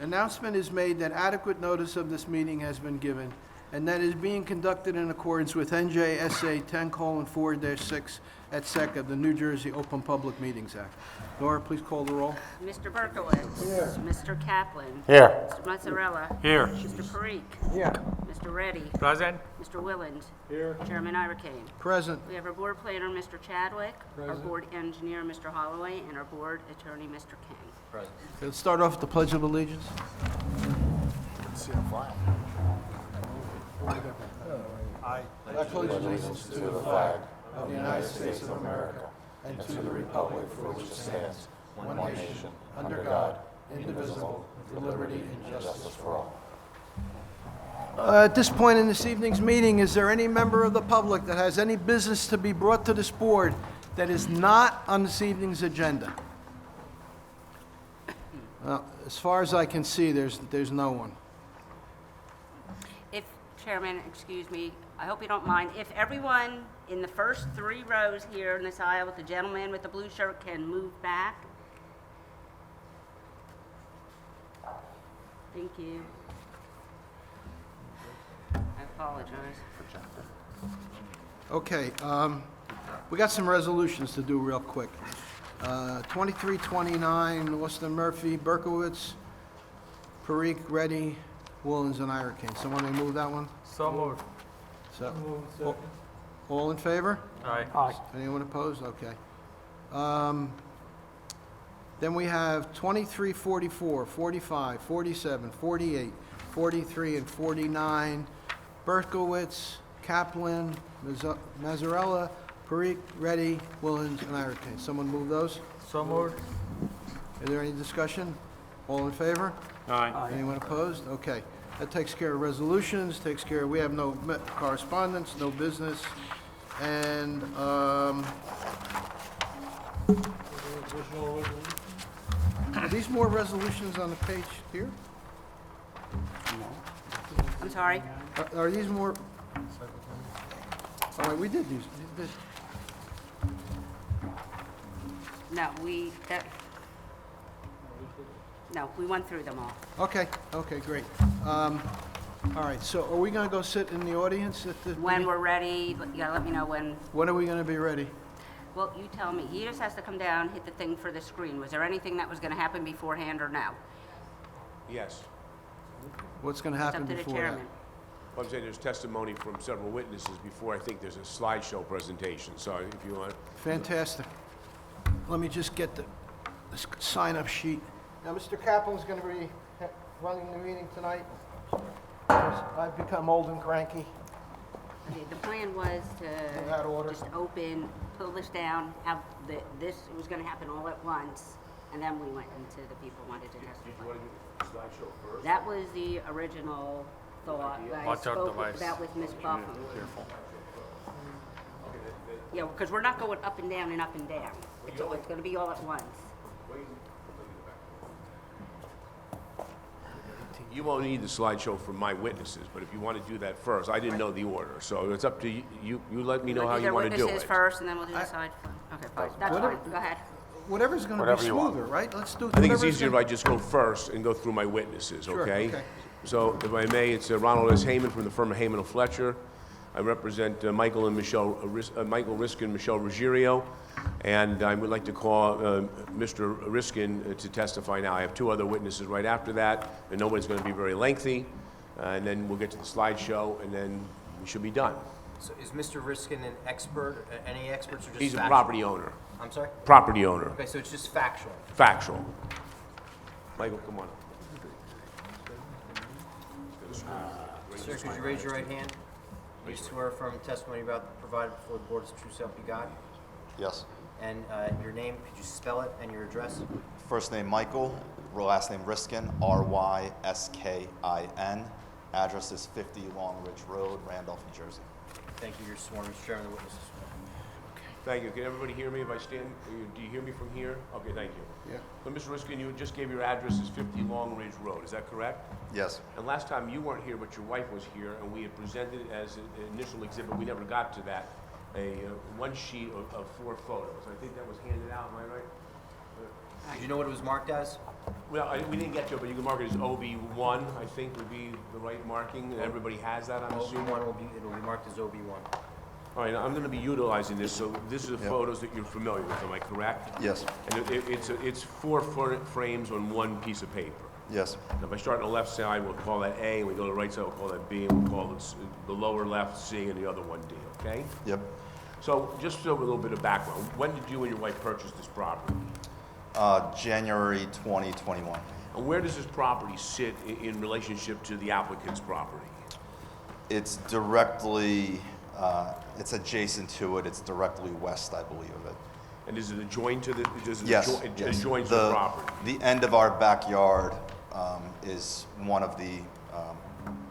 Announcement is made that adequate notice of this meeting has been given and that it is being conducted in accordance with NJSA 10:4-6 et sec of the New Jersey Open Public Meetings Act. Nora, please call the roll. Mr. Berkowitz. Here. Mr. Kaplan. Here. Mr. Mazzarella. Here. Mr. Parikh. Here. Mr. Reddy. Present. Mr. Willand. Here. Chairman Irakane. Present. We have our board planner, Mr. Chadwick, our board engineer, Mr. Holloway, and our board attorney, Mr. King. Let's start off with the Pledge of Allegiance. I pledge allegiance to the flag of the United States of America and to the republic for which it stands, one nation, under God, indivisible, with liberty and justice for all. At this point in this evening's meeting, is there any member of the public that has any business to be brought to this board that is not on this evening's agenda? As far as I can see, there's no one. If, Chairman, excuse me, I hope you don't mind, if everyone in the first 3 rows here in this aisle with the gentleman with the blue shirt can move back. Thank you. I apologize. Okay, we got some resolutions to do real quick. 2329, Austin Murphy, Berkowitz, Parikh, Reddy, Woolens, and Irakane. Someone may move that one? So moved. So, all in favor? Aye. Anyone opposed? Okay. Then we have 23, 44, 45, 47, 48, 43, and 49. Berkowitz, Kaplan, Mazzarella, Parikh, Reddy, Woolens, and Irakane. Someone move those? So moved. Is there any discussion? All in favor? Aye. Anyone opposed? Okay. That takes care of resolutions, we have no correspondence, no business, and, are these more resolutions on the page here? I'm sorry? Are these more? All right, we did these. No, we went through them all. Okay, great. All right, so are we gonna go sit in the audience at the When meeting? we're ready, you gotta let me know when. When are we gonna be ready? Well, you tell me. He just has to come down, hit the thing for the screen. Was there anything that was gonna happen beforehand or no? Yes. What's gonna It's happen up to the before that? chairman. I'm saying there's testimony from several witnesses before I think there's a slideshow presentation, so if you want. Fantastic. Let me just get this sign-up sheet. Now, Mr. Kaplan's going to be running the meeting tonight. I've become old and cranky. Okay, the plan was In that order. to just open, pull this down, have this was gonna happen all at once, and then we went into the people wanted to testify. Did you want to do the slideshow first? That was the original thought that I Watch our spoke device. about with Ms. Buffum. Careful. Yeah, because we're not going up and down and up and down. It's gonna be all at once. You won't need the slideshow for my witnesses, but if you want to do that first, I didn't know the order, so it's up to you. You let me know how you want to do Witnesses it. first, and then we'll do the side. Okay, fine. That's fine. Go ahead. Whatever's going to be Whatever you want. smoother, right? Let's do. I think it's whatever's easier if gonna- I just go first and go through my witnesses, Sure, okay? okay. So if I may, it's Ronald S. Heyman from the firm of Heyman and Fletcher. I represent Michael Riskin and Michelle Ruggiero, and I would like to call Mr. Riskin to testify now. I have 2 other witnesses right after that, and nobody's going to be very lengthy, and then we'll get to the slideshow, and then we should be done. So is Mr. Riskin an expert, any experts or just He's a factual? property owner. I'm sorry? Property owner. Okay, so it's just factual. Factual. Michael, come on up. Sir, could you raise your right hand? You swear affirm testimony about provided before the board is the true self you got? Yes. And your name, could you spell it, and your address? First name Michael, last name Riskin, Ryskin. Address is 50 Long Ridge Road, Randolph, New Jersey. Thank you, you're sworn, Mr. Chairman, the witnesses. Thank you. Can everybody hear me if I stand? Do you hear me from here? Okay, thank you. Yeah. So, Mr. Riskin, you just gave your address as 50 Long Ridge Road, is that correct? Yes. And last time you weren't here, but your wife was here, and we had presented it as an initial exhibit. We never got to that. One sheet of 4 photos. I think that was handed out, am I right? Did you know what it was marked as? Well, we didn't get to it, but you can mark it as OB1, I think would be the right marking, and everybody has that, I'm assuming? OB1 it'll be marked as OB1. All right, I'm gonna be utilizing this, so this is the photos that you're familiar with, am I correct? Yes, And it's 4 frames on one piece of paper. yes, Now, if I start on the left side, we'll call that A, and we go to the right side, we'll call that B, and we'll call the lower left C, and the other one D, okay? yep. So, just so a little bit of background, when did you and your wife purchase this property? January 2021. And where does this property sit in relationship to the applicant's property? It's directly, it's adjacent to it. It's directly west, I believe, of it. And is it adjoined to the, Yes, it yes. adjoins the property? The end of our backyard is one of the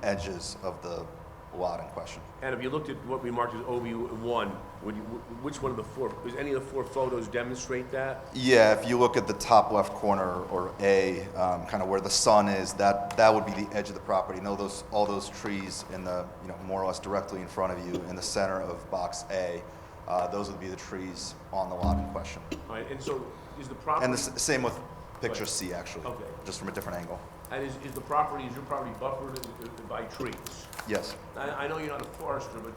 edges of the lot in question. And if you looked at what we marked as OB1, which one of the 4, does any of the 4 photos demonstrate that? Yeah, if you look at the top left corner, or A, kind of where the sun is, that would be the edge of the property. You know, all those trees in the, more or less directly in front of you, in the center of box A, those would be the trees on the lot in question. All right, and so is the property... And the same with picture C, actually, Okay. just from a different angle. And is your property buffered by trees? Yes. I know you're not a forester, but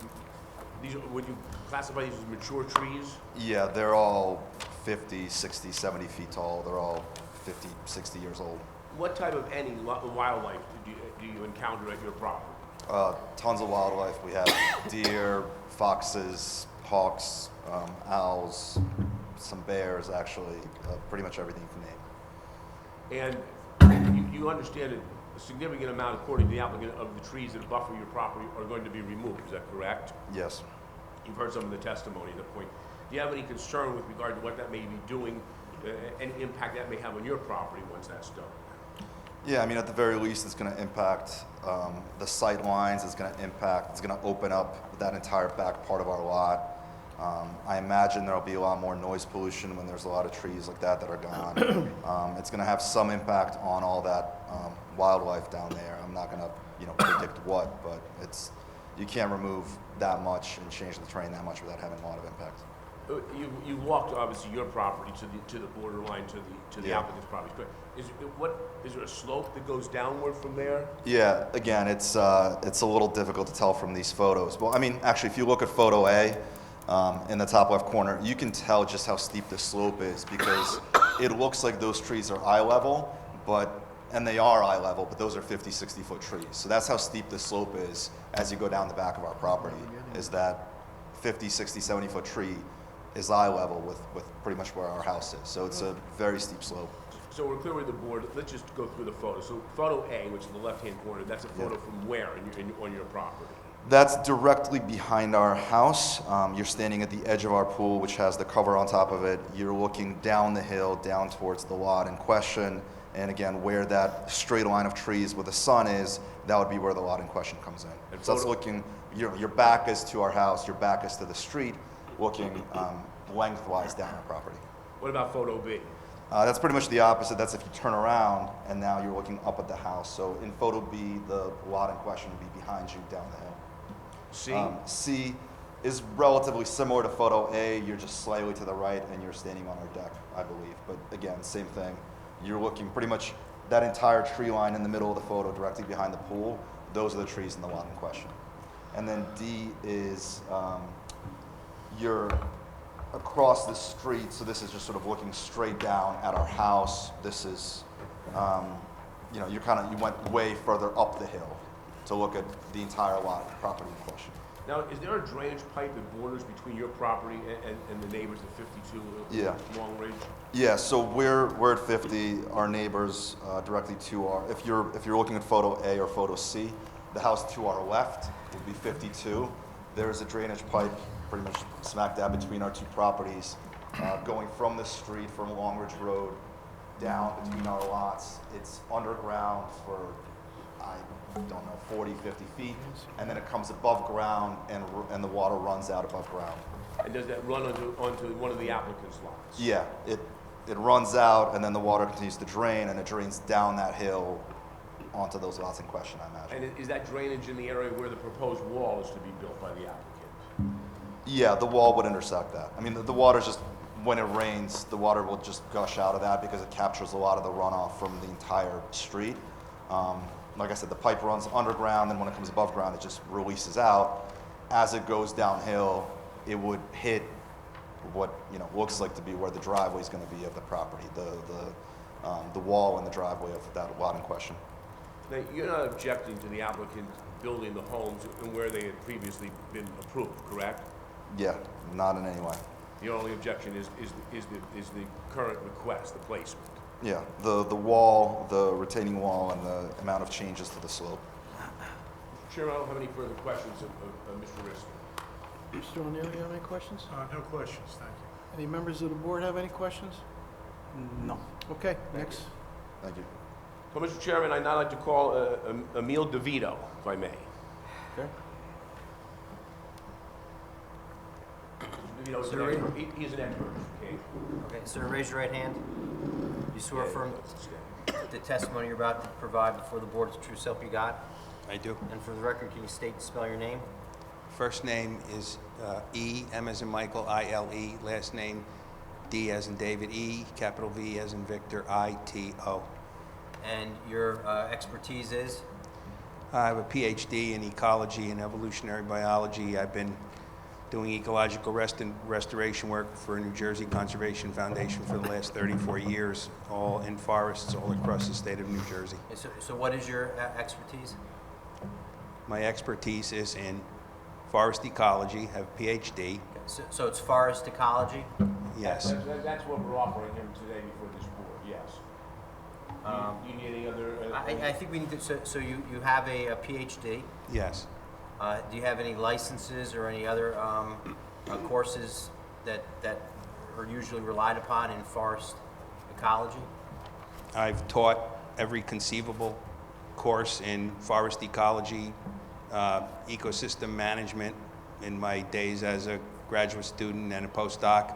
would you classify these as mature trees? Yeah, they're all 50, 60, 70 feet tall. They're all 50, 60 years old. What type of any wildlife do you encounter at your property? Tons of wildlife. We have deer, foxes, hawks, owls, some bears, actually, pretty much everything you can name. And you understand that a significant amount, according to the applicant, of the trees that buffer your property are going to be removed, is that correct? Yes. You've heard some of the testimony at that point. Do you have any concern with regard to what that may be doing, any impact that may have on your property once that's done? Yeah, I mean, at the very least, it's going to impact the sight lines. It's going to open up that entire back part of our lot. I imagine there'll be a lot more noise pollution when there's a lot of trees like that are gone. It's going to have some impact on all that wildlife down there. I'm not going to, predict what, but you can't remove that much and change the terrain that much without having a lot of impact. You walked obviously your property to the borderline to the Yeah. applicant's property. But is there a slope that goes downward from there? Yeah, again, it's a little difficult to tell from these photos. Well, I mean, actually, if you look at photo A, in the top left corner, you can tell just how steep the slope is because it looks like those trees are eye level, and they are eye level, but those are 50, 60 foot trees. So that's how steep the slope is as you go down the back of our property, is that 50, 60, 70 foot tree is eye level with pretty much where our house is. So it's a very steep slope. So we're clear with the board. Let's just go through the photos. So photo A, which is the left-hand corner, that's a photo from where on your property? That's directly behind our house. You're standing at the edge of our pool, which has the cover on top of it. You're looking down the hill, down towards the lot in question. And again, where that straight line of trees where the sun is, that would be where the lot in question comes in. And So that's looking, your back is to our house, your back is to the street, looking lengthwise down our property. What about photo B? That's pretty much the opposite. That's if you turn around and now you're looking up at the house. So in photo B, the lot in question would be behind you down the hill. C? C is relatively similar to photo A. You're just slightly to the right and you're standing on our deck, I believe. But again, same thing. You're looking pretty much that entire tree line in the middle of the photo directly behind the pool. Those are the trees in the lot in question. And then D is you're across the street. So this is just sort of looking straight down at our house. This is, you went way further up the hill to look at the entire lot property in question. Now, is there a drainage pipe that borders between your property and the neighbors at 52 Yeah. Long Ridge? Yeah, so we're at 50. Our neighbors directly to our, if you're looking at photo A or photo C, the house to our left would be 52. There's a drainage pipe pretty much smack dab between our two properties, going from the street, from Long Ridge Road, down between our lots. It's underground for, I don't know, 40, 50 feet, and then it comes above ground, and the water runs out above ground. And does that run onto one of the applicant's lots? Yeah, it runs out, and then the water continues to drain, and it drains down that hill onto those lots in question, I imagine. And is that drainage in the area where the proposed wall is to be built by the applicant? Yeah, the wall would intersect that. I mean, the water's just when it rains, the water will just gush out of that because it captures a lot of the runoff from the entire street. Like I said, the pipe runs underground, and when it comes above ground, it just releases out. As it goes downhill, it would hit what looks like to be where the driveway is going to be of the property, the wall and the driveway of that lot in question. Now, you're not objecting to the applicant building the homes and where they had previously been approved, correct? Yeah, not in any way. The only objection is the current request, the placement. Yeah, the wall, the retaining wall, and the amount of changes to the slope. Chairman, I don't have any further questions of Mr. Risk. Mr. O'Neill, you have any questions? No questions, thank you. Any members of the board have any questions? No. Okay, next. Thank you. So, Mr. Chairman, I'd now like to call Emil DeVito, if I may. Okay. DeVito is an Sir, expert. He is an expert, Mr. King. Okay, sir, raise your right hand. You swear affirm the testimony you're about to provide before the board is the true self you got? I do. And for the record, can you state and spell your name? First name is E, M as in Michael, I-L-E. Last name, D as in David, E, capital V as in Victor, I-T-O. And your expertise is? I have a PhD in ecology and evolutionary biology. I've been doing ecological restoration work for New Jersey Conservation Foundation for the last 34 years, all in forests all across the state of New Jersey. So what is your expertise? My expertise is in forest ecology, have a PhD, So it's forest ecology? yes. That's what we're offering him today before this board, yes. Do you need any other? I think we need to, so you have a PhD. Yes. Do you have any licenses or any other courses that are usually relied upon in forest ecology? I've taught every conceivable course in forest ecology, ecosystem management in my days as a graduate student and a postdoc,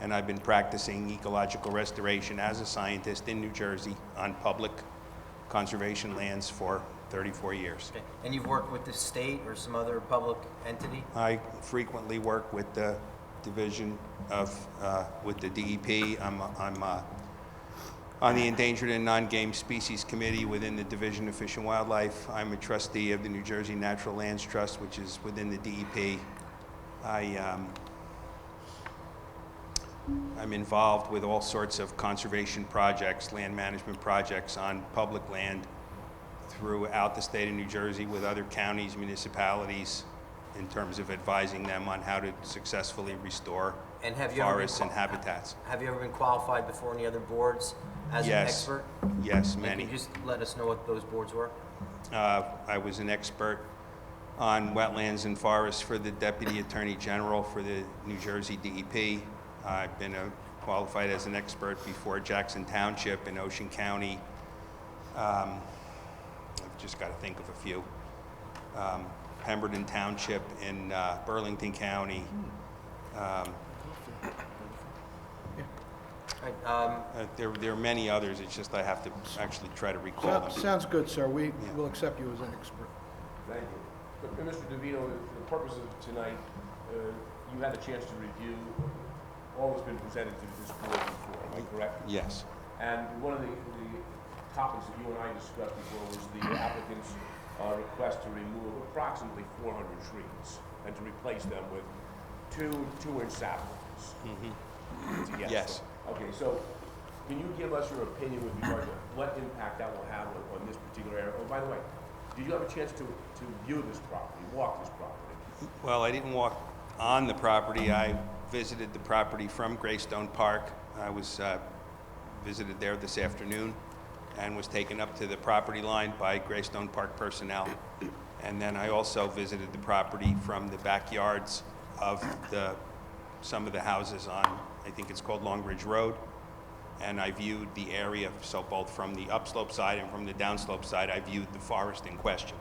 and I've been practicing ecological restoration as a scientist in New Jersey on public conservation lands for 34 years. Okay. And you've worked with the state or some other public entity? I frequently work with the division of, with the DEP. I'm on the Endangered and Non-Game Species Committee within the Division of Fish and Wildlife. I'm a trustee of the New Jersey Natural Lands Trust, which is within the DEP. I'm involved with all sorts of conservation projects, land management projects on public land throughout the state of New Jersey with other counties, municipalities, in terms of advising them on how to successfully restore And have you ever been forests and habitats. Have you ever been qualified before any other boards as an Yes. expert? Yes, And many. can you just let us know what those boards were? I was an expert on wetlands and forests for the Deputy Attorney General for the New Jersey DEP. I've been qualified as an expert before Jackson Township in Ocean County. I've just got to think of a few. Pemberton Township in Burlington County. There are many others. It's just I have to actually try to recall them. Sounds good, sir. We will accept you as an expert. Thank you. But, Mr. DeVito, for the purpose of tonight, you had a chance to review all that's been presented to this board before, am I correct? Yes. And one of the topics that you and I discussed before was the applicant's request to remove approximately 400 trees and to replace them with two-inch saplings. Together. Yes. Okay, so can you give us your opinion with regard to what impact that will have on this particular area? Oh, by the way, did you have a chance to view this property, walk this property? Well, I didn't walk on the property. I visited the property from Greystone Park. I was visited there this afternoon and was taken up to the property line by Greystone Park personnel. And then I also visited the property from the backyards of some of the houses on, I think it's called Long Ridge Road. And I viewed the area, so both from the upslope side and from the downslope side, I viewed the forest in question.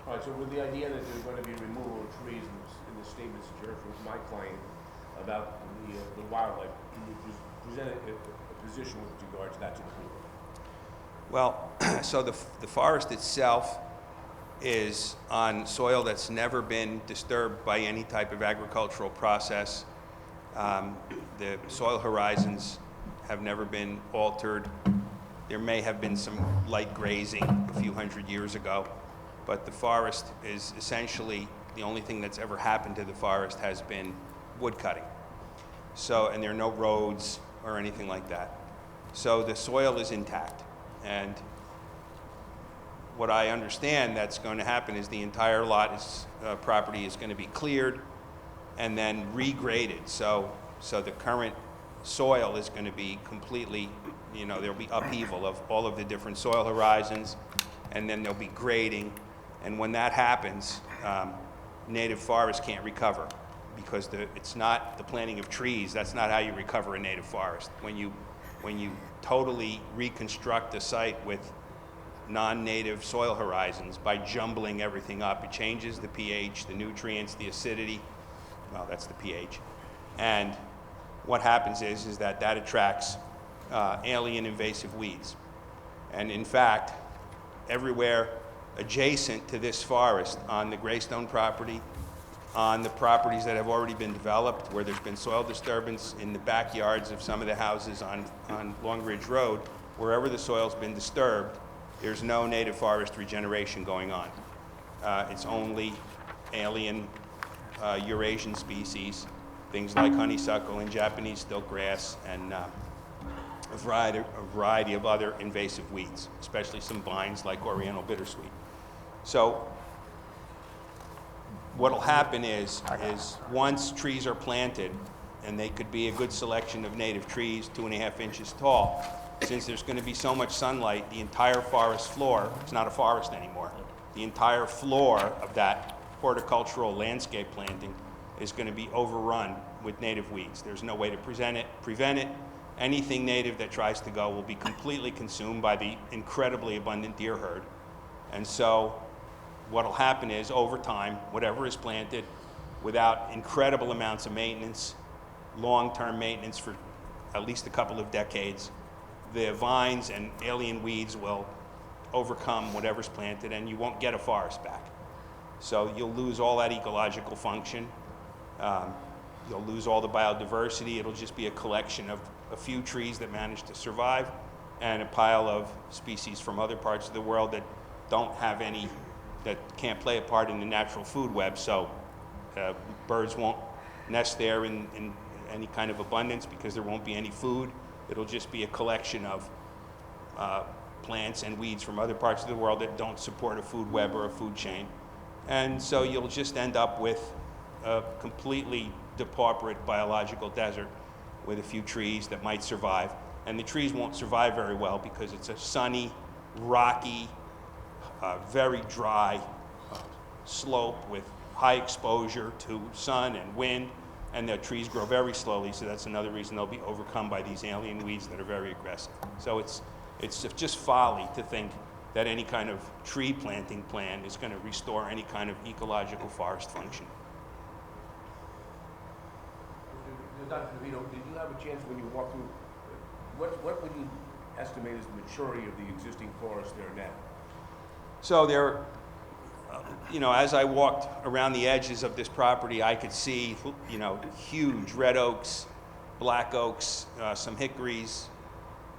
All right, so with the idea that there's going to be removal of trees in the statements that you heard from my client about the wildlife, can you present a position with regard to that to the board? Well, so the forest itself is on soil that's never been disturbed by any type of agricultural process. The soil horizons have never been altered. There may have been some light grazing a few hundred years ago, but the forest is essentially, the only thing that's ever happened to the forest has been wood cutting. So, and there are no roads or anything like that. So the soil is intact. And what I understand that's going to happen is the entire property is going to be cleared and then regraded. So the current soil is going to be completely, there'll be upheaval of all of the different soil horizons, and then there'll be grading. And when that happens, native forest can't recover, because it's not the planting of trees. That's not how you recover a native forest. When you totally reconstruct the site with non-native soil horizons by jumbling everything up, it changes the pH, the nutrients, the acidity. Well, that's the pH. And what happens is that attracts alien invasive weeds. And in fact, everywhere adjacent to this forest, on the Greystone property, on the properties that have already been developed, where there's been soil disturbance in the backyards of some of the houses on Long Ridge Road, wherever the soil's been disturbed, there's no native forest regeneration going on. It's only alien Eurasian species, things like honeysuckle and Japanese stiltgrass, and a variety of other invasive weeds, especially some vines like Oriental bittersweet. So what'll happen is once trees are planted, and they could be a good selection of native trees, 2.5 inches tall, since there's going to be so much sunlight, the entire forest floor, it's not a forest anymore, the entire floor of that horticultural landscape planting is going to be overrun with native weeds. There's no way to prevent it. Anything native that tries to go will be completely consumed by the incredibly abundant deer herd. And so what'll happen is, over time, whatever is planted, without incredible amounts of maintenance, long-term maintenance for at least a couple of decades, the vines and alien weeds will overcome whatever's planted, and you won't get a forest back. So you'll lose all that ecological function. You'll lose all the biodiversity. It'll just be a collection of a few trees that manage to survive, and a pile of species from other parts of the world that don't have any, that can't play a part in the natural food web. So birds won't nest there in any kind of abundance, because there won't be any food. It'll just be a collection of plants and weeds from other parts of the world that don't support a food web or a food chain. And so you'll just end up with a completely depauperate biological desert with a few trees that might survive. And the trees won't survive very well, because it's a sunny, rocky, very dry slope with high exposure to sun and wind, and the trees grow very slowly, so that's another reason they'll be overcome by these alien weeds that are very aggressive. So it's just folly to think that any kind of tree planting plan is going to restore any kind of ecological forest function. Dr. DeVito, did you have a chance when you walked through, what would you estimate is the maturity of the existing forest there now? So there, as I walked around the edges of this property, I could see, huge red oaks, black oaks, some hickories,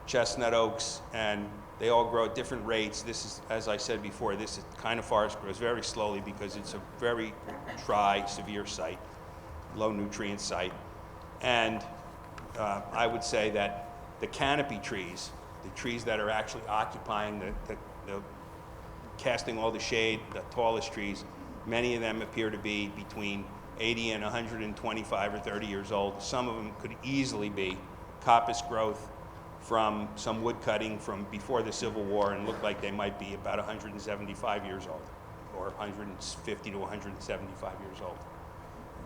chestnut oaks, and they all grow at different rates. This is, as I said before, this kind of forest grows very slowly because it's a very dry, severe site, low nutrient site. And I would say that the canopy trees, the trees that are actually occupying the casting all the shade, the tallest trees, many of them appear to be between 80 and 125 or 30 years old. Some of them could easily be coppice growth from some wood cutting from before the Civil War, and look like they might be about 175 years old, or 150 to 175 years old.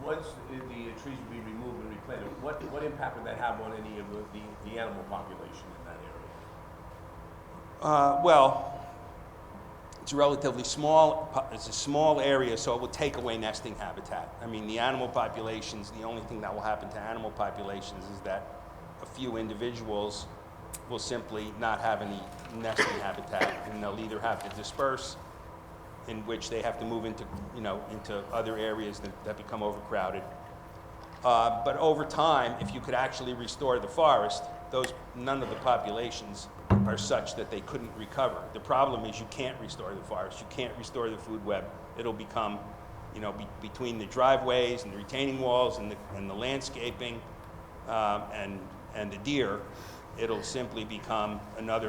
Once the trees would be removed and replanted, what impact would that have on any of the animal population in that area? Well, it's relatively small. It's a small area, so it will take away nesting habitat. I mean, the animal populations, the only thing that will happen to animal populations is that a few individuals will simply not have any nesting habitat, and they'll either have to disperse, in which they have to move into, into other areas that become overcrowded, But over time, if you could actually restore the forest, none of the populations are such that they couldn't recover. The problem is you can't restore the forest, you can't restore the food web. It'll become, between the driveways and the retaining walls and the landscaping and the deer, it'll simply become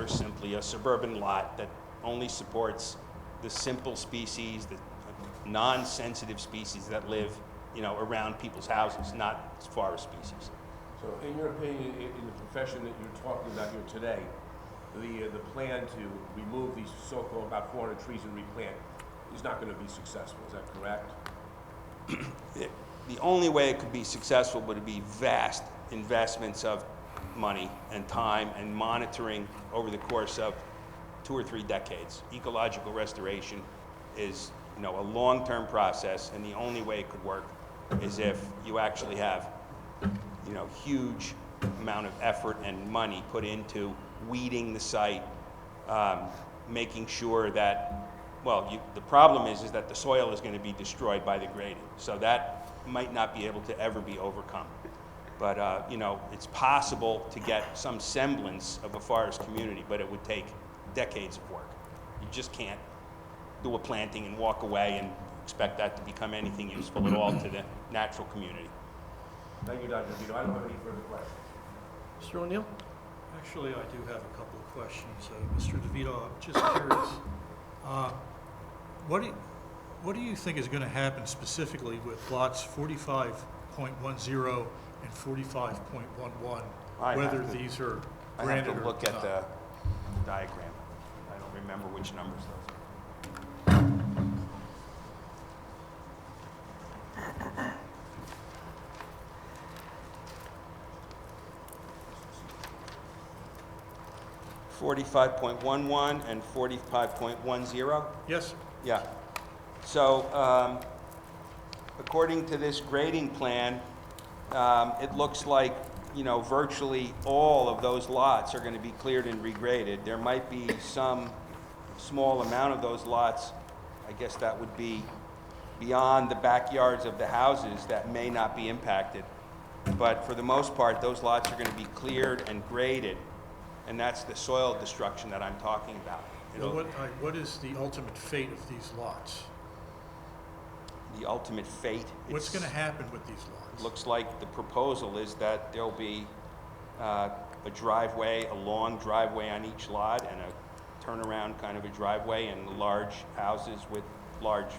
simply a suburban lot that only supports the simple species, the non-sensitive species that live, around people's houses, not forest species. So in your opinion, in the profession that you're talking about here today, the plan to remove these so-called about 400 trees and replant is not going to be successful, is that correct? The only way it could be successful would be vast investments of money and time and monitoring over the course of 2 or 3 decades. Ecological restoration is, a long-term process, and the only way it could work is if you actually have, huge amount of effort and money put into weeding the site, making sure that, the problem is that the soil is going to be destroyed by the grading. So that might not be able to ever be overcome. But, it's possible to get some semblance of a forest community, but it would take decades of work. You just can't do a planting and walk away and expect that to become anything useful at all to the natural community. Thank you, Dr. DeVito. I don't have any further questions. Mr. O'Neill? Actually, I do have a couple of questions. Mr. DeVito, I'm just curious. What do you think is going to happen specifically with lots 45.10 and 45.11, whether these are I have granted to or look at not? the diagram. I don't remember which numbers those are. 45.11 and 45.10? Yes, Yeah. So, according to this grading plan, it looks like, virtually all of those lots are going to be cleared and regraded. There might be some small amount of those lots, I guess that would be beyond the backyards of the houses, that may not be impacted. But for the most part, those lots are going to be cleared and graded, and that's the soil destruction that I'm talking about. well, what is the ultimate fate of these lots? The ultimate fate. What's it's- going to happen with these lots? Looks like the proposal is that there'll be a driveway, a long driveway on each lot, and a turnaround kind of a driveway, and large houses with large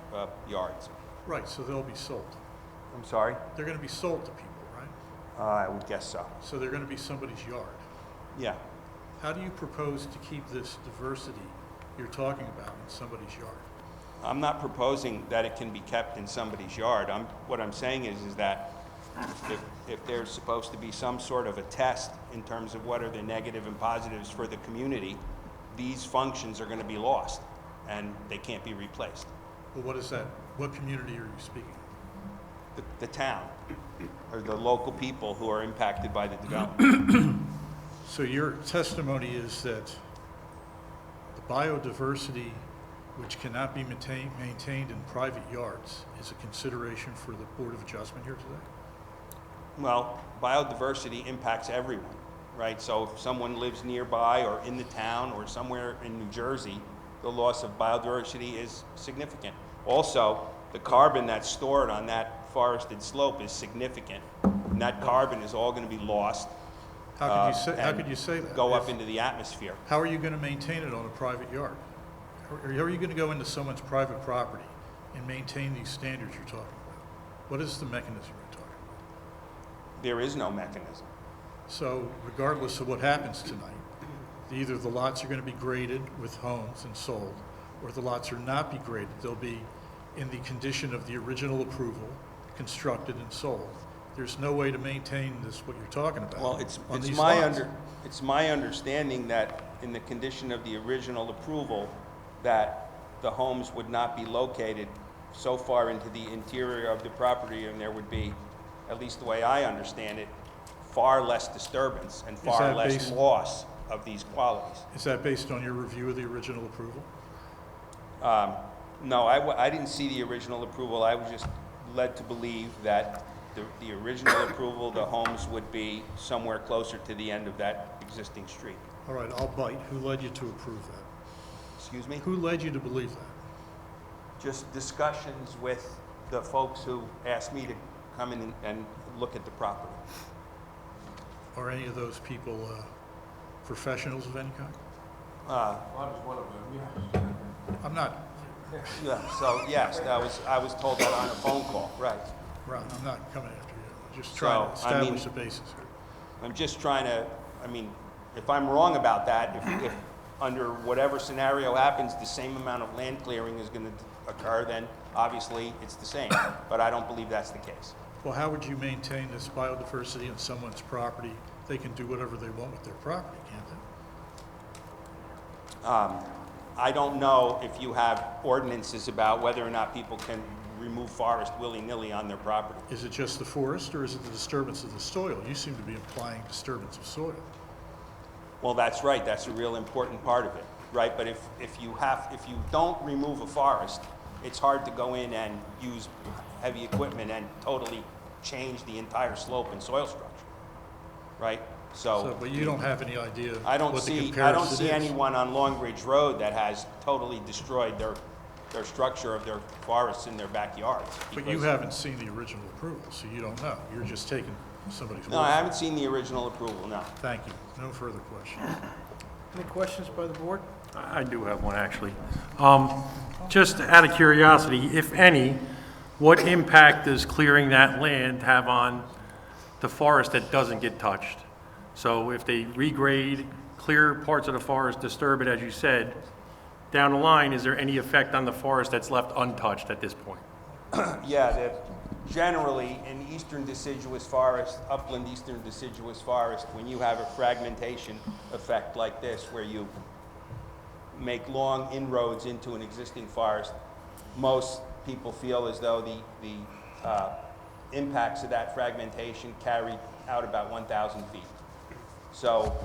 yards. Right, so they'll be sold. I'm sorry? They're going to be sold to people, right? I would guess so. So they're going to be somebody's yard. Yeah. How do you propose to keep this diversity you're talking about in somebody's yard? I'm not proposing that it can be kept in somebody's yard. What I'm saying is that if there's supposed to be some sort of a test in terms of what are the negative and positives for the community, these functions are going to be lost, and they can't be replaced. Well, what is that? What community are you speaking of? The town, or the local people who are impacted by the development. So your testimony is that the biodiversity which cannot be maintained in private yards is a consideration for the Board of Adjustment here today? Well, biodiversity impacts everyone, right? So if someone lives nearby or in the town or somewhere in New Jersey, the loss of biodiversity is significant. Also, the carbon that's stored on that forested slope is significant, and that carbon is all going to be lost. How and could you say that? Go up If- into the atmosphere. How are you going to maintain it on a private yard? How are you going to go into someone's private property and maintain these standards you're talking about? What is the mechanism you're talking about? There is no mechanism. So regardless of what happens tonight, either the lots are going to be graded with homes and sold, or the lots are not be graded, they'll be in the condition of the original approval, constructed and sold. There's no way to maintain this, what you're talking about. Well, it's on these my lots. it's my understanding that in the condition of the original approval, that the homes would not be located so far into the interior of the property, and there would be, at least the way I understand it, far less disturbance and far that less based- loss of these qualities. Is that based on your review of the original approval? No, I didn't see the original approval. I was just led to believe that the original approval, the homes would be somewhere closer to the end of that existing street. All right, I'll bite. Who led you to approve that? Excuse me? Who led you to believe that? Just discussions with the folks who asked me to come in and look at the property. Are any of those people professionals of any kind? I'm not, Yeah, so yes, I was told that on a phone call, right. Ron, I'm not coming after you. I'm just So, trying to I mean- establish the basis here. I'm just trying to, I mean, if I'm wrong about that, if under whatever scenario happens, the same amount of land clearing is gonna occur, then obviously it's the same. But I don't believe that's the case. Well, how would you maintain this biodiversity on someone's property? They can do whatever they want with their property, can't they? I don't know if you have ordinances about whether or not people can remove forest willy-nilly on their property. Is it just the forest, or is it the disturbance of the soil? You seem to be implying disturbance of soil. Well, that's right, that's a real important part of it, right? But if you don't remove a forest, it's hard to go in and use heavy equipment and totally change the entire slope and soil structure, right? So, but you don't have any idea I don't what the see comparison is? anyone on Long Ridge Road that has totally destroyed their structure of their forests in their backyards. But you because- haven't seen the original approval, so you don't know. You're just taking somebody's word. No, I haven't seen the original approval, no. Thank you. No further questions. Any questions by the board? I do have one, actually. Just out of curiosity, if any, what impact does clearing that land have on the forest that doesn't get touched? So if they regrade, clear parts of the forest, disturb it, as you said, down the line, is there any effect on the forest that's left untouched at this point? Yeah, generally, in eastern deciduous forest, upland eastern deciduous forest, when you have a fragmentation effect like this, where you make long inroads into an existing forest, most people feel as though the impacts of that fragmentation carry out about 1,000 feet. So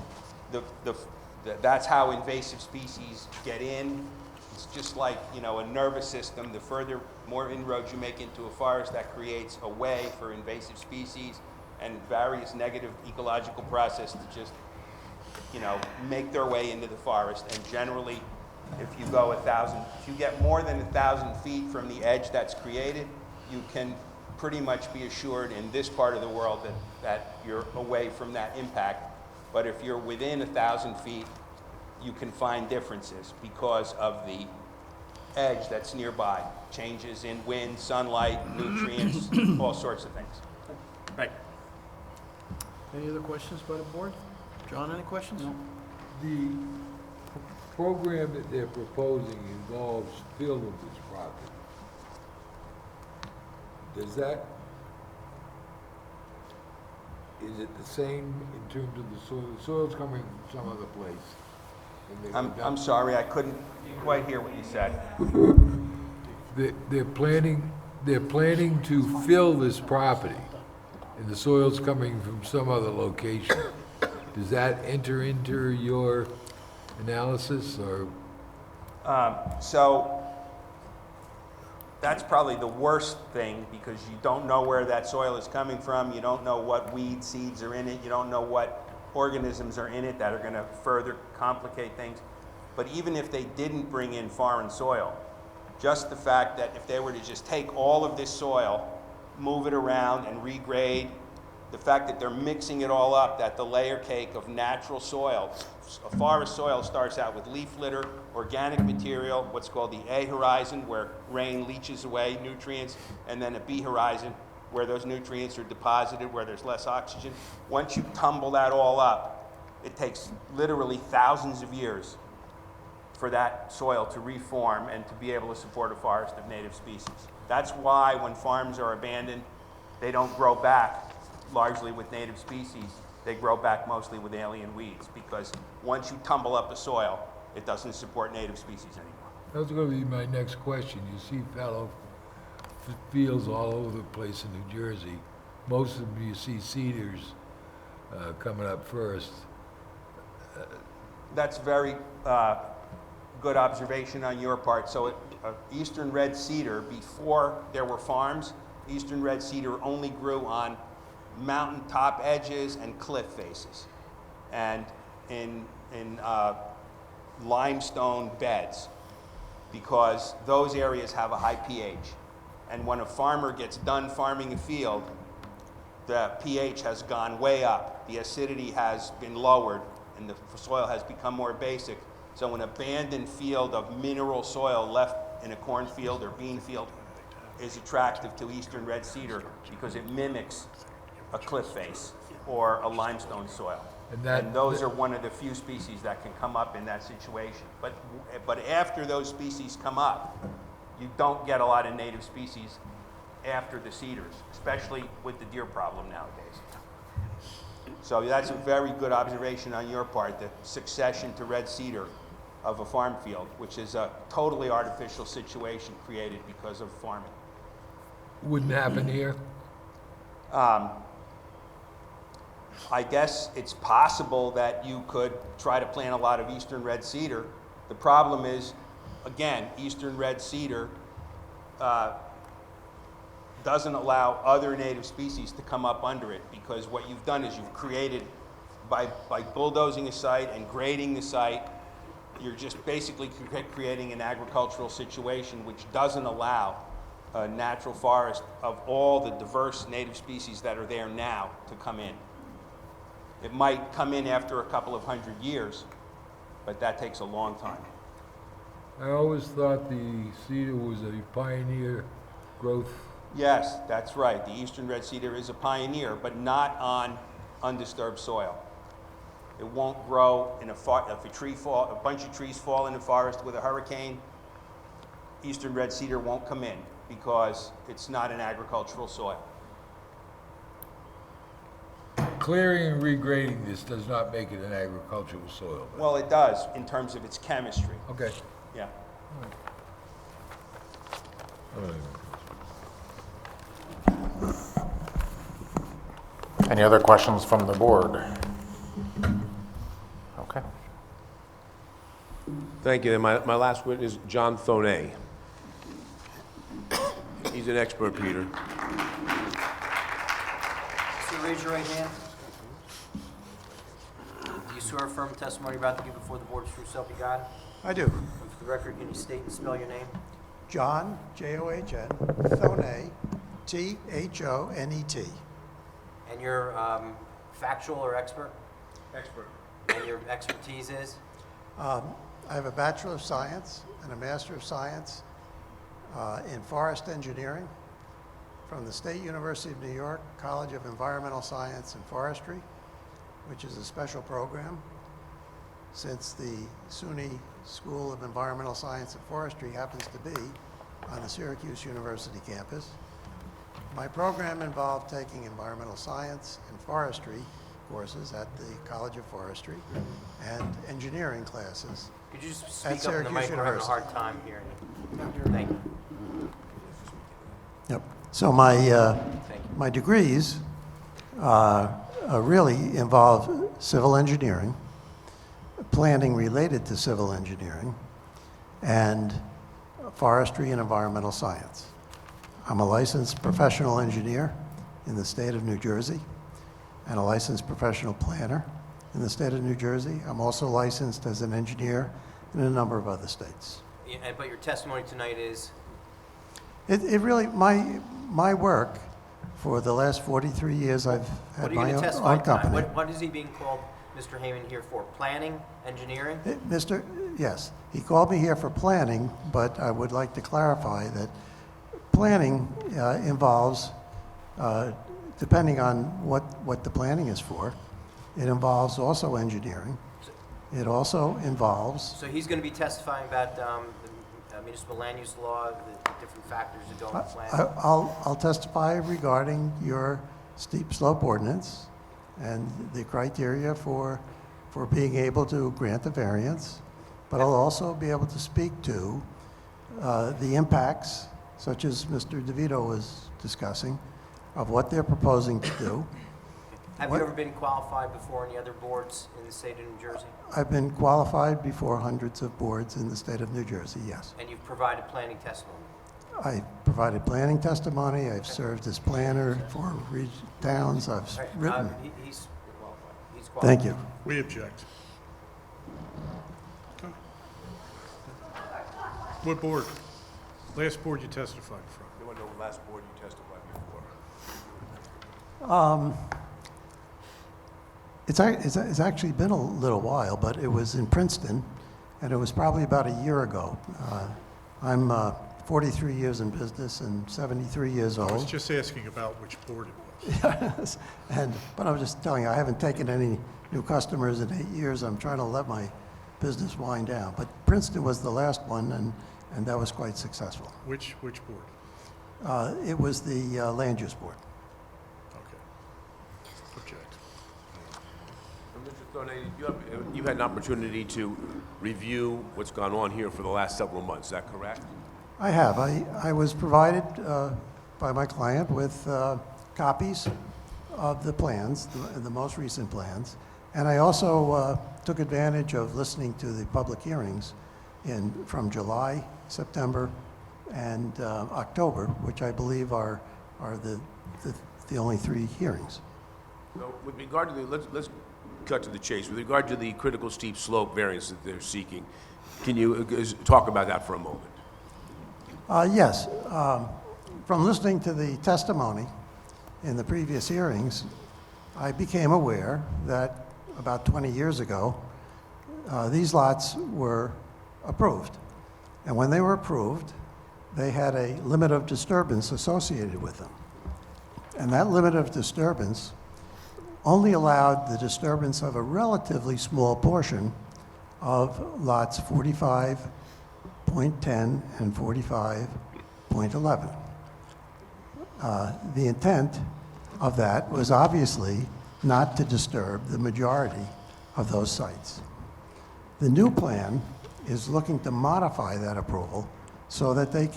that's how invasive species get in. It's just like, a nervous system. The more inroads you make into a forest, that creates a way for invasive species and various negative ecological processes to just, make their way into the forest. And generally, if you get more than 1,000 feet from the edge that's created, you can pretty much be assured in this part of the world that you're away from that impact. But if you're within 1,000 feet, you can find differences because of the edge that's nearby. Changes in wind, sunlight, nutrients, all sorts of things. Right. Any other questions by the board? John, any questions? The program that they're proposing involves fill of this property. Is it the same in terms of the soil? The soil's coming from some other place. and they're I'm dumping- sorry, I couldn't quite hear what you said. They're planning to fill this property, and the soil's coming from some other location. Does that enter into your analysis, or? So that's probably the worst thing, because you don't know where that soil is coming from. You don't know what weed seeds are in it. You don't know what organisms are in it that are going to further complicate things. But even if they didn't bring in foreign soil, just the fact that if they were to just take all of this soil, move it around and regrade, the fact that they're mixing it all up, that the layer cake of natural soil, a forest soil starts out with leaf litter, organic material, what's called the A horizon, where rain leaches away nutrients, and then a B horizon, where those nutrients are deposited, where there's less oxygen. Once you tumble that all up, it takes literally thousands of years for that soil to reform and to be able to support a forest of native species. That's why when farms are abandoned, they don't grow back largely with native species. They grow back mostly with alien weeds, because once you tumble up the soil, it doesn't support native species anymore. That was gonna be my next question. You see fallow fields all over the place in New Jersey. Most of them you see cedars coming up first. That's very good observation on your part. So eastern red cedar, before there were farms, Eastern red cedar only grew on mountaintop edges and cliff faces, and in limestone beds, because those areas have a high pH. And when a farmer gets done farming a field, the pH has gone way up. The acidity has been lowered, and the soil has become more basic. So an abandoned field of mineral soil left in a cornfield or bean field is attractive to eastern red cedar because it mimics a cliff face or a limestone soil. And those are one of the few species that can come up in that situation. But after those species come up, you don't get a lot of native species after the cedars, especially with the deer problem nowadays. So that's a very good observation on your part, the succession to red cedar of a farm field, which is a totally artificial situation created because of farming. Wouldn't happen here? I guess it's possible that you could try to plant a lot of eastern red cedar. The problem is, again, eastern red cedar doesn't allow other native species to come up under it, because what you've done is you've created, by bulldozing a site and grading the site, you're just basically creating an agricultural situation which doesn't allow a natural forest of all the diverse native species that are there now to come in. It might come in after a couple of 100 years, but that takes a long time. I always thought the cedar was a pioneer growth. Yes, that's right. The eastern red cedar is a pioneer, but not on undisturbed soil. It won't grow in if a bunch of trees fall in the forest with a hurricane, eastern red cedar won't come in because it's not an agricultural soil. Clearing and regrading this does not make it an agricultural soil. Well, it does in terms of its chemistry. Okay. Yeah. Any other questions from the board? Okay. Thank you. And my last witness, John Thonay. He's an expert, Peter. So raise your right hand. Do you swear affirm testimony you're about to give before the board is true self you got? I do. And for the record, can you state and spell your name? John, John, Thonet, Thonet. And your factual or expert? Expert. And your expertise is? I have a Bachelor of Science and a Master of Science in Forest Engineering from the State University of New York College of Environmental Science and Forestry, which is a special program, since the SUNY School of Environmental Science and Forestry happens to be on the Syracuse University campus. My program involved taking environmental science and forestry courses at the College of Forestry and engineering classes. Could you just At speak up in the Syracuse mic? We're having a University. hard time hearing you. Thank you. Yep. So my degrees really involve civil engineering, planning related to civil engineering, and forestry and environmental science. I'm a licensed professional engineer in the state of New Jersey and a licensed professional planner in the state of New Jersey. I'm also licensed as an engineer in a number of other states. Yeah, but your testimony tonight is? It really, my work for the last 43 years, I've What are had you going my to own testify tonight? company. What is he being called, Mr. Heyman, here for? Planning, engineering? Yes, he called me here for planning, but I would like to clarify that planning involves, depending on what the planning is for, it involves also engineering. It also involves, So he's going to be testifying about the municipal land use law, the different factors that go into planning? I'll testify regarding your steep slope ordinance and the criteria for being able to grant the variance, but I'll also be able to speak to the impacts, such as Mr. DeVito was discussing, of what they're proposing to do. Have you ever been qualified before any other boards in the state of New Jersey? I've been qualified before hundreds of boards in the state of New Jersey, yes. And you've provided planning testimony? I provided planning testimony, I've served as planner for towns, I've written. He's qualified. Thank you. We object. Okay. What board? Last board you testified from? You want to know the last board you testified before? It's actually been a little while, but it was in Princeton, and it was probably about a year ago. I'm 43 years in business and 73 years I was old. just asking about which board it was. Yes, but I was just telling you, I haven't taken any new customers in 8 years. I'm trying to let my business wind down. But Princeton was the last one, and that was quite successful. Which board? It was the Land Use Board. Okay. Object. Mr. Thornay, you've had an opportunity to review what's gone on here for the last several months, is that correct? I have. I was provided by my client with copies of the plans, the most recent plans, and I also took advantage of listening to the public hearings from July, September, and October, which I believe are the only 3 hearings. So with regard to let's cut to the chase. With regard to the critical steep slope variance that they're seeking, can you talk about that for a moment? Yes. From listening to the testimony in the previous hearings, I became aware that about 20 years ago, these lots were approved. And when they were approved, they had a limit of disturbance associated with them. And that limit of disturbance only allowed the disturbance of a relatively small portion of lots 45.10 and 45.11. The intent of that was obviously not to disturb the majority of those sites. The new plan is looking to modify that approval so that the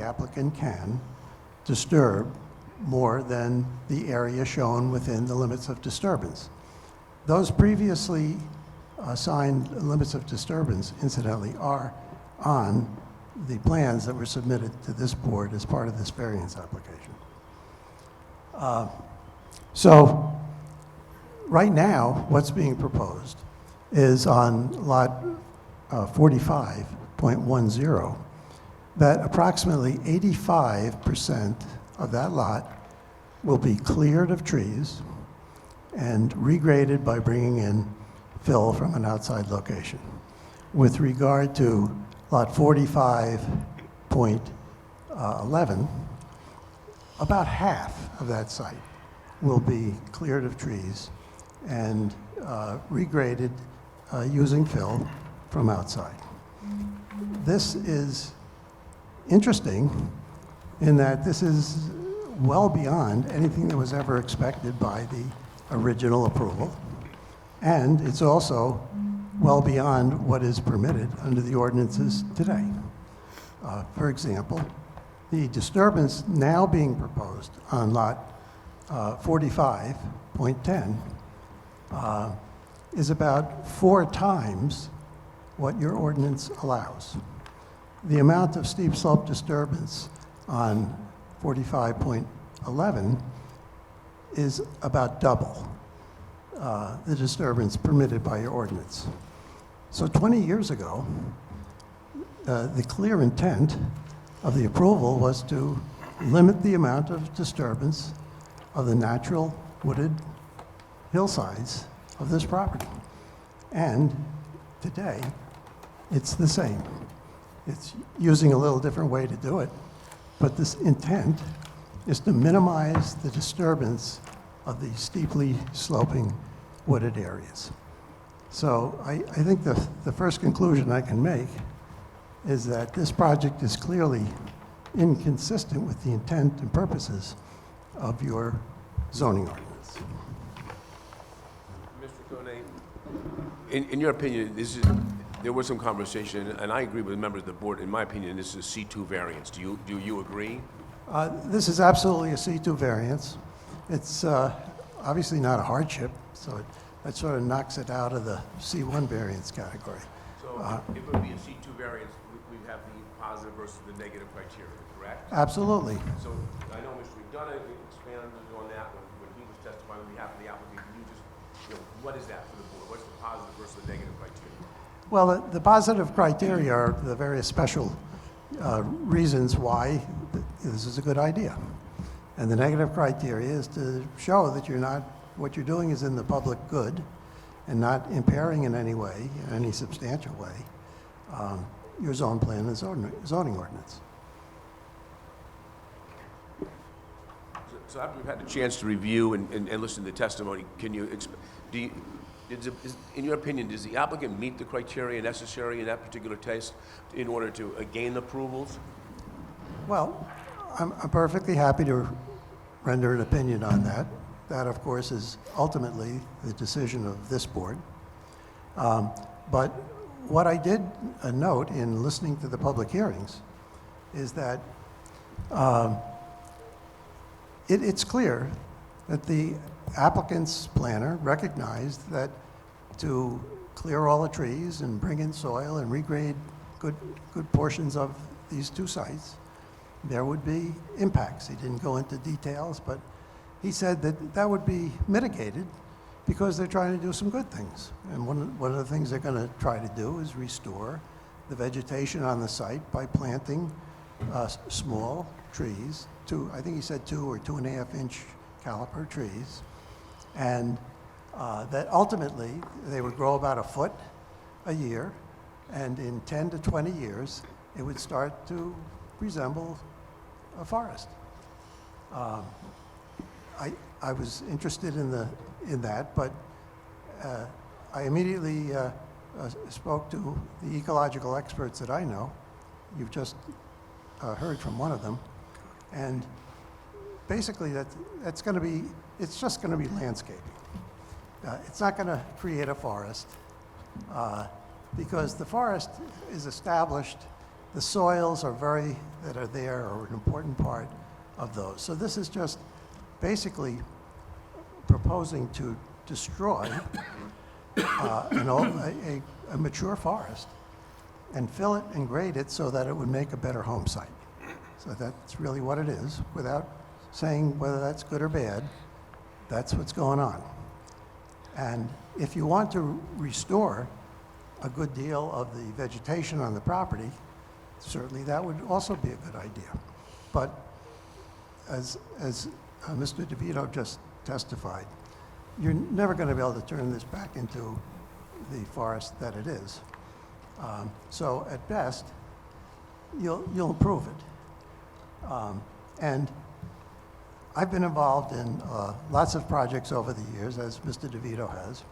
applicant can disturb more than the area shown within the limits of disturbance. Those previously assigned limits of disturbance, incidentally, are on the plans that were submitted to this board as part of this variance application. So right now, what's being proposed is on lot 45.10, that approximately 85% of that lot will be cleared of trees and regraded by bringing in fill from an outside location. With regard to lot 45.11, about half of that site will be cleared of trees and regraded using fill from outside. This is interesting in that this is well beyond anything that was ever expected by the original approval, and it's also well beyond what is permitted under the ordinances today. For example, the disturbance now being proposed on lot 45.10 is about 4 times what your ordinance allows. The amount of steep slope disturbance on 45.11 is about double the disturbance permitted by your ordinance. So 20 years ago, the clear intent of the approval was to limit the amount of disturbance of the natural wooded hillsides of this property. And today, it's the same. It's using a little different way to do it, but this intent is to minimize the disturbance of the steeply sloping wooded areas. So I think the first conclusion I can make is that this project is clearly inconsistent with the intent and purposes of your zoning ordinance. Mr. Thornay, in your opinion, there was some conversation, and I agree with members of the board. In my opinion, this is a C2 variance. Do you agree? This is absolutely a C2 variance. It's obviously not a hardship, so that sort of knocks it out of the C1 variance category. So if it would be a C2 variance, we'd have the positive versus the negative criteria, correct? Absolutely. So I know Mr. McDonough expanded on that when he was testifying on behalf of the applicant. Can you just, what is that for the board? What's the positive versus the negative criteria? Well, the positive criteria are the various special reasons why this is a good idea. And the negative criteria is to show that what you're doing is in the public good and not impairing in any way, in any substantial way, your zone plan and zoning ordinance. So after we've had the chance to review and listen to the testimony, can you, in your opinion, does the applicant meet the criteria necessary in that particular case in order to gain approvals? Well, I'm perfectly happy to render an opinion on that. That, of course, is ultimately the decision of this board. But what I did note in listening to the public hearings is that it's clear that the applicant's planner recognized that to clear all the trees and bring in soil and regrade good portions of these two sites, there would be impacts. He didn't go into details, but he said that would be mitigated because they're trying to do some good things. And one of the things they're going to try to do is restore the vegetation on the site by planting small trees, I think he said 2 or 2.5 inch caliper trees, and that ultimately they would grow about a foot a year, and in 10 to 20 years it would start to resemble a forest. I was interested in that, but I immediately spoke to the ecological experts that I know. You've just heard from one of them, and basically it's just going to be landscaping. It's not going to create a forest because the forest is established. The soils that are there are an important part of those. So this is just basically proposing to destroy a mature forest and fill it and grade it so that it would make a better home site. So that's really what it is. Without saying whether that's good or bad, that's what's going on. And if you want to restore a good deal of the vegetation on the property, certainly that would also be a good idea. But as Mr. DeVito just testified, you're never going to be able to turn this back into the forest that it is. So at best, you'll improve it. And I've been involved in lots of projects over the years, as Mr. DeVito has.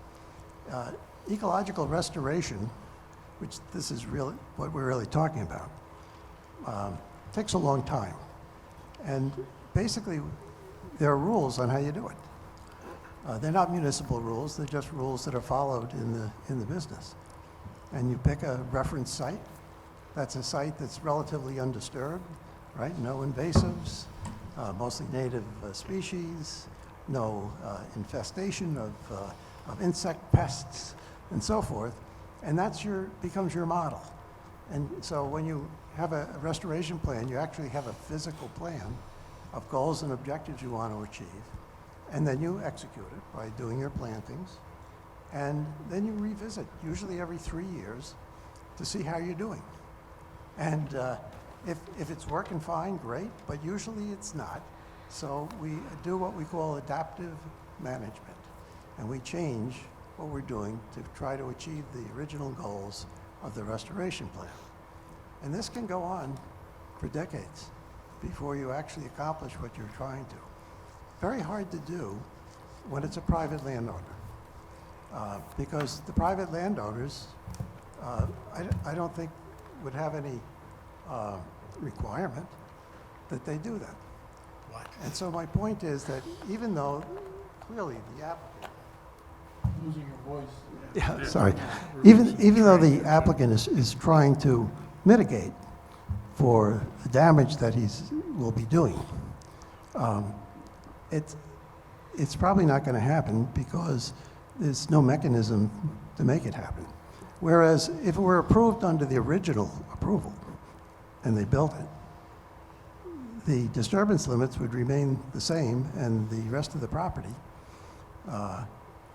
Ecological restoration, which this is really what we're really talking about, takes a long time. And basically, there are rules on how you do it. They're not municipal rules, they're just rules that are followed in the business. And you pick a reference site. That's a site that's relatively undisturbed, right? No invasives, mostly native species, no infestation of insect pests, and so forth. And that's becomes your model. And so when you have a restoration plan, you actually have a physical plan of goals and objectives you want to achieve. And then you execute it by doing your plantings. And then you revisit, usually every 3 years, to see how you're doing. And if it's working fine, great, but usually it's not. So we do what we call adaptive management. And we change what we're doing to try to achieve the original goals of the restoration plan. And this can go on for decades before you actually accomplish what you're trying to. Very hard to do when it's a private landowner. Because the private landowners, I don't think would have any requirement that they do that. And so my point is that even though clearly the applicant, Losing your voice. yeah, sorry, even though the applicant is trying to mitigate for the damage that will be doing, it's probably not going to happen because there's no mechanism to make it happen. Whereas if it were approved under the original approval, and they built it, the disturbance limits would remain the same, and the rest of the property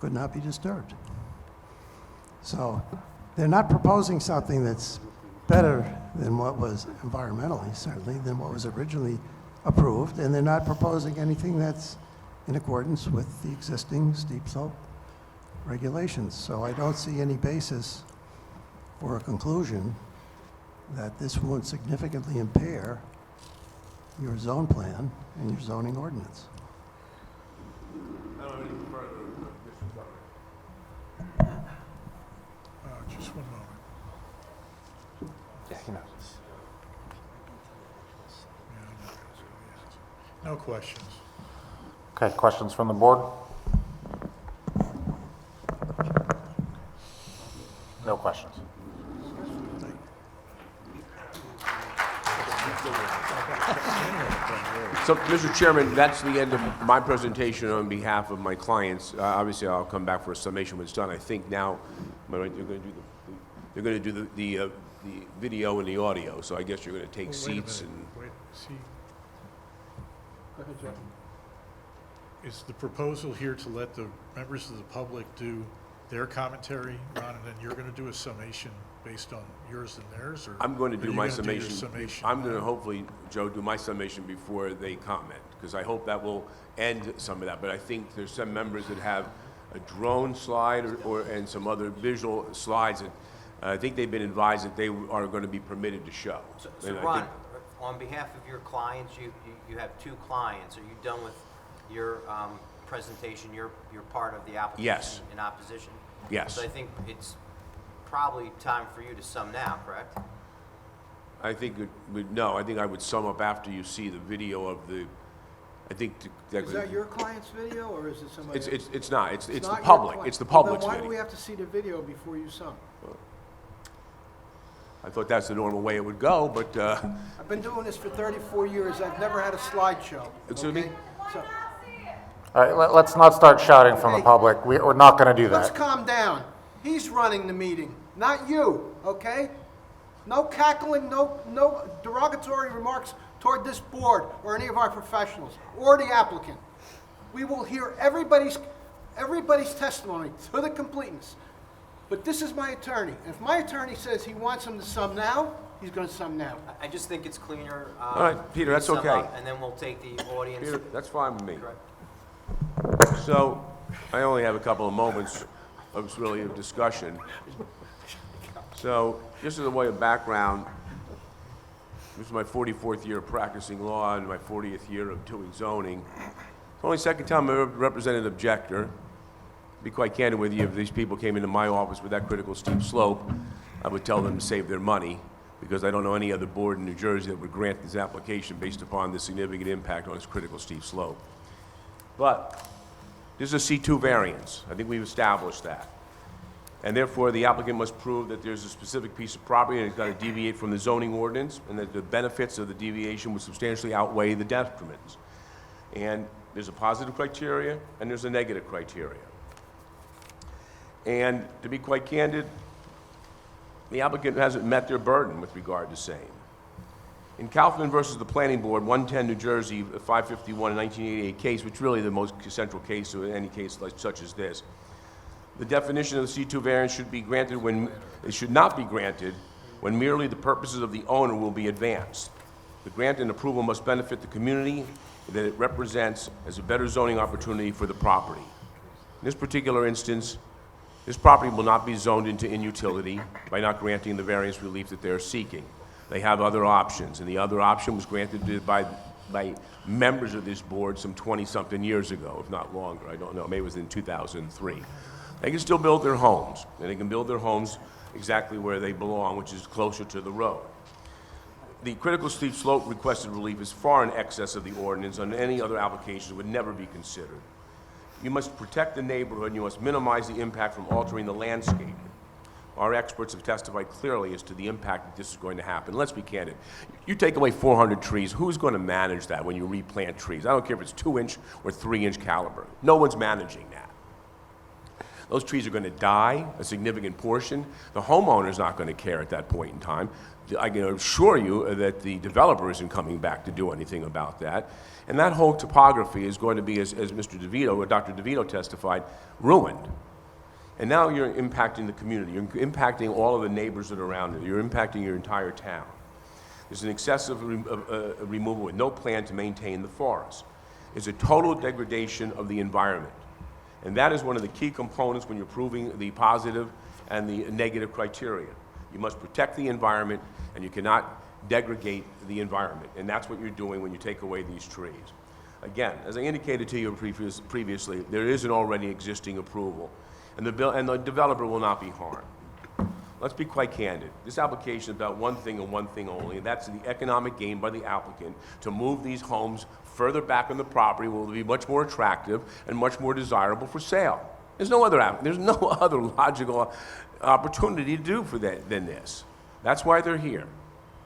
could not be disturbed. So they're not proposing something that's better than what was environmentally, certainly, than what was originally approved, and they're not proposing anything that's in accordance with the existing steep slope regulations. So I don't see any basis for a conclusion that this won't significantly impair your zone plan and your zoning ordinance. Just one moment. No questions. Okay, questions from the board? No questions. So, Mr. Chairman, that's the end of my presentation on behalf of my clients. Obviously, I'll come back for a summation when it's done. I think now, am I right, they're going to do the video and the audio, so I guess you're going to take Well, wait a seats minute. and... Wait, see. Is the proposal here to let the members of the public do their commentary, Ron, and then you're going to do a summation based on yours and theirs, or? I'm going to or do you my gonna do your summation. I'm going to now? hopefully, Joe, do my summation before they comment, because I hope that will end some of that. But I think there's some members that have a drone slide and some other visual slides, and I think they've been advised that they are going to be permitted to show. So And I Ron, think- on behalf of your clients, you have two clients. Are you done with your presentation? You're part of the application? Yes. In opposition? Yes. So I think it's probably time for you to sum now, correct? I think I think I would sum up after you see the video of the, I think. Is that your client's video, or is it somebody else? It's not, it's the not your public, client. it's the Well, public's then why do we video. have to see the video before you sum? I thought that's the normal way it would go, but, I've been doing this for 34 years. I've never had a slideshow. Excuse me? okay? So, All right, let's not start shouting from the public. We're not going to do let's that. calm down. He's running the meeting, not you, okay? No cackling, no derogatory remarks toward this board or any of our professionals or the applicant. We will hear everybody's testimony to the completeness. But this is my attorney. If my attorney says he wants him to sum now, he's going to sum now. I just think it's cleaner. All right, Peter, that's sum okay. up, and then we'll take the audience. Peter, that's fine with me. Correct. So, I only have a couple of moments of really of discussion. So, just as a way of background, this is my 44th year of practicing law and my 40th year of doing zoning. It's only the second time I've ever represented an objector. To be quite candid with you, if these people came into my office with that critical steep slope, I would tell them to save their money, because I don't know any other board in New Jersey that would grant this application based upon the significant impact on its critical steep slope. But this is a C2 variance. I think we've established that. And therefore, the applicant must prove that there's a specific piece of property and it's got to deviate from the zoning ordinance, and that the benefits of the deviation would substantially outweigh the detriments. And there's a positive criteria and there's a negative criteria. And to be quite candid, the applicant hasn't met their burden with regard to same. In Kaufman versus the Planning Board, 110 New Jersey, 551, 1988 case, which really the most central case of any case like such as this, the definition of the C2 variance should be granted when, it should not be granted when merely the purposes of the owner will be advanced. The grant and approval must benefit the community that it represents as a better zoning opportunity for the property. In this particular instance, this property will not be zoned into inutility by not granting the variance relief that they're seeking. They have other options, and the other option was granted by members of this board some 20-something years ago, if not longer. I don't know, maybe it was in 2003. They can still build their homes, and they can build their homes exactly where they belong, which is closer to the road. The critical steep slope requested relief is far in excess of the ordinance, and any other applications would never be considered. You must protect the neighborhood, and you must minimize the impact from altering the landscape. Our experts have testified clearly as to the impact that this is going to happen. Let's be candid. You take away 400 trees, who's going to manage that when you replant trees? I don't care if it's 2-inch or 3-inch caliber. No one's managing that. Those trees are going to die, a significant portion. The homeowner's not going to care at that point in time. I can assure you that the developer isn't coming back to do anything about that. And that whole topography is going to be, as Mr. DeVito, or Dr. DeVito testified, ruined. And now you're impacting the community. You're impacting all of the neighbors that are around you. You're impacting your entire town. There's an excessive removal with no plan to maintain the forest. It's a total degradation of the environment. And that is one of the key components when you're proving the positive and the negative criteria. You must protect the environment, and you cannot degrade the environment. And that's what you're doing when you take away these trees. Again, as I indicated to you previously, there is an already existing approval, and the developer will not be harmed. Let's be quite candid. This application is about one thing and one thing only, and that's the economic gain by the applicant to move these homes further back on the property will be much more attractive and much more desirable for sale. There's no other logical opportunity to do for that than this. That's why they're here.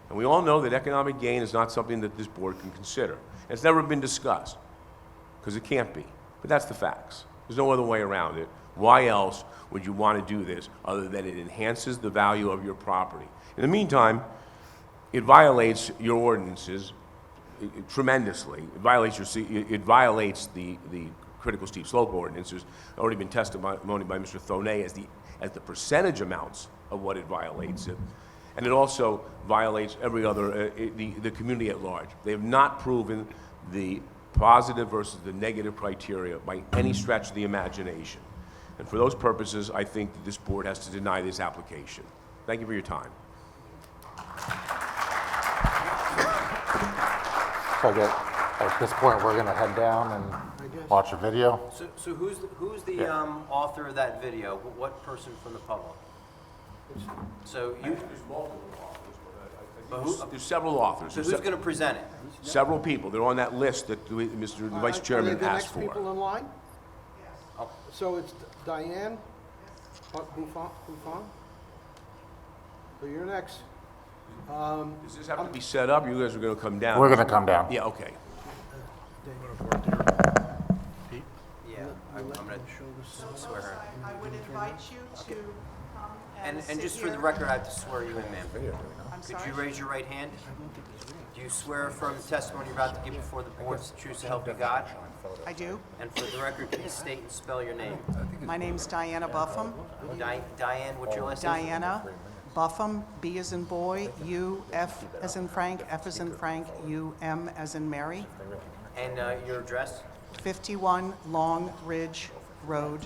And we all know that economic gain is not something that this board can consider. It's never been discussed, because it can't be. But that's the facts. There's no other way around it. Why else would you want to do this other than it enhances the value of your property? In the meantime, it violates your ordinances tremendously. It violates the critical steep slope ordinance. There's already been testimony by Mr. Thonay as the percentage amounts of what it violates it. And it also violates every other, the community at large. They have not proven the positive versus the negative criteria by any stretch of the imagination. And for those purposes, I think that this board has to deny this application. Thank you for your time. So at this point, we're gonna head down and watch a video. So who's the author of that video? What person from the public? So you, but There's several authors. so who's going to present it? Several people. They're on that list that Mr. Vice Chairman asked Are they the next for. people in line? So it's Diane Buffon? So you're next. Does this have to be set up? You guys are going to come down? We're gonna come down. Yeah, okay. Yeah, I'm going to swear her. I would invite you to come and And just sit for the here. record, I have to swear you in, ma'am. I'm Could sorry? you raise your right hand? Do you swear affirm the testimony you're about to give before the board is the truth so help you God? I do. And for the record, please state and spell your name. My name's Diana Buffum. Diane, what's your last name? Diana Buffum, B as in boy, U, F as in Frank, F as in Frank, U, M as in Mary, And your address? 51 Long Ridge Road.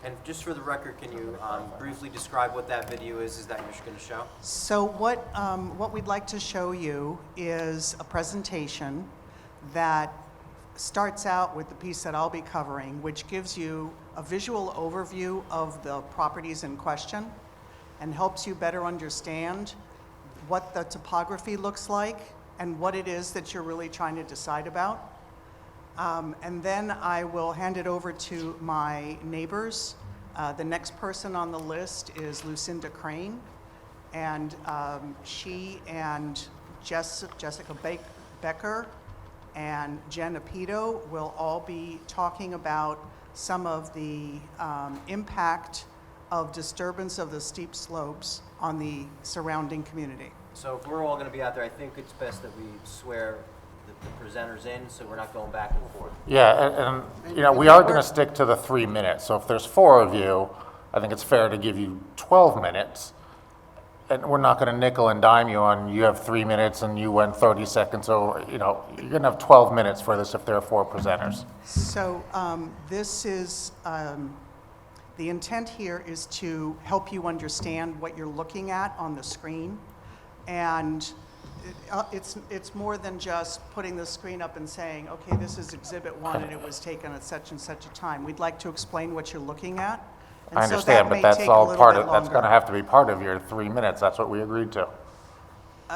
And just for the record, can you briefly describe what that video is that you're going to show? So what we'd like to show you is a presentation that starts out with the piece that I'll be covering, which gives you a visual overview of the properties in question and helps you better understand what the topography looks like and what it is that you're really trying to decide about. And then I will hand it over to my neighbors. The next person on the list is Lucinda Crane, and she and Jessica Becker and Jen Apito will all be talking about some of the impact of disturbance of the steep slopes on the surrounding community. So if we're all going to be out there, I think it's best that we swear the presenters in, so we're not going back and forth. Yeah, and you know, we are gonna stick to the 3 minutes. So if there's 4 of you, I think it's fair to give you 12 minutes. And we're not gonna nickel and dime you on, you have 3 minutes and you went 30 seconds. So, you know, you're gonna have 12 minutes for this if there are 4 presenters. So this is, the intent here is to help you understand what you're looking at on the screen. And it's more than just putting the screen up and saying, okay, this is Exhibit 1 and it was taken at such and such a time. We'd like to explain what you're looking at. And I so understand, that but may that's take a all little part bit of, that's longer. gonna have to be part of your 3 minutes. That's what we agreed to.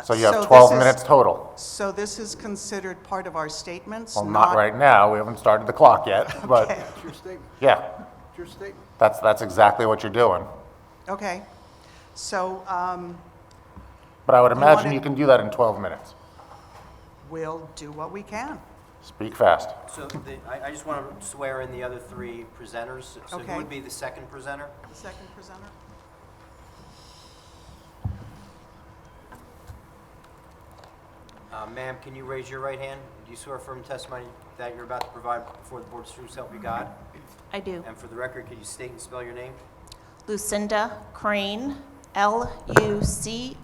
So you so have this 12 is- minutes total. So this is considered part of our statements? Well, not right now. We haven't started the clock yet, but Okay. It's your statement. yeah, It's your statement. that's exactly what you're doing. Okay. So But I would You imagine wanna- you can do that in 12 minutes. we'll do what we can. Speak fast. So I just want to swear in the other three presenters. So Okay. who would be the second presenter? The second presenter? Ma'am, can you raise your right hand? Do you swear affirm testimony that you're about to provide before the board's true self you God? I do. And for the record, could you state and spell your name? Lucinda Crane, Lucinda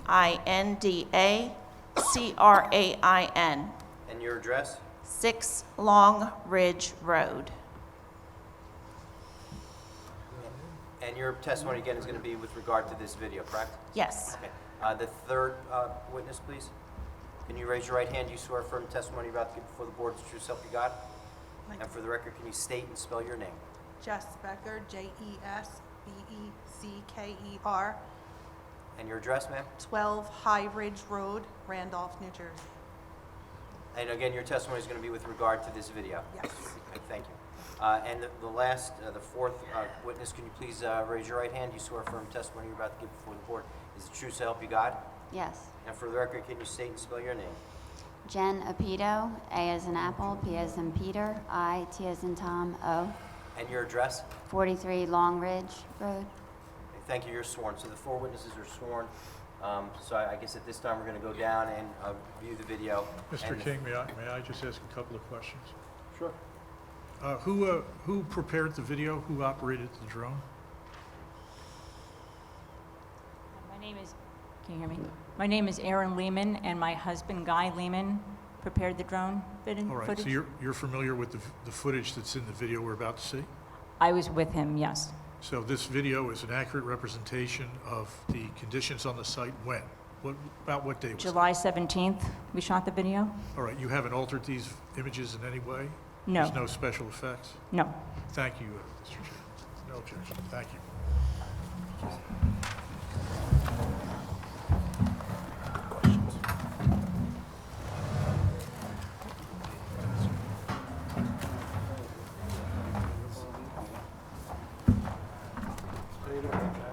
And your address? 6 Long Ridge Road. And your testimony again is going to be with regard to this video, correct? Yes. Okay. The third witness, please. Can you raise your right hand? Do you swear affirm testimony you're about to give before the board's true self you God? And for the record, can you state and spell your name? Jess Becker, Jesbecker, And your address, ma'am? 12 High Ridge Road, Randolph, New Jersey. And again, your testimony is going to be with regard to this video? Yes. Okay, thank you. And the last, the fourth witness, can you please raise your right hand? Do you swear affirm testimony you're about to give before the board is the truth so help you God? Yes. And for the record, can you state and spell your name? Jen Apito, A as in Apple, P as in Peter, I, T as in Tom, O, And your address? 43 Long Ridge Road. Okay, thank you, you're sworn. So the four witnesses are sworn. So I guess at this time, we're going to go down and view the video. Mr. And- King, may I just ask a couple of questions? Sure. Who prepared the video? Who operated the drone? My name is, can you hear me? My name is Aaron Lehman, and my husband, Guy Lehman, prepared the drone footage. All right, so you're familiar with the footage that's in the video we're about to see? I was with him, yes. So this video is an accurate representation of the conditions on the site when? About what day was it? July 17th, we shot the video? All right, you haven't altered these images in any way? No. There's no special effects? No. Thank you, Mr. Chair. No objection. Thank you.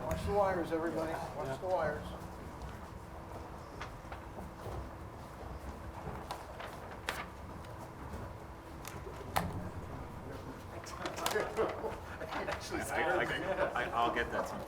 Watch the wires, everybody. Watch the wires. I'll get that sometime.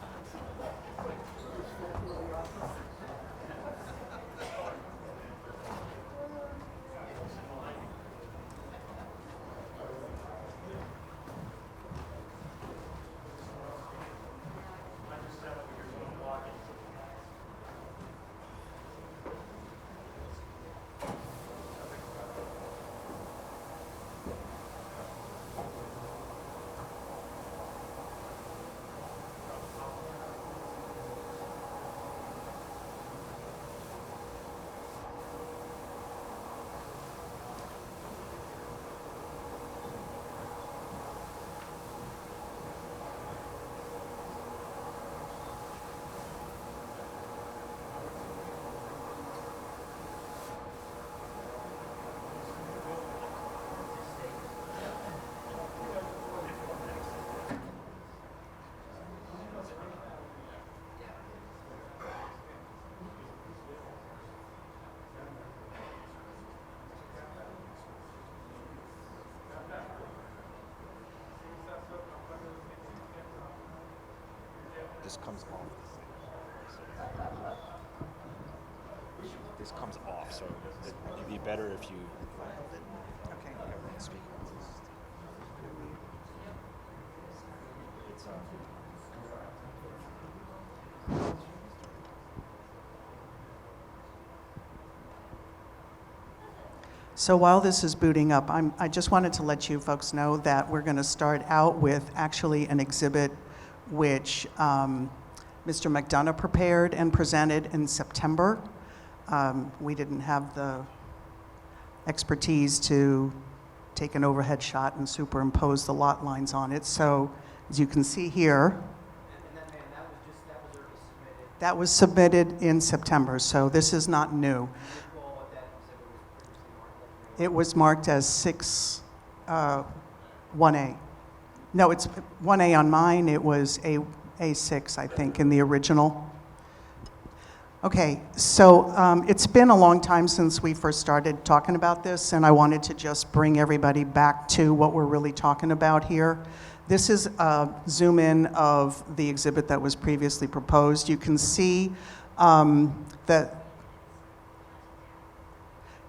This comes off. This comes off, so it'd be better if you. Okay. Speak. It's So while this is booting up, I just wanted to let you folks know that we're going to start out with actually an exhibit which Mr. McDonough prepared and presented in September. We didn't have the expertise to take an overhead shot and superimpose the lot lines on it. So as you can see here, that was submitted in September, so this is not new. It was marked as 1A. No, it's 1A on mine. It was A6, I think, in the original. Okay, so it's been a long time since we first started talking about this, and I wanted to just bring everybody back to what we're really talking about here. This is a zoom in of the exhibit that was previously proposed. You can see that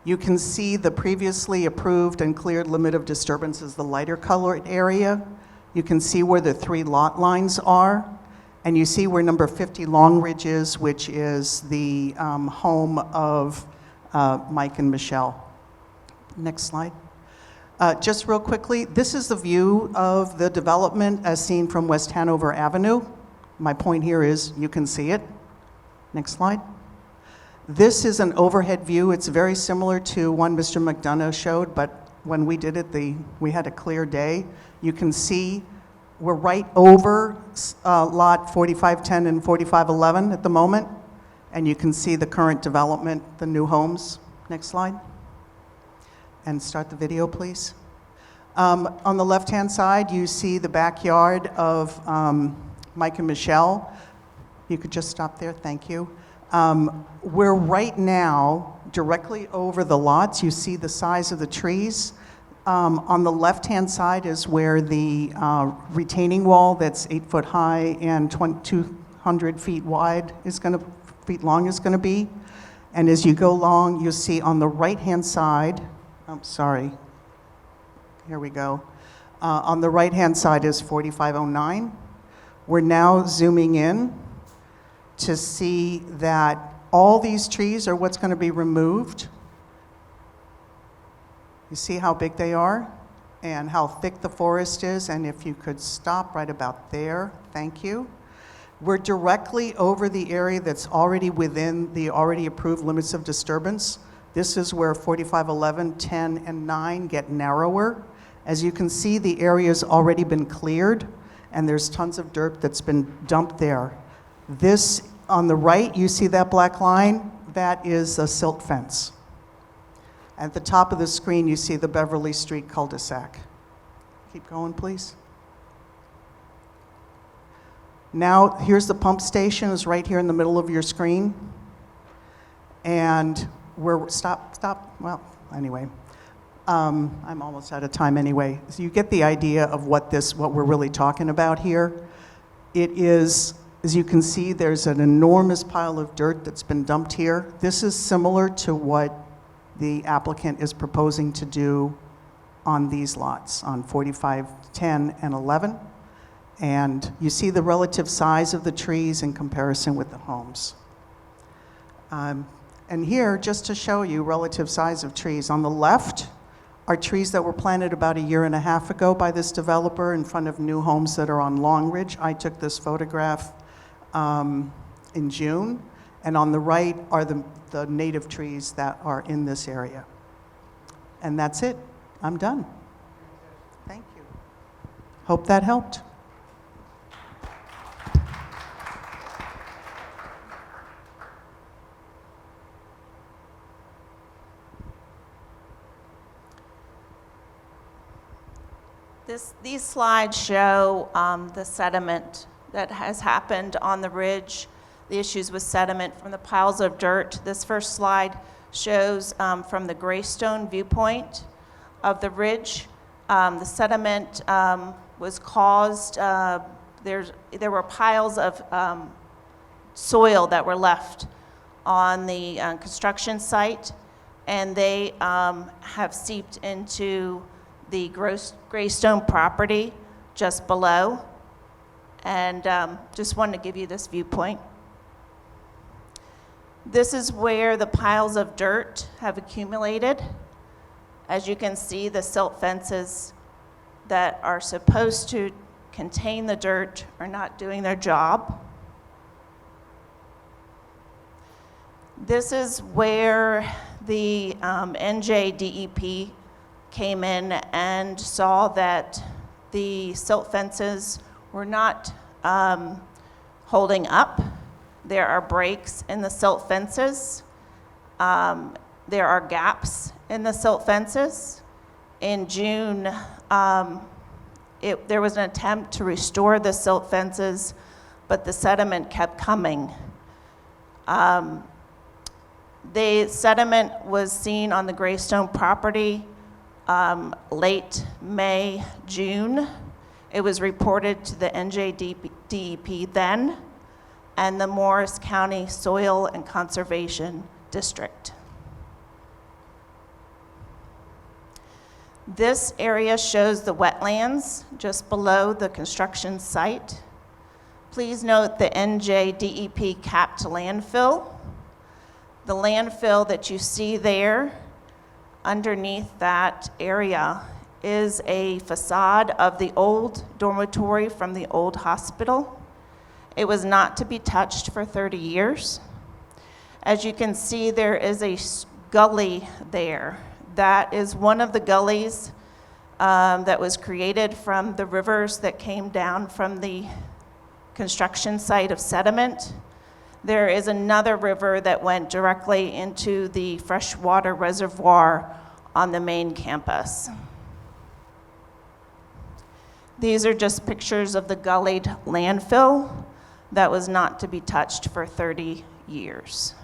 you can see the previously approved and cleared limit of disturbance is the lighter colored area. You can see where the 3 lot lines are. And you see where number 50 Long Ridge is, which is the home of Mike and Michelle. Next slide. Just real quickly, this is the view of the development as seen from West Hanover Avenue. My point here is you can see it. Next slide. This is an overhead view. It's very similar to one Mr. McDonough showed, but when we did it, we had a clear day. You can see we're right over lot 4510 and 4511 at the moment, and you can see the current development, the new homes. Next slide. And start the video, please. On the left-hand side, you see the backyard of Mike and Michelle. You could just stop there, thank you. We're right now directly over the lots. You see the size of the trees. On the left-hand side is where the retaining wall that's 8 foot high and 200 feet wide feet long is gonna be. And as you go along, you'll see on the right-hand side, here we go. On the right-hand side is 4509. We're now zooming in to see that all these trees are what's gonna be removed. You see how big they are and how thick the forest is, and if you could stop right about there, thank you. We're directly over the area that's already within the already approved limits of disturbance. This is where 4511, 10, and 9 get narrower. As you can see, the area's already been cleared, and there's tons of dirt that's been dumped there. This, on the right, you see that black line? That is a silt fence. At the top of the screen, you see the Beverly Street cul-de-sac. Keep going, please. Now, here's the pump station, is right here in the middle of your screen. And well, anyway. I'm almost out of time anyway. So you get the idea of what we're really talking about here. It is, as you can see, there's an enormous pile of dirt that's been dumped here. This is similar to what the applicant is proposing to do on these lots, on 45, 10, and 11. And you see the relative size of the trees in comparison with the homes. And here, just to show you relative size of trees, on the left are trees that were planted about 1.5 years ago by this developer in front of new homes that are on Long Ridge. I took this photograph in June. And on the right are the native trees that are in this area. And that's it. I'm done. Thank you. Hope that helped. These slides show the sediment that has happened on the ridge, the issues with sediment from the piles of dirt. This first slide shows from the Greystone viewpoint of the ridge. The sediment was caused, there were piles of soil that were left on the construction site, and they have seeped into the Greystone property just below. And just wanted to give you this viewpoint. This is where the piles of dirt have accumulated. As you can see, the silt fences that are supposed to contain the dirt are not doing their job. This is where the NJDEP came in and saw that the silt fences were not holding up. There are breaks in the silt fences. There are gaps in the silt fences. In June, there was an attempt to restore the silt fences, but the sediment kept coming. The sediment was seen on the Greystone property late May, June. It was reported to the NJDEP then, and the Morris County Soil and Conservation District. This area shows the wetlands just below the construction site. Please note the NJDEP capped landfill. The landfill that you see there underneath that area is a facade of the old dormitory from the old hospital. It was not to be touched for 30 years. As you can see, there is a gully there. That is one of the gullies that was created from the rivers that came down from the construction site of sediment. There is another river that went directly into the freshwater reservoir on the main campus. These are just pictures of the gullied landfill that was not to be touched for 30 years.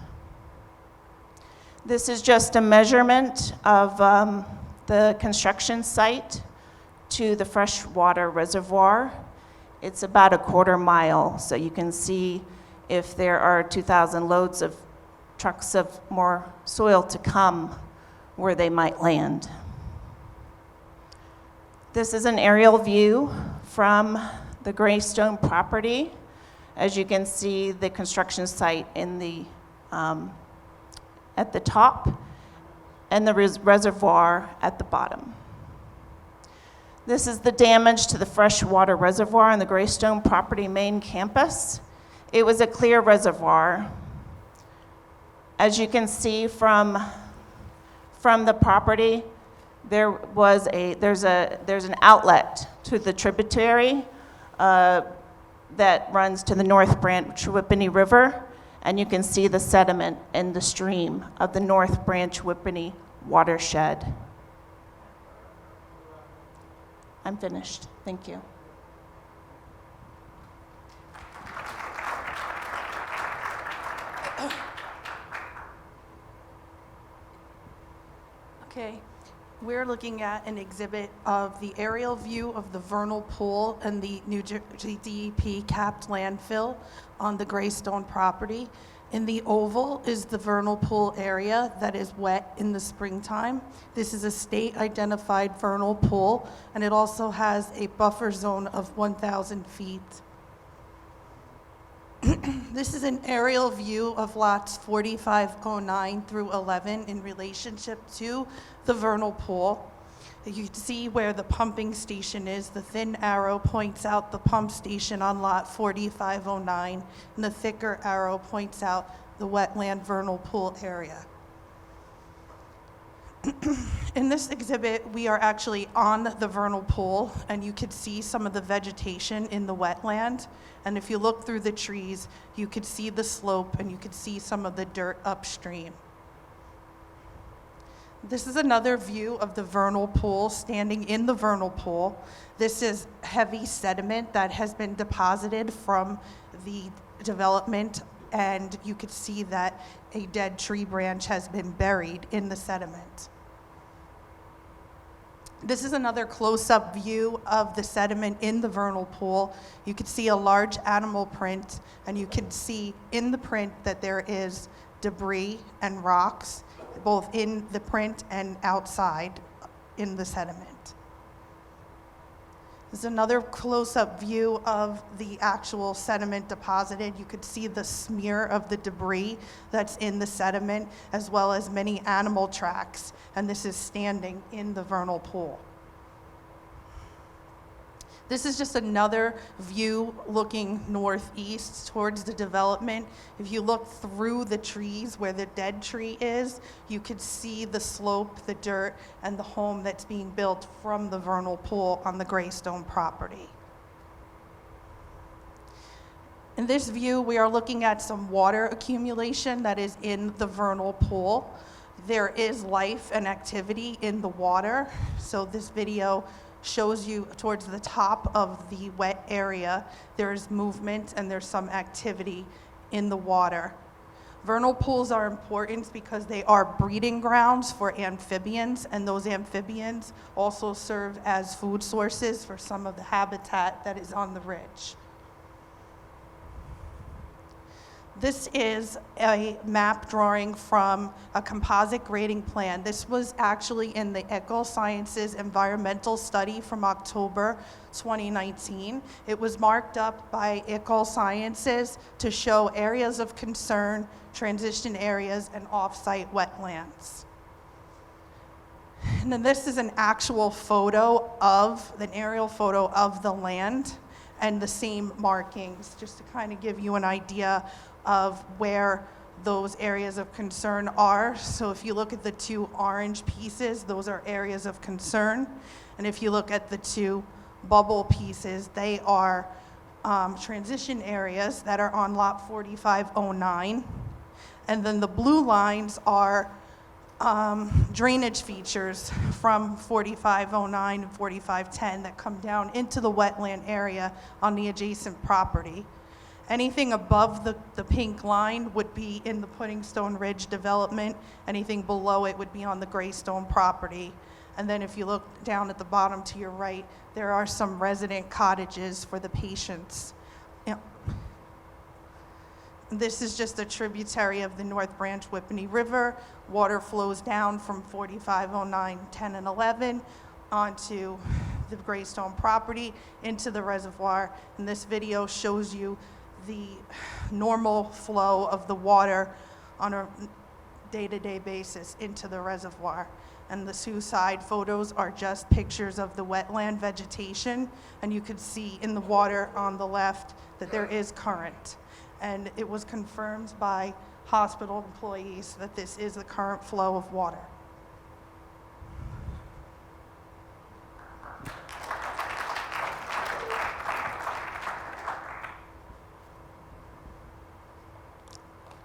This is just a measurement of the construction site to the freshwater reservoir. It's about a 1/4 mile, so you can see if there are 2,000 loads of trucks of more soil to come, where they might land. This is an aerial view from the Greystone property. As you can see, the construction site in the at the top and the reservoir at the bottom. This is the damage to the freshwater reservoir on the Greystone property main campus. It was a clear reservoir. As you can see from the property, there's an outlet to the tributary that runs to the North Branch Whippany River, and you can see the sediment in the stream of the North Branch Whippany watershed. I'm finished. Thank you. Okay, we're looking at an exhibit of the aerial view of the vernal pool and the New Jersey DEP capped landfill on the Greystone property. In the oval is the vernal pool area that is wet in the springtime. This is a state-identified vernal pool, and it also has a buffer zone of 1,000 feet. This is an aerial view of lots 4509 through 11 in relationship to the vernal pool. You can see where the pumping station is. The thin arrow points out the pump station on lot 4509, and the thicker arrow points out the wetland vernal pool area. In this exhibit, we are actually on the vernal pool, and you could see some of the vegetation in the wetland. And if you look through the trees, you could see the slope, and you could see some of the dirt upstream. This is another view of the vernal pool, standing in the vernal pool. This is heavy sediment that has been deposited from the development, and you could see that a dead tree branch has been buried in the sediment. This is another close-up view of the sediment in the vernal pool. You could see a large animal print, and you can see in the print that there is debris and rocks, both in the print and outside in the sediment. This is another close-up view of the actual sediment deposited. You could see the smear of the debris that's in the sediment, as well as many animal tracks, and this is standing in the vernal pool. This is just another view looking northeast towards the development. If you look through the trees where the dead tree is, you could see the slope, the dirt, and the home that's being built from the vernal pool on the Greystone property. In this view, we are looking at some water accumulation that is in the vernal pool. There is life and activity in the water, so this video shows you towards the top of the wet area, there's movement and there's some activity in the water. Vernal pools are important because they are breeding grounds for amphibians, and those amphibians also serve as food sources for some of the habitat that is on the ridge. This is a map drawing from a composite grading plan. This was actually in the Ecosciences environmental study from October 2019. It was marked up by Ecosciences to show areas of concern, transition areas, and off-site wetlands. And then this is an actual photo of, an aerial photo of the land and the same markings, just to kind of give you an idea of where those areas of concern are. So if you look at the two orange pieces, those are areas of concern. And if you look at the two bubble pieces, they are transition areas that are on lot 4509. And then the blue lines are drainage features from 4509 and 4510 that come down into the wetland area on the adjacent property. Anything above the pink line would be in the Puddingstone Ridge development. Anything below it would be on the Greystone property. And then if you look down at the bottom to your right, there are some resident cottages for the patients. This is just a tributary of the North Branch Whippany River. Water flows down from 4509, 10, and 11 onto the Greystone property into the reservoir. And this video shows you the normal flow of the water on a day-to-day basis into the reservoir. And the suicide photos are just pictures of the wetland vegetation, and you could see in the water on the left that there is current. And it was confirmed by hospital employees that this is the current flow of water.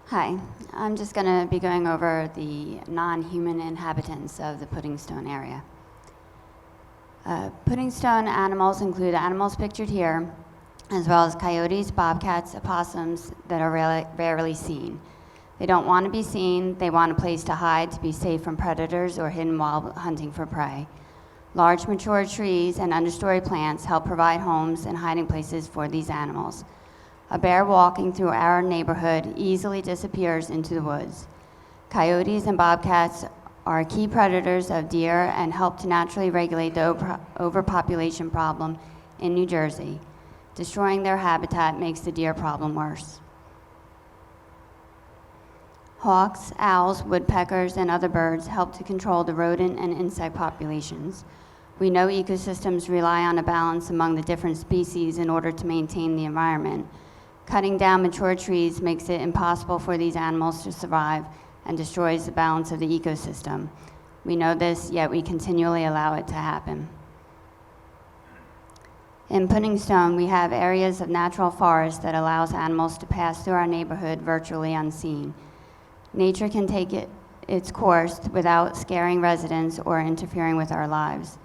Hi, I'm just going to be going over the non-human inhabitants of the Puddingstone area. Puddingstone animals include animals pictured here, as well as coyotes, bobcats, opossums that are rarely seen. They don't want to be seen, they want a place to hide to be safe from predators or hidden while hunting for prey. Large mature trees and understory plants help provide homes and hiding places for these animals. A bear walking through our neighborhood easily disappears into the woods. Coyotes and bobcats are key predators of deer and help to naturally regulate the overpopulation problem in New Jersey. Destroying their habitat makes the deer problem worse. Hawks, owls, woodpeckers, and other birds help to control the rodent and insect populations. We know ecosystems rely on a balance among the different species in order to maintain the environment. Cutting down mature trees makes it impossible for these animals to survive and destroys the balance of the ecosystem. We know this, yet we continually allow it to happen. In Puddingstone, we have areas of natural forest that allows animals to pass through our neighborhood virtually unseen. Nature can take its course without scaring residents or interfering with our lives.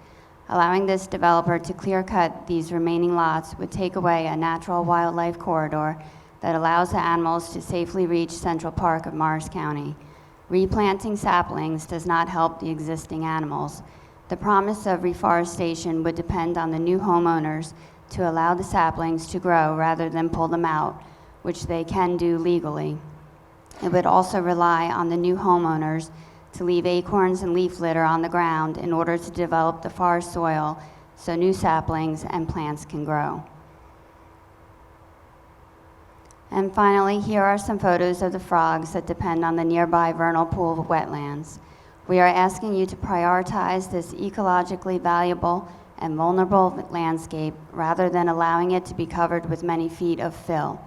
Allowing this developer to clear-cut these remaining lots would take away a natural wildlife corridor that allows the animals to safely reach Central Park of Morris County. Replanting saplings does not help the existing animals. The promise of reforestation would depend on the new homeowners to allow the saplings to grow rather than pull them out, which they can do legally. It would also rely on the new homeowners to leave acorns and leaf litter on the ground in order to develop the forest soil so new saplings and plants can grow. And finally, here are some photos of the frogs that depend on the nearby vernal pool wetlands. We are asking you to prioritize this ecologically valuable and vulnerable landscape rather than allowing it to be covered with many feet of fill.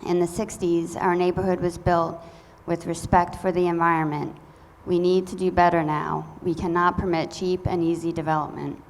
In the 60s, our neighborhood was built with respect for the environment. We need to do better now. We cannot permit cheap and easy development.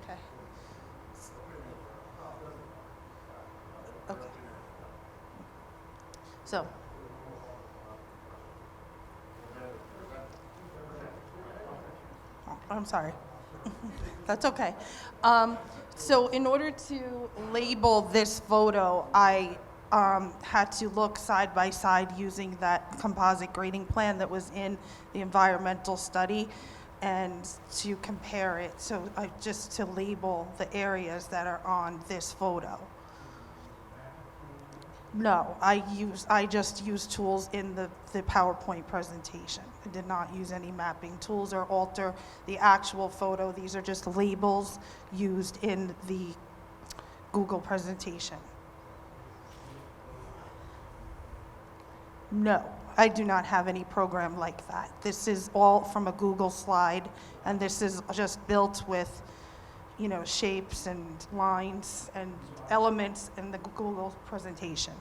Okay. Okay. So. I'm sorry. That's okay. So in order to label this photo, I had to look side by side using that composite grading plan that was in the environmental study and to compare it, so just to label the areas that are on this photo. No, I just used tools in the PowerPoint presentation. I did not use any mapping tools or alter the actual photo. These are just labels used in the Google presentation. No, I do not have any program like that. This is all from a Google slide, and this is just built with, you know, shapes and lines and elements in the Google presentation.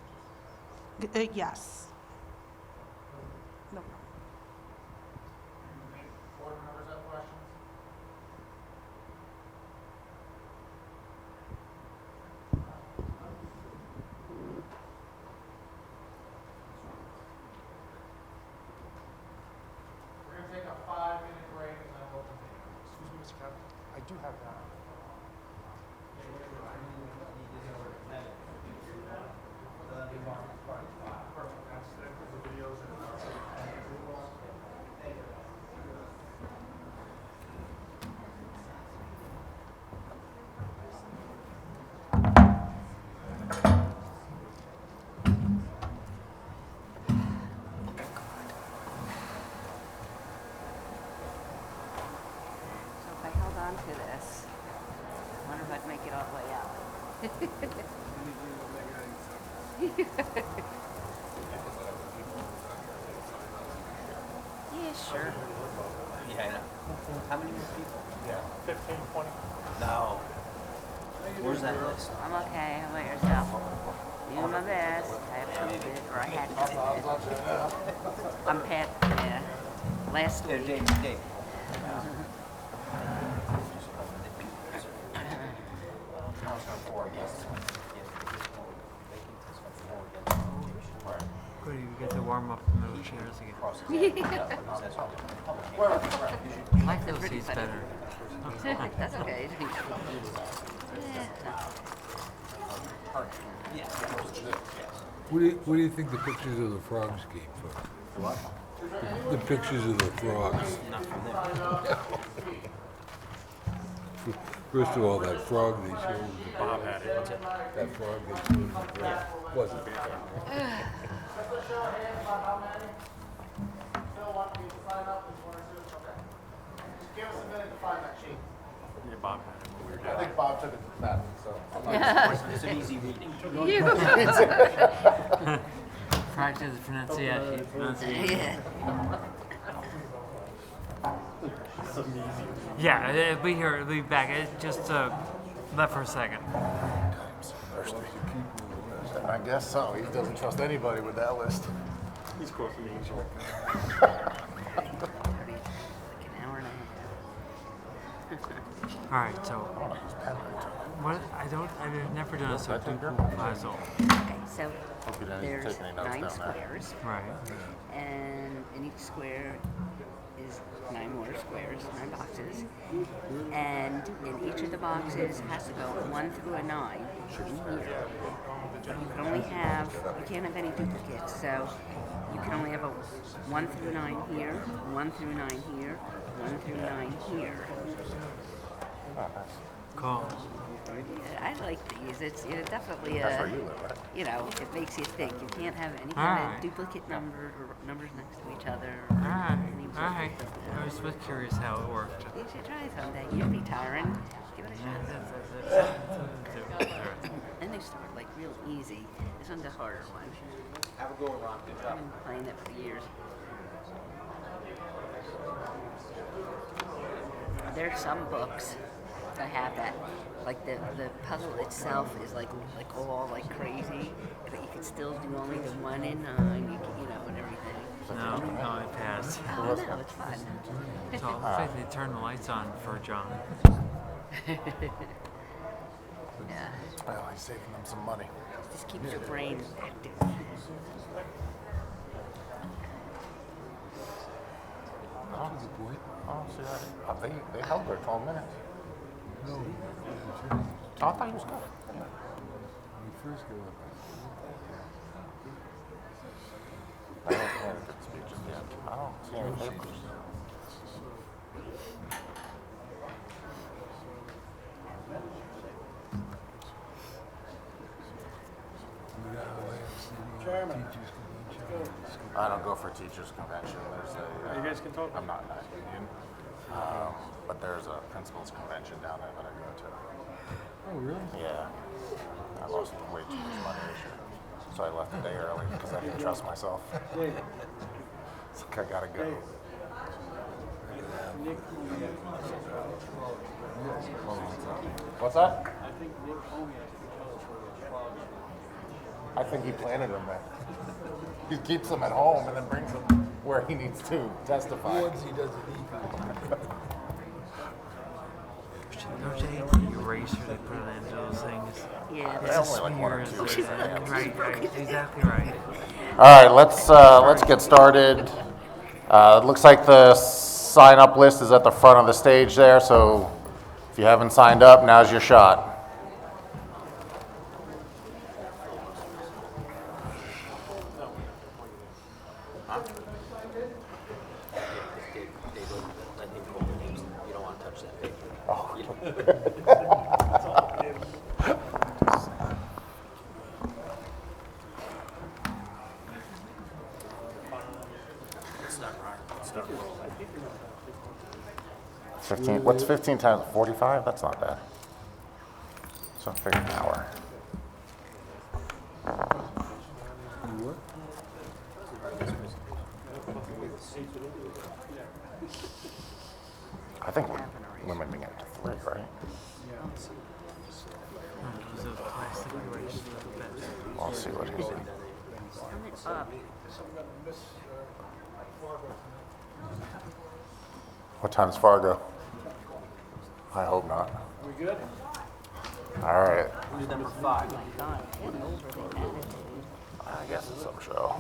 Yes. No problem. Board members have questions? We're going to take a 5-minute break and then we'll continue. Excuse me, Mr. Captain. I do have that. So if I held on to this, I wonder if I'd make it all the way out. Yeah, sure. Yeah, I know. How many more people? Yeah. 15, 20. No. Where's that list? I'm okay. How about yourself? Doing my best. I approved it, or I had to do it. I'm past, yeah. Last week. Dave. Good, you get to warm up the middle chairs again. I like those seats better. That's okay. Where do you think the pictures of the frogs came from? What? The pictures of the frogs. Not from them. First of all, that frog they showed. Bob had it. That frog they showed wasn't there. Give us a minute to find that sheet. Yeah, Bob had it when we were I down think Bob took it to that, so. It's an easy reading. Practice pronunciation. Yeah, it'll be here, it'll be back. It just left for a second. I guess so. He doesn't trust anybody with that list. He's close to me usually. All right, so what I've never done a Sudoku puzzle. Okay, so Hope you didn't there's take any notes 9 down there. squares, Right. and in each square is 9 more squares, 9 boxes, and in each of the boxes has to go 1 through a 9 in here. You can only have, you can't have any duplicates, so you can only have a 1 through 9 here, 1 through 9 here, 1 through 9 here. Cool. I like these. It's definitely That's where you live, right? you know, it makes you think. You can't have any All kind right. of duplicate numbers or numbers next to each other. All right. All right. I was just curious how it worked. You should try someday. You'd be tiring. Give it a shot. And they start like real easy. This one's a harder one. Have a go, Ron. Good I've been playing it for years. There's some books that have that, like the puzzle itself is like all like crazy, but you can still do only the 1 and 9, you know, and everything. No, I passed. Oh no, it's fun. So it looks like they turned the lights on for John. Yeah. Well, he's saving them some money. Just keeps your brain active. That's a good point. Oh, see that? They held their 12 minutes. No, I thought he was good. when you first go up. I don't hear good speeches yet. I don't see any papers. Chairman. I don't go for teachers' convention. There's a. You guys can talk. I'm not in that union. But there's a principals convention down there that I go to. Oh, really? Yeah. I lost way too much money this year. So I left a day early because I didn't trust myself. It's like I gotta go. What's that? I think he planted them there. He keeps them at home and then brings them where he needs to testify. Once he doesn't eat. Don't they eraser they put on into those things? Yeah, They only like one or two. Right, exactly right. All right, let's get started. It looks like the sign-up list is at the front of the stage there, so if you haven't signed up, now's your shot. You don't want to touch that paper. It's not right. It's not rolling. 15, what's 15 times 45? That's not bad. So I figured an hour. What? I think we're limiting it to 3, right? Those plastic erasers are the best. I'll see what he's. Turn it up. What time's Fargo? I hope not. We good? All right. Who's number 5? Oh my God, what over they added to. I guess it's some show.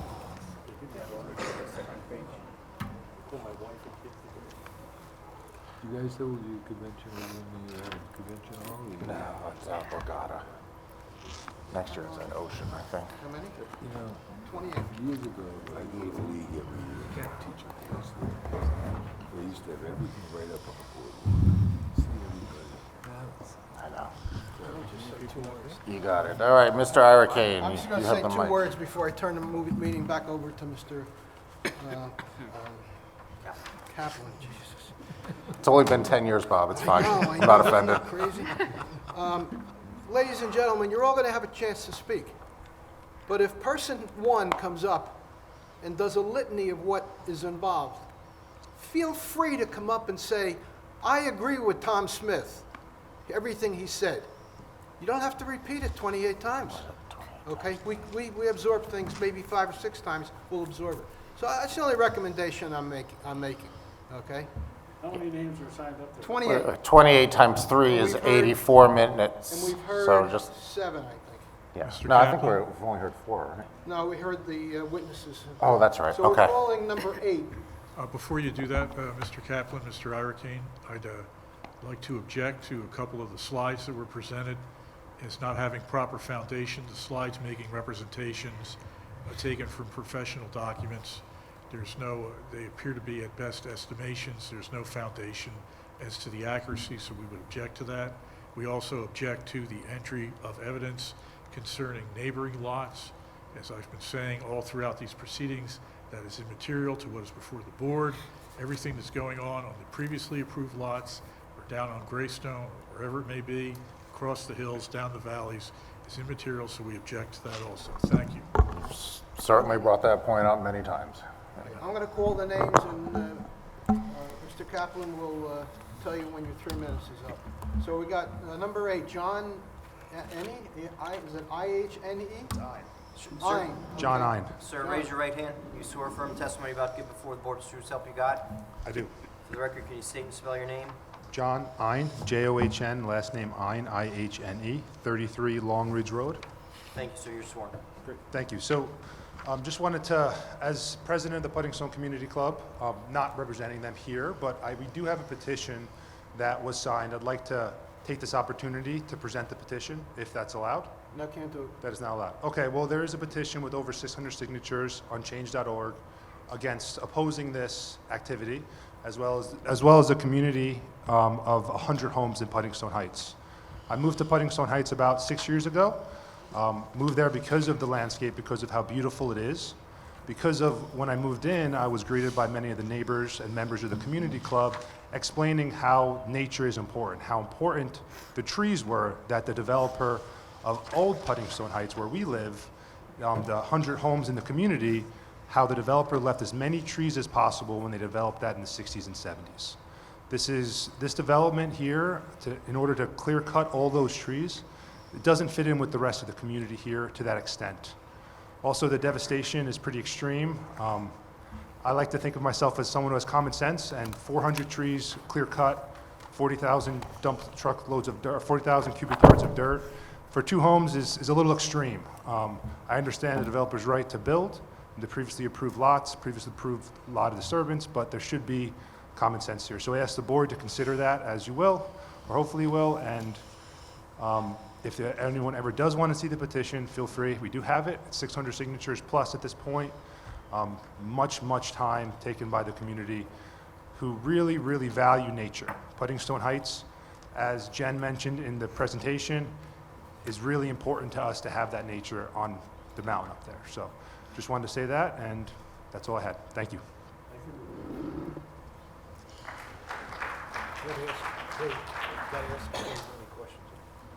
You guys know the convention was in the convention hall? No, it's out Borgata. Next year it's at Ocean, I think. How many? You know, 28. years ago, I go to the league every year, teaching class there. They used to have everything right up on the board. See everybody. I know. You got it. All right, Mr. Iracane, I'm just you going to have say the two mic. words before I turn the meeting back over to Mr. Kaplan. Jesus. It's only been 10 years, Bob. It's fine. No, I I'm not know, offended. isn't that crazy? Ladies and gentlemen, you're all going to have a chance to speak. But if person one comes up and does a litany of what is involved, feel free to come up and say, I agree with Tom Smith, everything he said. You don't have to repeat it 28 times. Okay? We absorb things maybe 5 or 6 times, we'll absorb it. So that's the only recommendation I'm making. Okay? How many names are signed up there? 28. 28 times 3 is We've heard- 84 minutes. And we've heard So just, 7, I think. yeah. Mr. No, I think Kaplan? we've only heard 4, right? No, we heard the witnesses. Oh, that's right. So Okay. we're calling number 8. Before you do that, Mr. Kaplan, Mr. Iracane, I'd like to object to a couple of the slides that were presented as not having proper foundation, the slides making representations taken from professional documents. There's no, they appear to be at best estimations. There's no foundation as to the accuracy, so we would object to that. We also object to the entry of evidence concerning neighboring lots. As I've been saying all throughout these proceedings, that is immaterial to what is before the board. Everything that's going on the previously approved lots, or down on Greystone, or wherever it may be, across the hills, down the valleys, is immaterial, so we object to that also. Thank you. Certainly brought that point up many times. I'm going to call the names, and Mr. Kaplan will tell you when your 3 minutes is up. So we got number 8, John Enne, is it I-H-N-E? Ein. John Okay. Sir, raise your right hand. You swear firm testimony about to give before the board is true self you got? I do. For the record, can you state and spell your name? John Ein, John, last name Ein, I-H-N-E, 33 Long Ridge Road. Thank you, sir. You're sworn. Great, thank you. So, just wanted to, as president of the Puddingstone Community Club, not representing them here, but we do have a petition that was signed. I'd like to take this opportunity to present the petition, if that's allowed. No, can't do it. That is not allowed. Okay, well, there is a petition with over 600 signatures on change.org against opposing this activity, as well as a community of 100 homes in Puddingstone Heights. I moved to Puddingstone Heights about 6 years ago. Moved there because of the landscape, because of how beautiful it is. Because of when I moved in, I was greeted by many of the neighbors and members of the community club explaining how nature is important, how important the trees were that the developer of old Puddingstone Heights, where we live, the 100 homes in the community, how the developer left as many trees as possible when they developed that in the 60s and 70s. This development here, in order to clear cut all those trees, it doesn't fit in with the rest of the community here to that extent. Also, the devastation is pretty extreme. I like to think of myself as someone who has common sense, and 400 trees clear cut, 40,000 dump truckloads of dirt, 40,000 cubic yards of dirt for 2 homes is a little extreme. I understand the developer's right to build, the previously approved lots, previously approved lot of disturbance, but there should be common sense here. So I ask the board to consider that as you will, or hopefully you will, and if anyone ever does want to see the petition, feel free. We do have it. It's 600 signatures plus at this point. Much time taken by the community who really, really value nature. Puddingstone Heights, as Jen mentioned in the presentation, is really important to us to have that nature on the mountain up there. So just wanted to say that, and that's all I had. Thank you.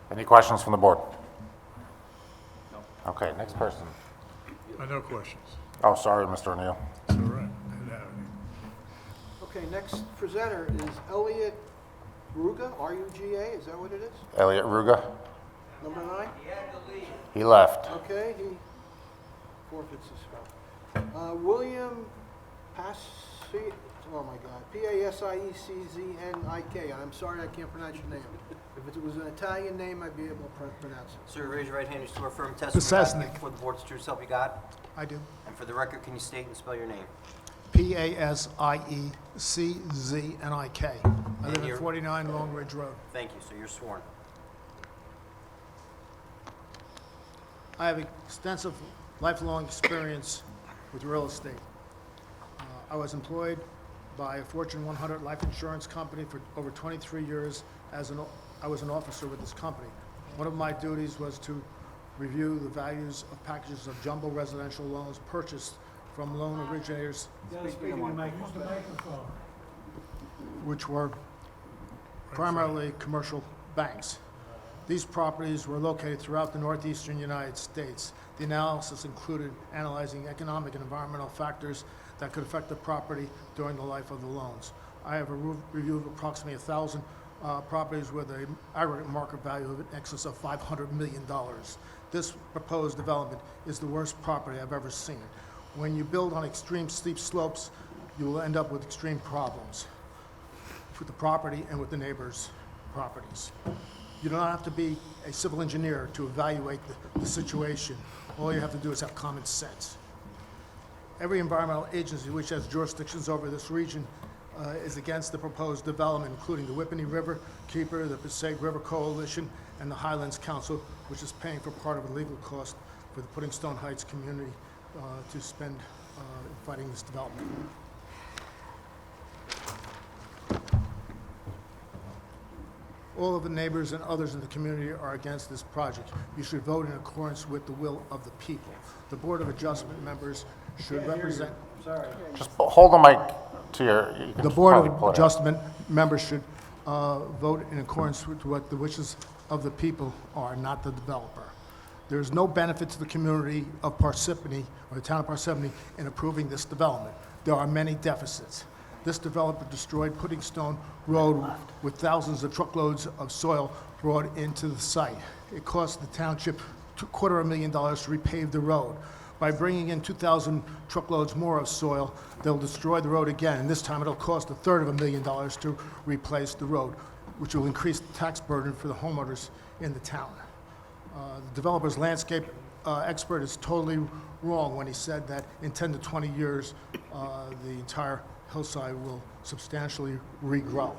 Any questions from the board? No. Okay, next person. No questions. Oh, sorry, Mr. O'Neill. It's all right. I didn't have any. Okay, next presenter is Elliot Ruga, R-U-G-A, is that what it is? Elliot Ruga, Number 9? he left. Okay, he forfeits his spot. William Passi, oh my God, P-A-S-I-E-C-Z-N-I-K. I'm sorry I can't pronounce your name. If it was an Italian name, I'd be able to pronounce it. Sir, raise your right hand. You swear firm testimony about to give before the board is true self you got? I do. And for the record, can you state and spell your name? P-A-S-I-E-C-Z-N-I-K. I live you're- at 49 Long Ridge Road. Thank you, sir. You're sworn. I have extensive lifelong experience with real estate. I was employed by a Fortune 100 life insurance company for over 23 years I was an officer with this company. One of my duties was to review the values of packages of jumbo residential loans purchased from loan originators, which were primarily commercial banks. These properties were located throughout the northeastern United States. The analysis included analyzing economic and environmental factors that could affect the property during the life of the loans. I have reviewed approximately 1,000 properties with an aggregate market value of in excess of $500 million. This proposed development is the worst property I've ever seen. When you build on extreme steep slopes, you will end up with extreme problems with the property and with the neighbors' properties. You don't have to be a civil engineer to evaluate the situation. All you have to do is have common sense. Every environmental agency which has jurisdictions over this region is against the proposed development, including the Whippany River Keeper, the Passaic River Coalition, and the Highlands Council, which is paying for part of the legal cost for the Puddingstone Heights community to spend in fighting this development. All of the neighbors and others in the community are against this project. You should vote in accordance with the will of the people. The Board of Adjustment members should represent... Just hold the mic to your, you can The Board probably pull of it out. Adjustment members should vote in accordance with what the wishes of the people are, not the developer. There is no benefit to the community of Parsippany, or the town of Parsippany, in approving this development. There are many deficits. This developer destroyed Pudding Stone Road with thousands of truckloads of soil brought into the site. It cost the township $250,000 to repave the road. By bringing in 2,000 truckloads more of soil, they'll destroy the road again, and this time it'll cost $250,000 to replace the road, which will increase the tax burden for the homeowners in the town. The developer's landscape expert is totally wrong when he said that in 10 to 20 years, the entire hillside will substantially regrow.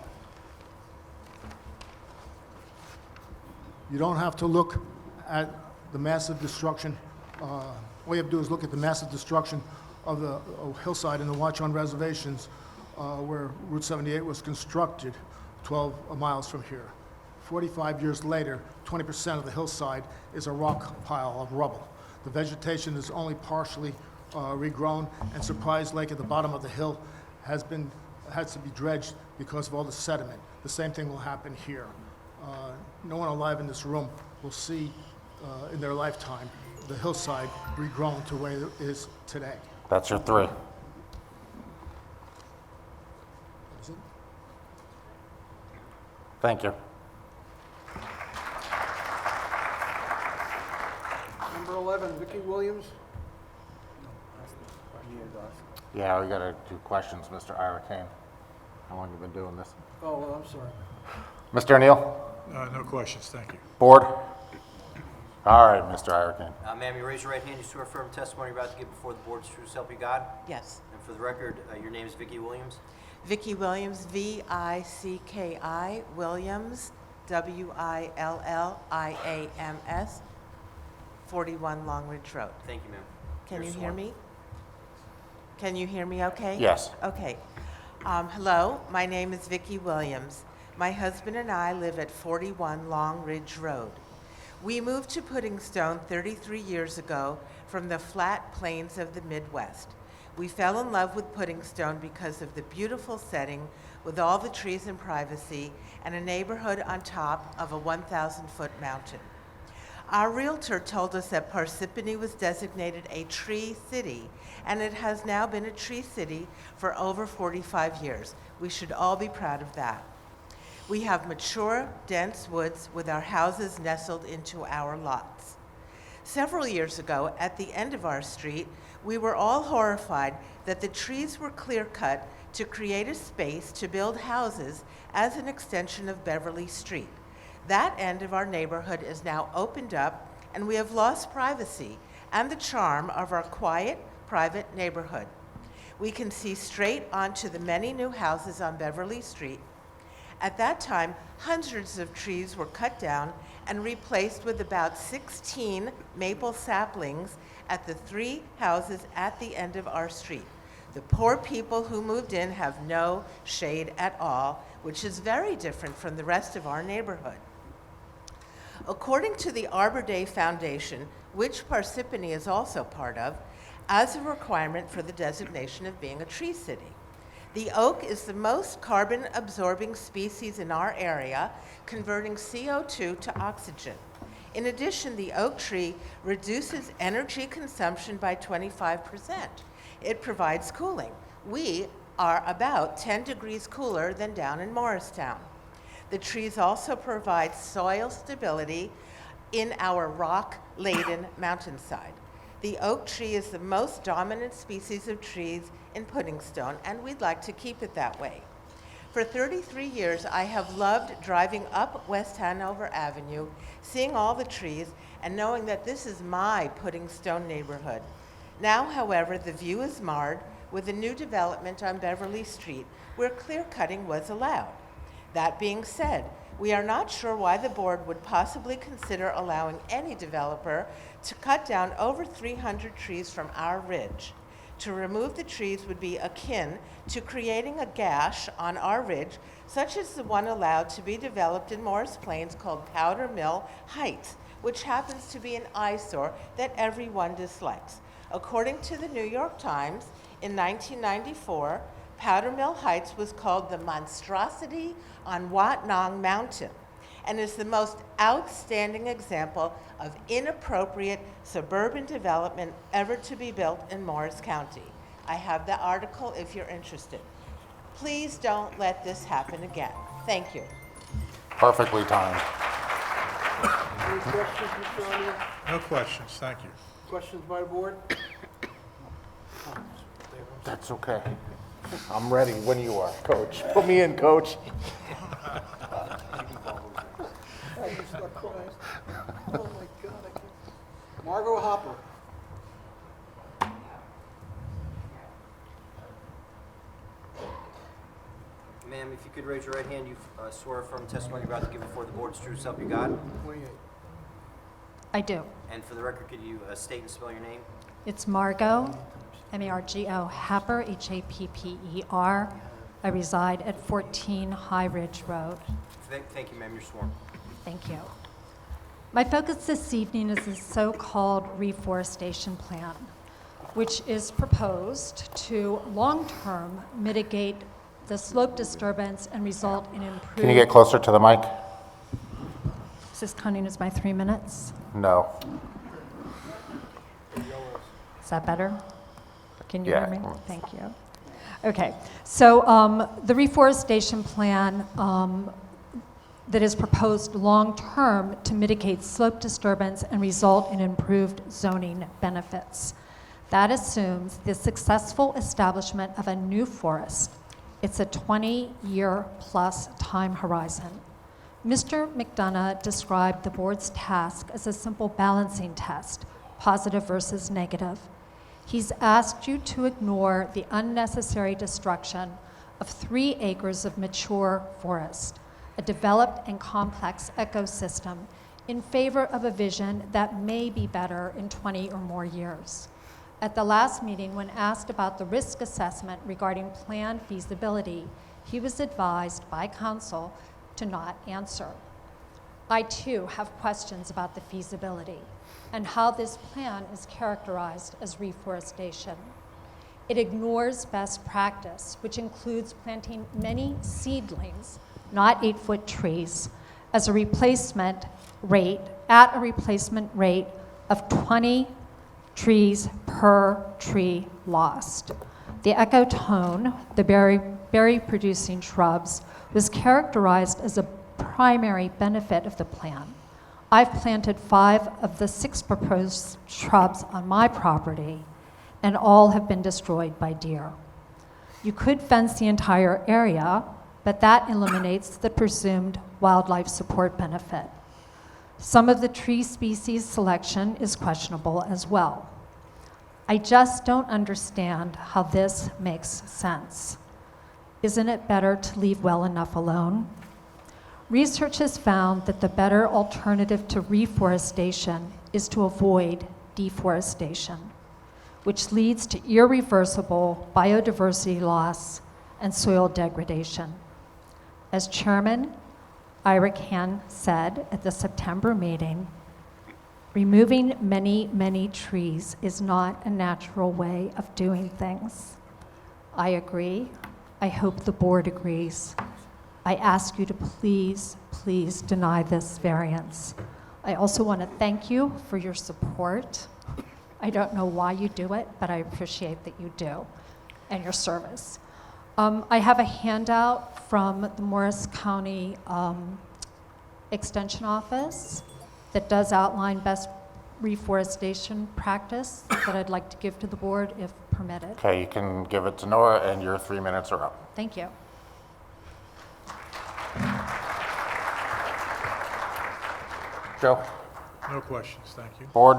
You don't have to look at the massive destruction. All you have to do is look at the massive destruction of the hillside in the Watchung reservations where Route 78 was constructed 12 miles from here. 45 years later, 20% of the hillside is a rock pile of rubble. The vegetation is only partially regrown, and Surprise Lake at the bottom of the hill has to be dredged because of all the sediment. The same thing will happen here. No one alive in this room will see in their lifetime the hillside regrown to the way it is today. That's your three. Is it? Thank you. Number 11, Vicki Williams. Yeah, we gotta do questions, Mr. Ira Kane. How long have you been doing this? Oh, well, I'm sorry. Mr. O'Neill? No questions, thank you. Board? All right, Mr. Ira Kane. Ma'am, you raise your right hand, you swear firm testimony you're about to give before the board is true, so help you God? Yes. And for the record, your name is Vicki Williams? Vicki Williams, V-I-C-K-I, Williams, W-I-L-L-I-A-M-S, 41 Long Ridge Road. Thank you, ma'am. Can You're you hear sworn. me? Can you hear me okay? Yes. Okay. Hello, my name is Vicki Williams. My husband and I live at 41 Long Ridge Road. We moved to Pudding Stone 33 years ago from the flat plains of the Midwest. We fell in love with Pudding Stone because of the beautiful setting with all the trees and privacy and a neighborhood on top of a 1,000-foot mountain. Our realtor told us that Parsippany was designated a tree city, and it has now been a tree city for over 45 years. We should all be proud of that. We have mature, dense woods with our houses nestled into our lots. Several years ago, at the end of our street, we were all horrified that the trees were clear-cut to create a space to build houses as an extension of Beverly Street. That end of our neighborhood is now opened up, and we have lost privacy and the charm of our quiet, private neighborhood. We can see straight onto the many new houses on Beverly Street. At that time, hundreds of trees were cut down and replaced with about 16 maple saplings at the 3 houses at the end of our street. The poor people who moved in have no shade at all, which is very different from the rest of our neighborhood. According to the Arbor Day Foundation, which Parsippany is also part of, as a requirement for the designation of being a tree city. The oak is the most carbon-absorbing species in our area, converting CO2 to oxygen. In addition, the oak tree reduces energy consumption by 25%. It provides cooling. We are about 10 degrees cooler than down in Morristown. The trees also provide soil stability in our rock-laden mountainside. The oak tree is the most dominant species of trees in Pudding Stone, and we'd like to keep it that way. For 33 years, I have loved driving up West Hanover Avenue, seeing all the trees, and knowing that this is my Pudding Stone neighborhood. Now, however, the view is marred with a new development on Beverly Street, where clear cutting was allowed. That being said, We are not sure why the board would possibly consider allowing any developer to cut down over 300 trees from our ridge. To remove the trees would be akin to creating a gash on our ridge, such as the one allowed to be developed in Morris Plains called Powder Mill Heights, which happens to be an eyesore that everyone dislikes. According to the New York Times, in 1994, Powder Mill Heights was called the monstrosity on Wat Nong Mountain and is the most outstanding example of inappropriate suburban development ever to be built in Morris County. I have the article if you're interested. Please don't let this happen again. Thank you. Perfectly timed. Any questions, Mr. O'Neill? No questions, thank you. Questions by the board? That's okay. I'm ready when you are, Coach. Put me in, Coach. Margot Hopper. Ma'am, if you could raise your right hand, you swear affirm testimony you're about to give before the board is true, self you got. 28. I do. And for the record, could you state and spell your name? It's Margot, M-A-R-G-O, Happer, H-A-P-P-E-R. I reside at 14 High Ridge Road. Thank you, ma'am. You're sworn. Thank you. My focus this evening is the so-called reforestation plan, which is proposed to long-term mitigate the slope disturbance and result in improved... Can you get closer to the mic? Is this counting as my 3 minutes? No. Is that better? Can you Yeah. hear me? Thank you. Okay, so the reforestation plan that is proposed long-term to mitigate slope disturbance and result in improved zoning benefits. That assumes the successful establishment of a new forest. It's a 20-year plus time horizon. Mr. McDonough described the board's task as a simple balancing test, positive versus negative. He's asked you to ignore the unnecessary destruction of 3 acres of mature forest, a developed and complex ecosystem, in favor of a vision that may be better in 20 or more years. At the last meeting, when asked about the risk assessment regarding planned feasibility, he was advised by council to not answer. I too have questions about the feasibility and how this plan is characterized as reforestation. It ignores best practice, which includes planting many seedlings, not 8-foot trees, as a replacement rate, at a replacement rate of 20 trees per tree lost. The ecotone, the berry-producing shrubs, was characterized as a primary benefit of the plan. I've planted 5 of the 6 proposed shrubs on my property, and all have been destroyed by deer. You could fence the entire area, but that eliminates the presumed wildlife support benefit. Some of the tree species selection is questionable as well. I just don't understand how this makes sense. Isn't it better to leave well enough alone? Research has found that the better alternative to reforestation is to avoid deforestation, which leads to irreversible biodiversity loss and soil degradation. As Chairman Ira Kahn said at the September meeting, removing many, many trees is not a natural way of doing things. I agree. I hope the board agrees. I ask you to please, please deny this variance. I also want to thank you for your support. I don't know why you do it, but I appreciate that you do, and your service. I have a handout from the Morris County Extension Office that does outline best reforestation practice that I'd like to give to the board if permitted. Okay, you can give it to Nora, and your 3 minutes are up. Thank you. Joe? No questions, thank you. Board?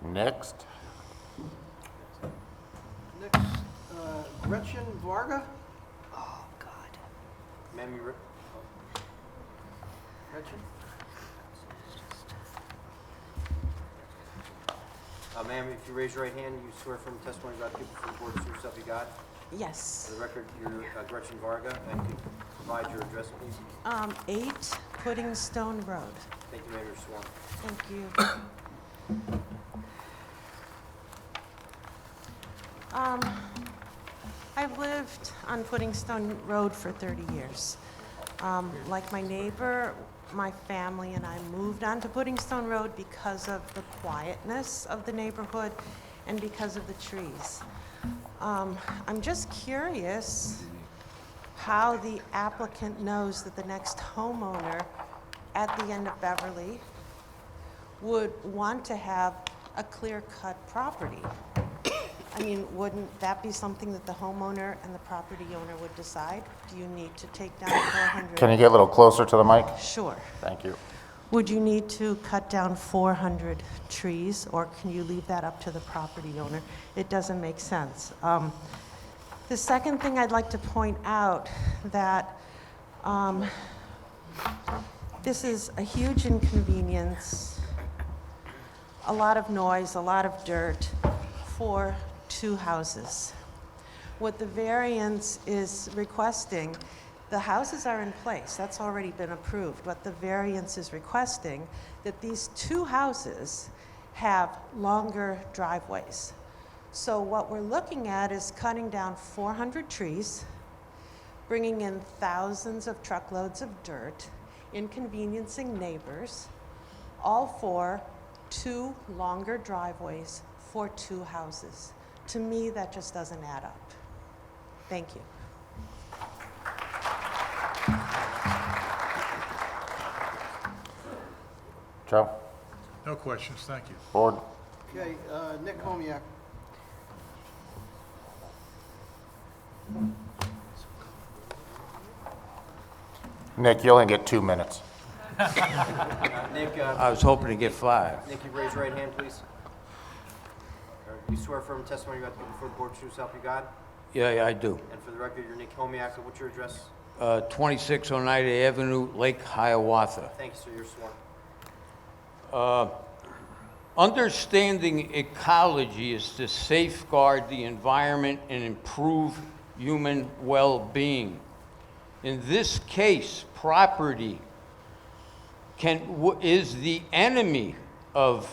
Next. Next, Gretchen Varga. Ma'am, you Ma'am, if you raise your right hand, you swear from testimony about to give before the board is true self you got? Yes. For the record, you're Gretchen Varga, and could you provide your address, please? 8 Puddingstone Road. Thank you, ma'am, you're sworn. Thank you. I've lived on Puddingstone Road for 30 years. Like my neighbor, my family and I moved onto Puddingstone Road because of the quietness of the neighborhood and because of the trees. I'm just curious how the applicant knows that the next homeowner at the end of Beverly would want to have a clear-cut property. I mean, wouldn't that be something that the homeowner and the property owner would decide? Do you need to take down 400? Can you get a little closer to the mic? Sure. Thank you. Would you need to cut down 400 trees, or can you leave that up to the property owner? It doesn't make sense. The second thing I'd like to point out that this is a huge inconvenience, a lot of noise, a lot of dirt for 2 houses. What the variance is requesting, the houses are in place, that's already been approved. What the variance is requesting, that these 2 houses have longer driveways. So what we're looking at is cutting down 400 trees, bringing in thousands of truckloads of dirt, inconveniencing neighbors, all for 2 longer driveways for 2 houses. To me, that just doesn't add up. Thank you. Joe? No questions, thank you. Board? Okay, Nick Homiak. Nick, you only get 2 minutes. Nick, I was hoping to get 5. Nick, you raise your right hand, please. You swear firm testimony about to give before the board is true self you got? Yeah, I do. And for the record, you're Nick Homiak. What's your address? 26 Oneida Avenue, Lake Hiawatha. Thank you, sir. You're sworn. Understanding ecology is to safeguard the environment and improve human well-being. In this case, property is the enemy of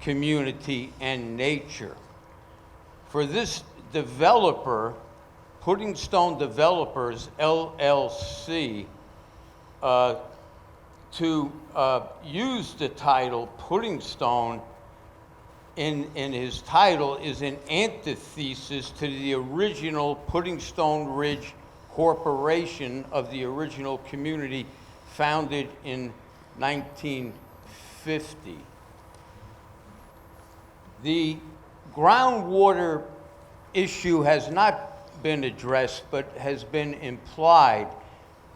community and nature. For this developer, Puddingstone Developers LLC, to use the title Puddingstone in his title is an antithesis to the original Puddingstone Ridge Corporation of the original community founded in 1950. The groundwater issue has not been addressed, but has been implied.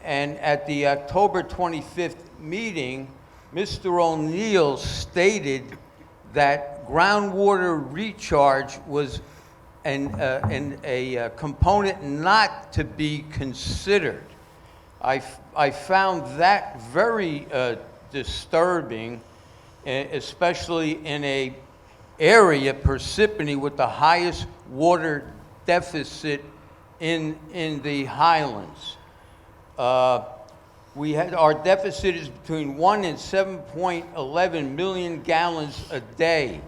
And at the October 25th meeting, Mr. O'Neill stated that groundwater recharge was a component not to be considered. I found that very disturbing, especially in a area, Parsippany, with the highest water deficit in the Highlands. Our deficit is between 1 and 7.11 million gallons a day.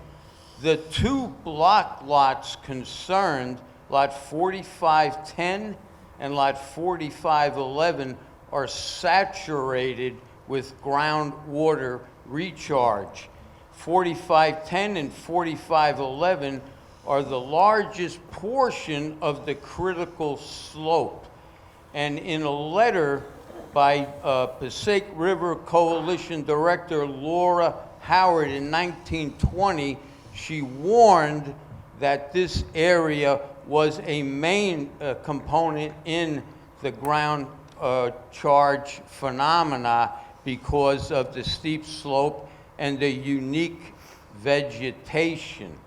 The 2 block lots concerned, lot 4510 and lot 4511, are saturated with groundwater recharge. 4510 and 4511 are the largest portion of the critical slope. And in a letter by Passaic River Coalition Director Laura Howard in 1920, she warned that this area was a main component in the ground charge phenomena because of the steep slope and the unique vegetation.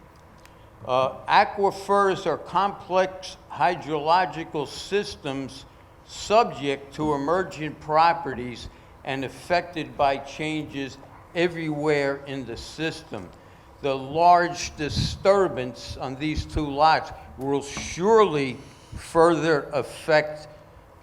Aquifers are complex hydrological systems subject to emergent properties and affected by changes everywhere in the system. The large disturbance on these two lots will surely further affect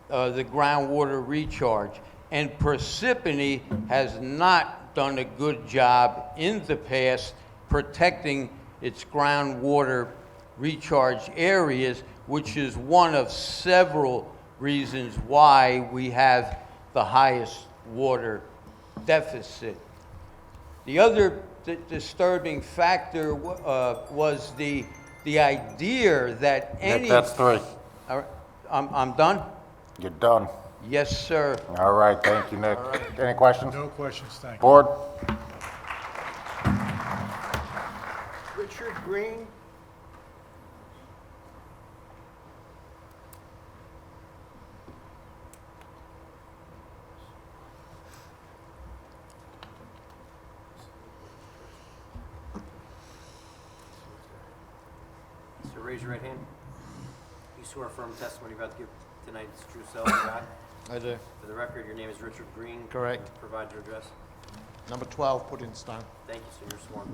the groundwater recharge. And Parsippany has not done a good job in the past protecting its groundwater recharge areas, which is one of several reasons why we have the highest water deficit. The other disturbing factor was the idea that any... Nick, that's 3. All right, I'm done? You're done. Yes, sir. All right, thank you, Nick. Any questions? No questions, thank you. Board? Richard Green? So raise your right hand. You swear affirm testimony about to give tonight is true self and God? I do. For the record, your name is Richard Green. Correct. And provide your address. Number 12, Puddingstone. Thank you, sir. You're sworn.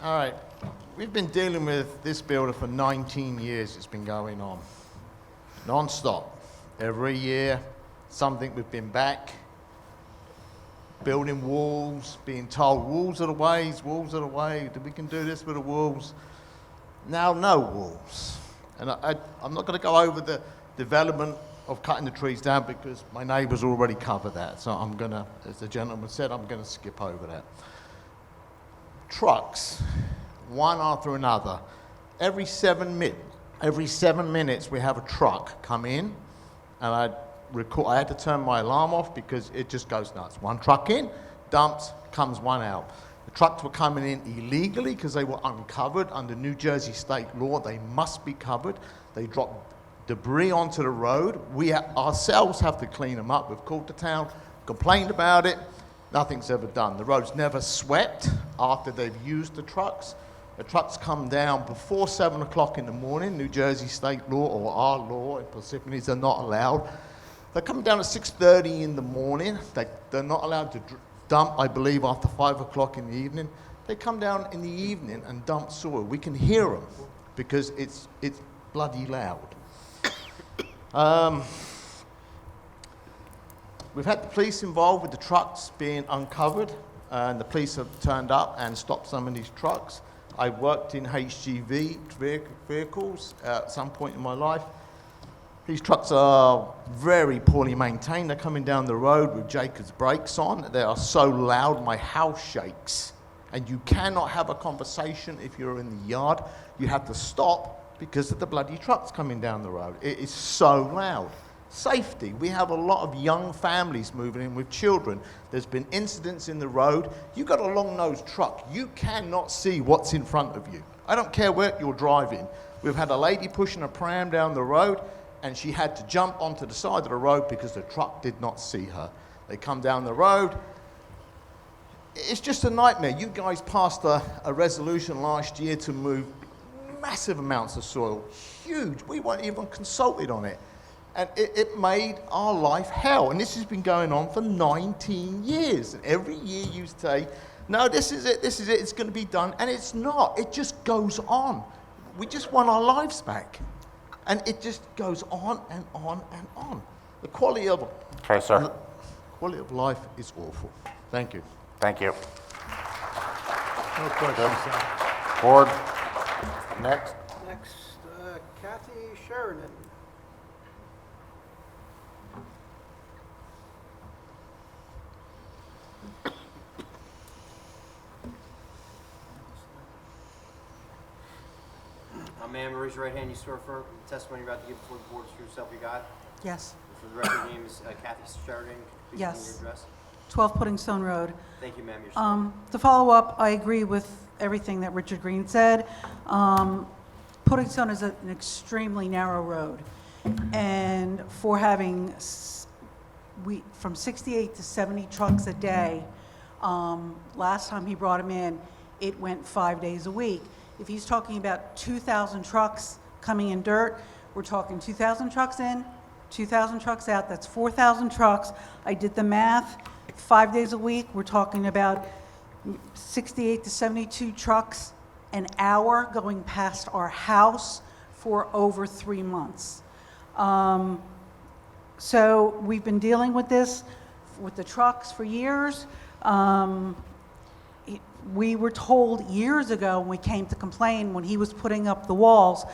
All right. We've been dealing with this builder for 19 years. It's been going on. Non-stop. Every year, something we've been back. Building walls, being told walls are the ways, walls are the way, that we can do this with the walls. Now, no walls. And I'm not going to go over the development of cutting the trees down because my neighbours already covered that. So I'm going to, as the gentleman said, I'm going to skip over that. Trucks, one after another. Every 7 minutes we have a truck come in, and I had to turn my alarm off because it just goes nuts. One truck in, dumps, comes one out. The trucks were coming in illegally because they were uncovered. Under New Jersey state law, they must be covered. They drop debris onto the road. We ourselves have to clean them up. We've called the town, complained about it. Nothing's ever done. The road's never swept after they've used the trucks. The trucks come down before 7 o'clock in the morning. New Jersey state law or our law in Parsippany, they're not allowed. They come down at 6:30 in the morning. They're not allowed to dump, I believe, after 5 o'clock in the evening. They come down in the evening and dump soil. We can hear them because it's bloody loud. We've had the police involved with the trucks being uncovered, and the police have turned up and stopped some of these trucks. I worked in HGV vehicles at some point in my life. These trucks are very poorly maintained. They're coming down the road with Jacobs brakes on. They are so loud, my house shakes. And you cannot have a conversation if you're in the yard. You have to stop because of the bloody trucks coming down the road. It is so loud. Safety. We have a lot of young families moving in with children. There's been incidents in the road. You've got a long-nosed truck. You cannot see what's in front of you. I don't care where you're driving. We've had a lady pushing a pram down the road, and she had to jump onto the side of the road because the truck did not see her. They come down the road. It's just a nightmare. You guys passed a resolution last year to move massive amounts of soil. Huge. We weren't even consulted on it. And it made our life hell. And this has been going on for 19 years. And every year you say, no, this is it, it's going to be done. And it's not. It just goes on. We just want our lives back. And it just goes on and on and on. The quality of quality of life is awful. Thank you. Thank you. No questions, sir. Board? Next. Next, Kathy Sheridan. Ma'am, raise your right hand. You swear affirm the testimony you're about to give before the board is true self you got? Yes. For the record, your name is Kathy Sheridan. Could you please Yes. give me your address? 12 Puddingstone Road. Thank you, ma'am. You're sworn. To follow up, I agree with everything that Richard Green said. Puddingstone is an extremely narrow road. And for having from 68 to 70 trucks a day, last time he brought them in, it went 5 days a week. If he's talking about 2,000 trucks coming in dirt, we're talking 2,000 trucks in, 2,000 trucks out, that's 4,000 trucks. I did the math, 5 days a week, we're talking about 68 to 72 trucks an hour going past our house for over 3 months. So we've been dealing with this, with the trucks for years. We were told years ago when we came to complain, when he was putting up the walls,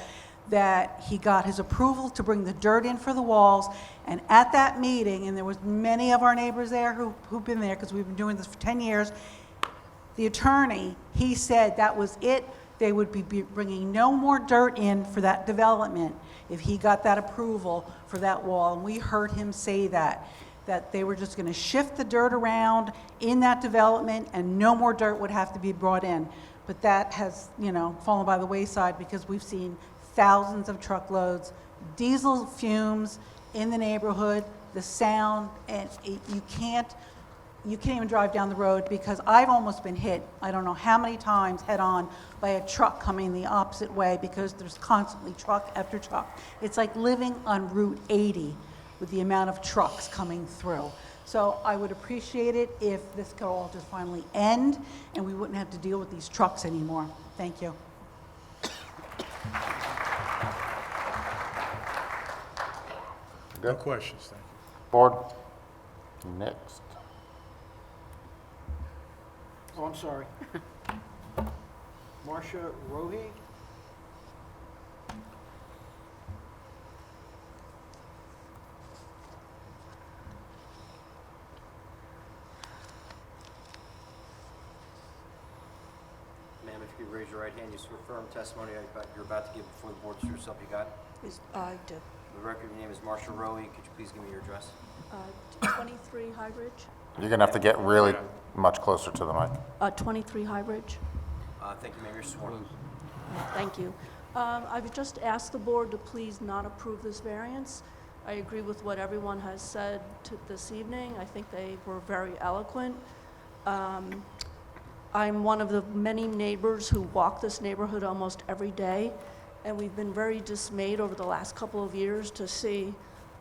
that he got his approval to bring the dirt in for the walls. And at that meeting, and there was many of our neighbors there who've been there because we've been doing this for 10 years, the attorney, he said that was it. They would be bringing no more dirt in for that development if he got that approval for that wall. And we heard him say that they were just going to shift the dirt around in that development and no more dirt would have to be brought in. But that has, fallen by the wayside because we've seen thousands of truckloads, diesel fumes in the neighborhood, the sound, and you can't even drive down the road because I've almost been hit, I don't know how many times head-on by a truck coming the opposite way because there's constantly truck after truck. It's like living on Route 80 with the amount of trucks coming through. So I would appreciate it if this could all just finally end and we wouldn't have to deal with these trucks anymore. Thank you. No questions, thank you. Board? Next. Oh, I'm sorry. Marcia Rohi? Ma'am, if you could raise your right hand, you swear firm testimony you're about to give before the board is true self you got? I do. For the record, your name is Marcia Rowe. Could you please give me your address? 23 High Ridge. You're going to have to get really much closer to the mic. 23 High Ridge. Thank you, ma'am. You're sworn. Thank you. I've just asked the board to please not approve this variance. I agree with what everyone has said this evening. I think they were very eloquent. I'm one of the many neighbors who walk this neighborhood almost every day, and we've been very dismayed over the last couple of years to see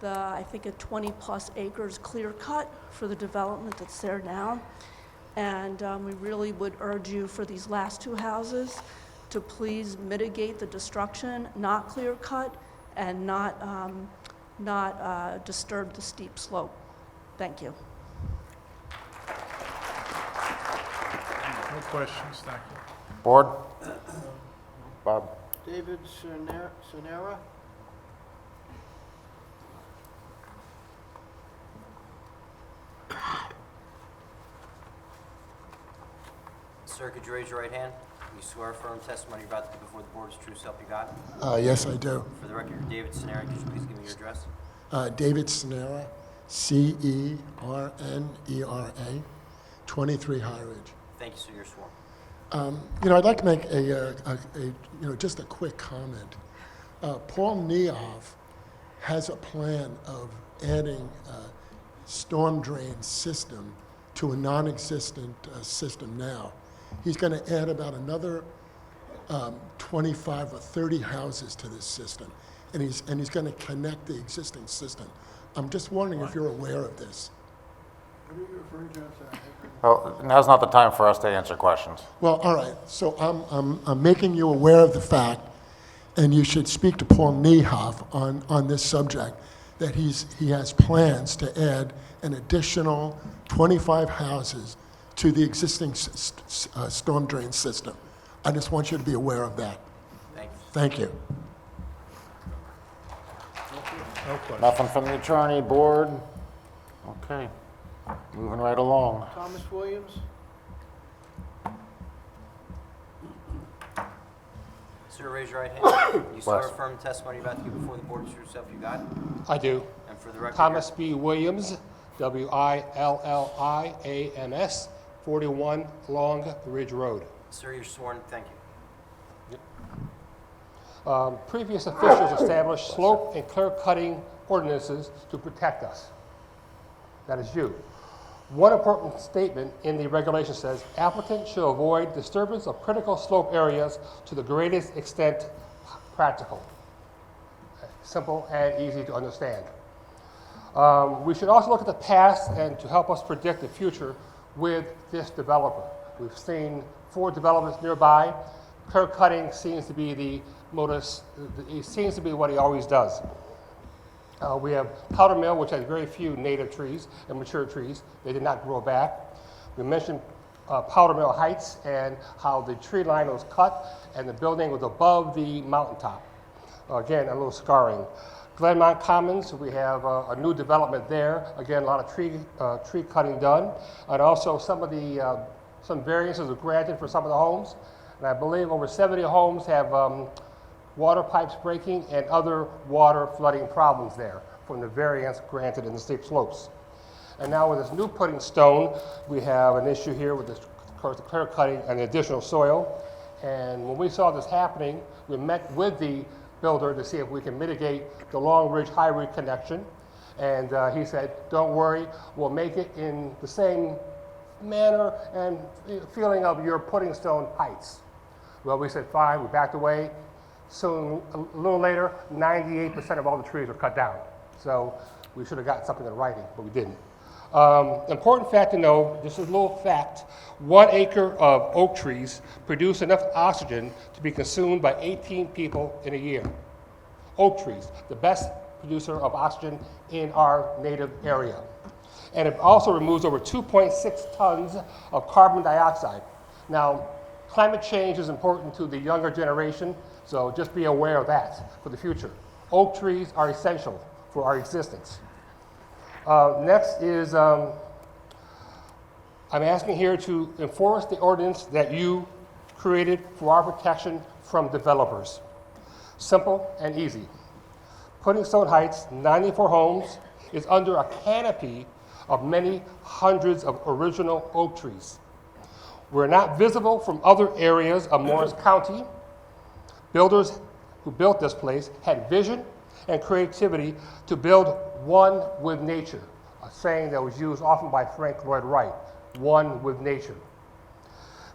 I think a 20-plus acres clear cut for the development that's there now. And we really would urge you for these last two houses to please mitigate the destruction, not clear cut, and not disturb the steep slope. Thank you. No questions, thank you. Board? Bob? David Sonera? Sir, could you raise your right hand? You swear firm testimony you're about to give before the board is true self you got? Yes, I do. For the record, David Sonera, could you please give me your address? David Sonera, C-E-R-N-E-R-A, 23 High Ridge. Thank you, sir. You're sworn. I'd like to make just a quick comment. Paul Niehoff has a plan of adding a storm drain system to a non-existent system now. He's going to add about another 25 or 30 houses to this system, and he's going to connect the existing system. I'm just wondering if you're aware of this. What are you referring to? I'm sorry. Well, now's not the time for us to answer questions. Well, all right. So I'm making you aware of the fact, and you should speak to Paul Niehoff on this subject, that he has plans to add an additional 25 houses to the existing storm drain system. I just want you to be aware of that. Thank you. No questions. Nothing from the attorney, board? Okay, moving right along. Thomas Williams? Sir, raise your right hand. You swear firm testimony you're about to give before the board is true self you got? I do. And for the record, Thomas B. Williams, W-I-L-L-I-A-M-S, 41 Long Ridge Road. Sir, you're sworn. Thank you. Previous officials established slope and clear cutting ordinances to protect us. That is you. One important statement in the regulation says applicant should avoid disturbance of critical slope areas to the greatest extent practical. Simple and easy to understand. We should also look at the past and to help us predict the future with this developer. We've seen 4 developments nearby. Curb cutting seems to be the modus, it seems to be what he always does. We have Powder Mill, which has very few native trees and mature trees. They did not grow back. We mentioned Powder Mill Heights and how the tree line was cut and the building was above the mountaintop. Again, a little scarring. Glenmont Commons, we have a new development there. Again, a lot of tree cutting done. And also some of the, some variances are granted for some of the homes. And I believe over 70 homes have water pipes breaking and other water flooding problems there from the variance granted in the steep slopes. And now with this new putting stone, we have an issue here with this, of course, the clear cutting and the additional soil. And when we saw this happening, we met with the builder to see if we can mitigate the Long Ridge High Ridge connection. And he said, don't worry, we'll make it in the same manner and feeling of your putting stone heights. Well, we said, fine, we backed away. Soon, a little later, 98% of all the trees were cut down. So we should have gotten something in writing, but we didn't. Important fact to know, just a little fact, 1 acre of oak trees produce enough oxygen to be consumed by 18 people in a year. Oak trees, the best producer of oxygen in our native area. And it also removes over 2.6 tons of carbon dioxide. Now, climate change is important to the younger generation, so just be aware of that for the future. Oak trees are essential for our existence. Next is, I'm asking here to enforce the ordinance that you created for our protection from developers. Simple and easy. Putting Stone Heights, 94 homes, is under a canopy of many hundreds of original oak trees. We're not visible from other areas of Morris County. Builders who built this place had vision and creativity to build one with nature, a saying that was used often by Frank Lloyd Wright, one with nature.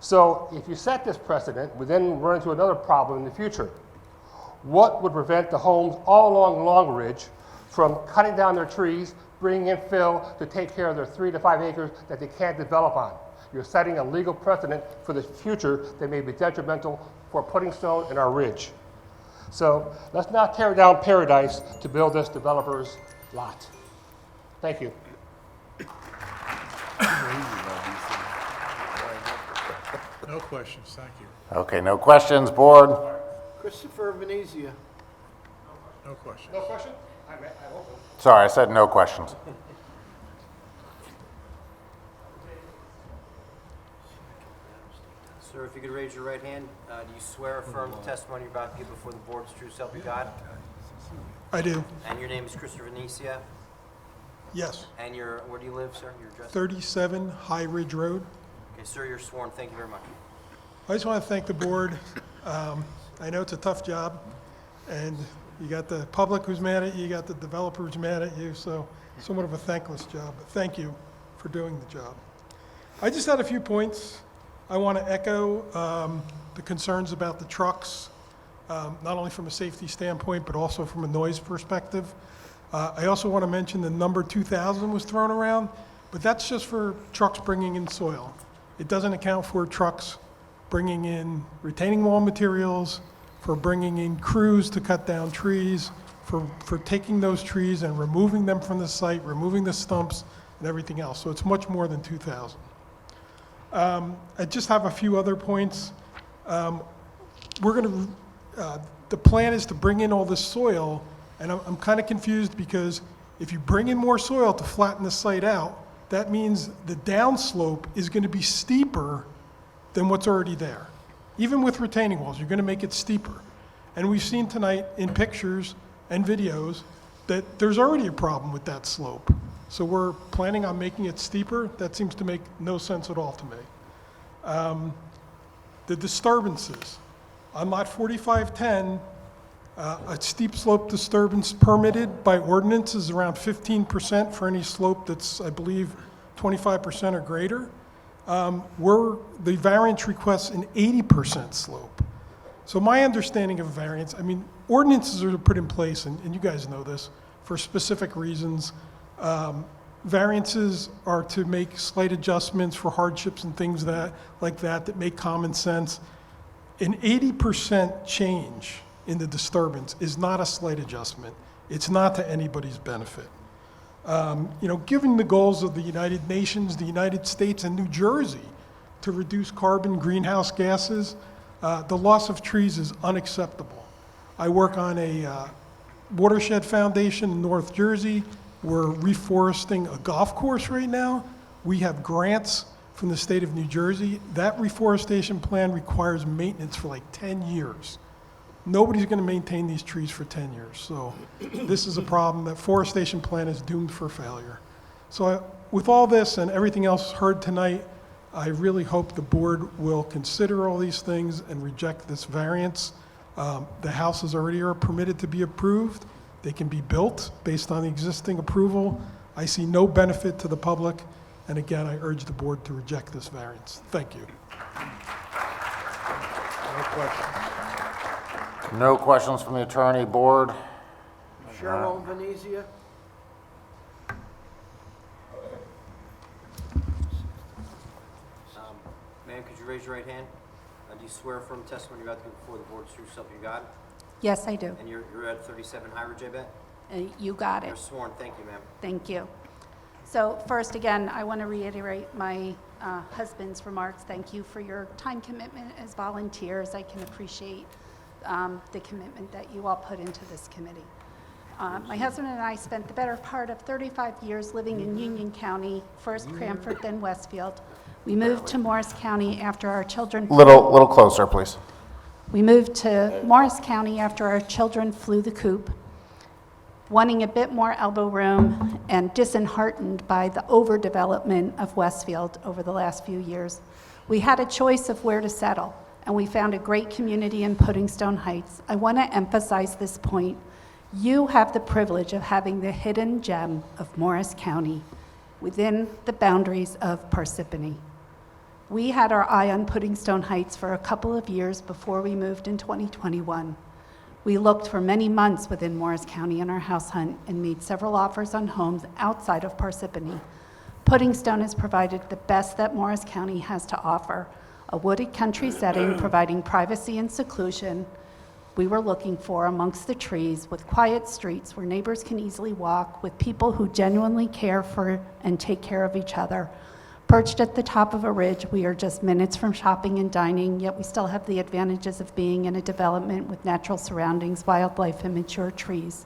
So if you set this precedent, we then run into another problem in the future. What would prevent the homes all along Long Ridge from cutting down their trees, bringing in fill to take care of their 3 to 5 acres that they can't develop on? You're setting a legal precedent for the future that may be detrimental for putting stone in our ridge. So let's not tear down paradise to build this developer's lot. Thank you. No questions, thank you. Okay, no questions, board? Christopher Venezia. No questions. No question? Sorry, I said no questions. Sir, if you could raise your right hand, do you swear or affirm the testimony you're about to give before the board is true, self you God? I do. And your name is Christopher Venetia? Yes. And where do you live, sir? Your address? 37 High Ridge Road. Okay, sir, you're sworn. Thank you very much. I just want to thank the board. I know it's a tough job, and you got the public who's mad at you, you got the developer who's mad at you, so somewhat of a thankless job. But thank you for doing the job. I just had a few points. I want to echo the concerns about the trucks, not only from a safety standpoint, but also from a noise perspective. I also want to mention the number 2,000 was thrown around, but that's just for trucks bringing in soil. It doesn't account for trucks bringing in retaining wall materials, for bringing in crews to cut down trees, for taking those trees and removing them from the site, removing the stumps and everything else. So it's much more than 2,000. I just have a few other points. The plan is to bring in all this soil, and I'm kind of confused because if you bring in more soil to flatten the site out, that means the downslope is going to be steeper than what's already there. Even with retaining walls, you're going to make it steeper. And we've seen tonight in pictures and videos that there's already a problem with that slope. So we're planning on making it steeper. That seems to make no sense at all to me. The disturbances. On lot 4510, a steep slope disturbance permitted by ordinance is around 15% for any slope that's, I believe, 25% or greater. The variance requests an 80% slope. So my understanding of variance, I mean, ordinances are put in place, and you guys know this, for specific reasons. Variances are to make slight adjustments for hardships and things like that make common sense. An 80% change in the disturbance is not a slight adjustment. It's not to anybody's benefit. Given the goals of the United Nations, the United States, and New Jersey to reduce carbon greenhouse gases, the loss of trees is unacceptable. I work on a watershed foundation in North Jersey. We're reforesting a golf course right now. We have grants from the state of New Jersey. That reforestation plan requires maintenance for like 10 years. Nobody's going to maintain these trees for 10 years. So this is a problem. That forestation plan is doomed for failure. So with all this and everything else heard tonight, I really hope the board will consider all these things and reject this variance. The houses already are permitted to be approved. They can be built based on the existing approval. I see no benefit to the public. And again, I urge the board to reject this variance. Thank you. No questions. No questions from the attorney, board? Cheryl Venezia? Ma'am, could you raise your right hand? Do you swear affirm testimony you're about to give before the board is true self you got? Yes, I do. And you're at 37 High Ridge, I bet? You got it. You're sworn. Thank you, ma'am. Thank you. So first, again, I want to reiterate my husband's remarks. Thank you for your time commitment as volunteers. I can appreciate the commitment that you all put into this committee. My husband and I spent the better part of 35 years living in Union County, first Cranford, then Westfield. We moved to Morris County after our children... Little closer, please. We moved to Morris County after our children flew the coop, wanting a bit more elbow room and disheartened by the overdevelopment of Westfield over the last few years. We had a choice of where to settle, and we found a great community in Puddingstone Heights. I want to emphasize this point. You have the privilege of having the hidden gem of Morris County within the boundaries of Parsippany. We had our eye on Puddingstone Heights for a couple of years before we moved in 2021. We looked for many months within Morris County in our house hunt and made several offers on homes outside of Parsippany. Puddingstone has provided the best that Morris County has to offer, a wooded country setting providing privacy and seclusion we were looking for amongst the trees, with quiet streets where neighbors can easily walk, with people who genuinely care for and take care of each other. Perched at the top of a ridge, we are just minutes from shopping and dining, yet we still have the advantages of being in a development with natural surroundings, wildlife, and mature trees.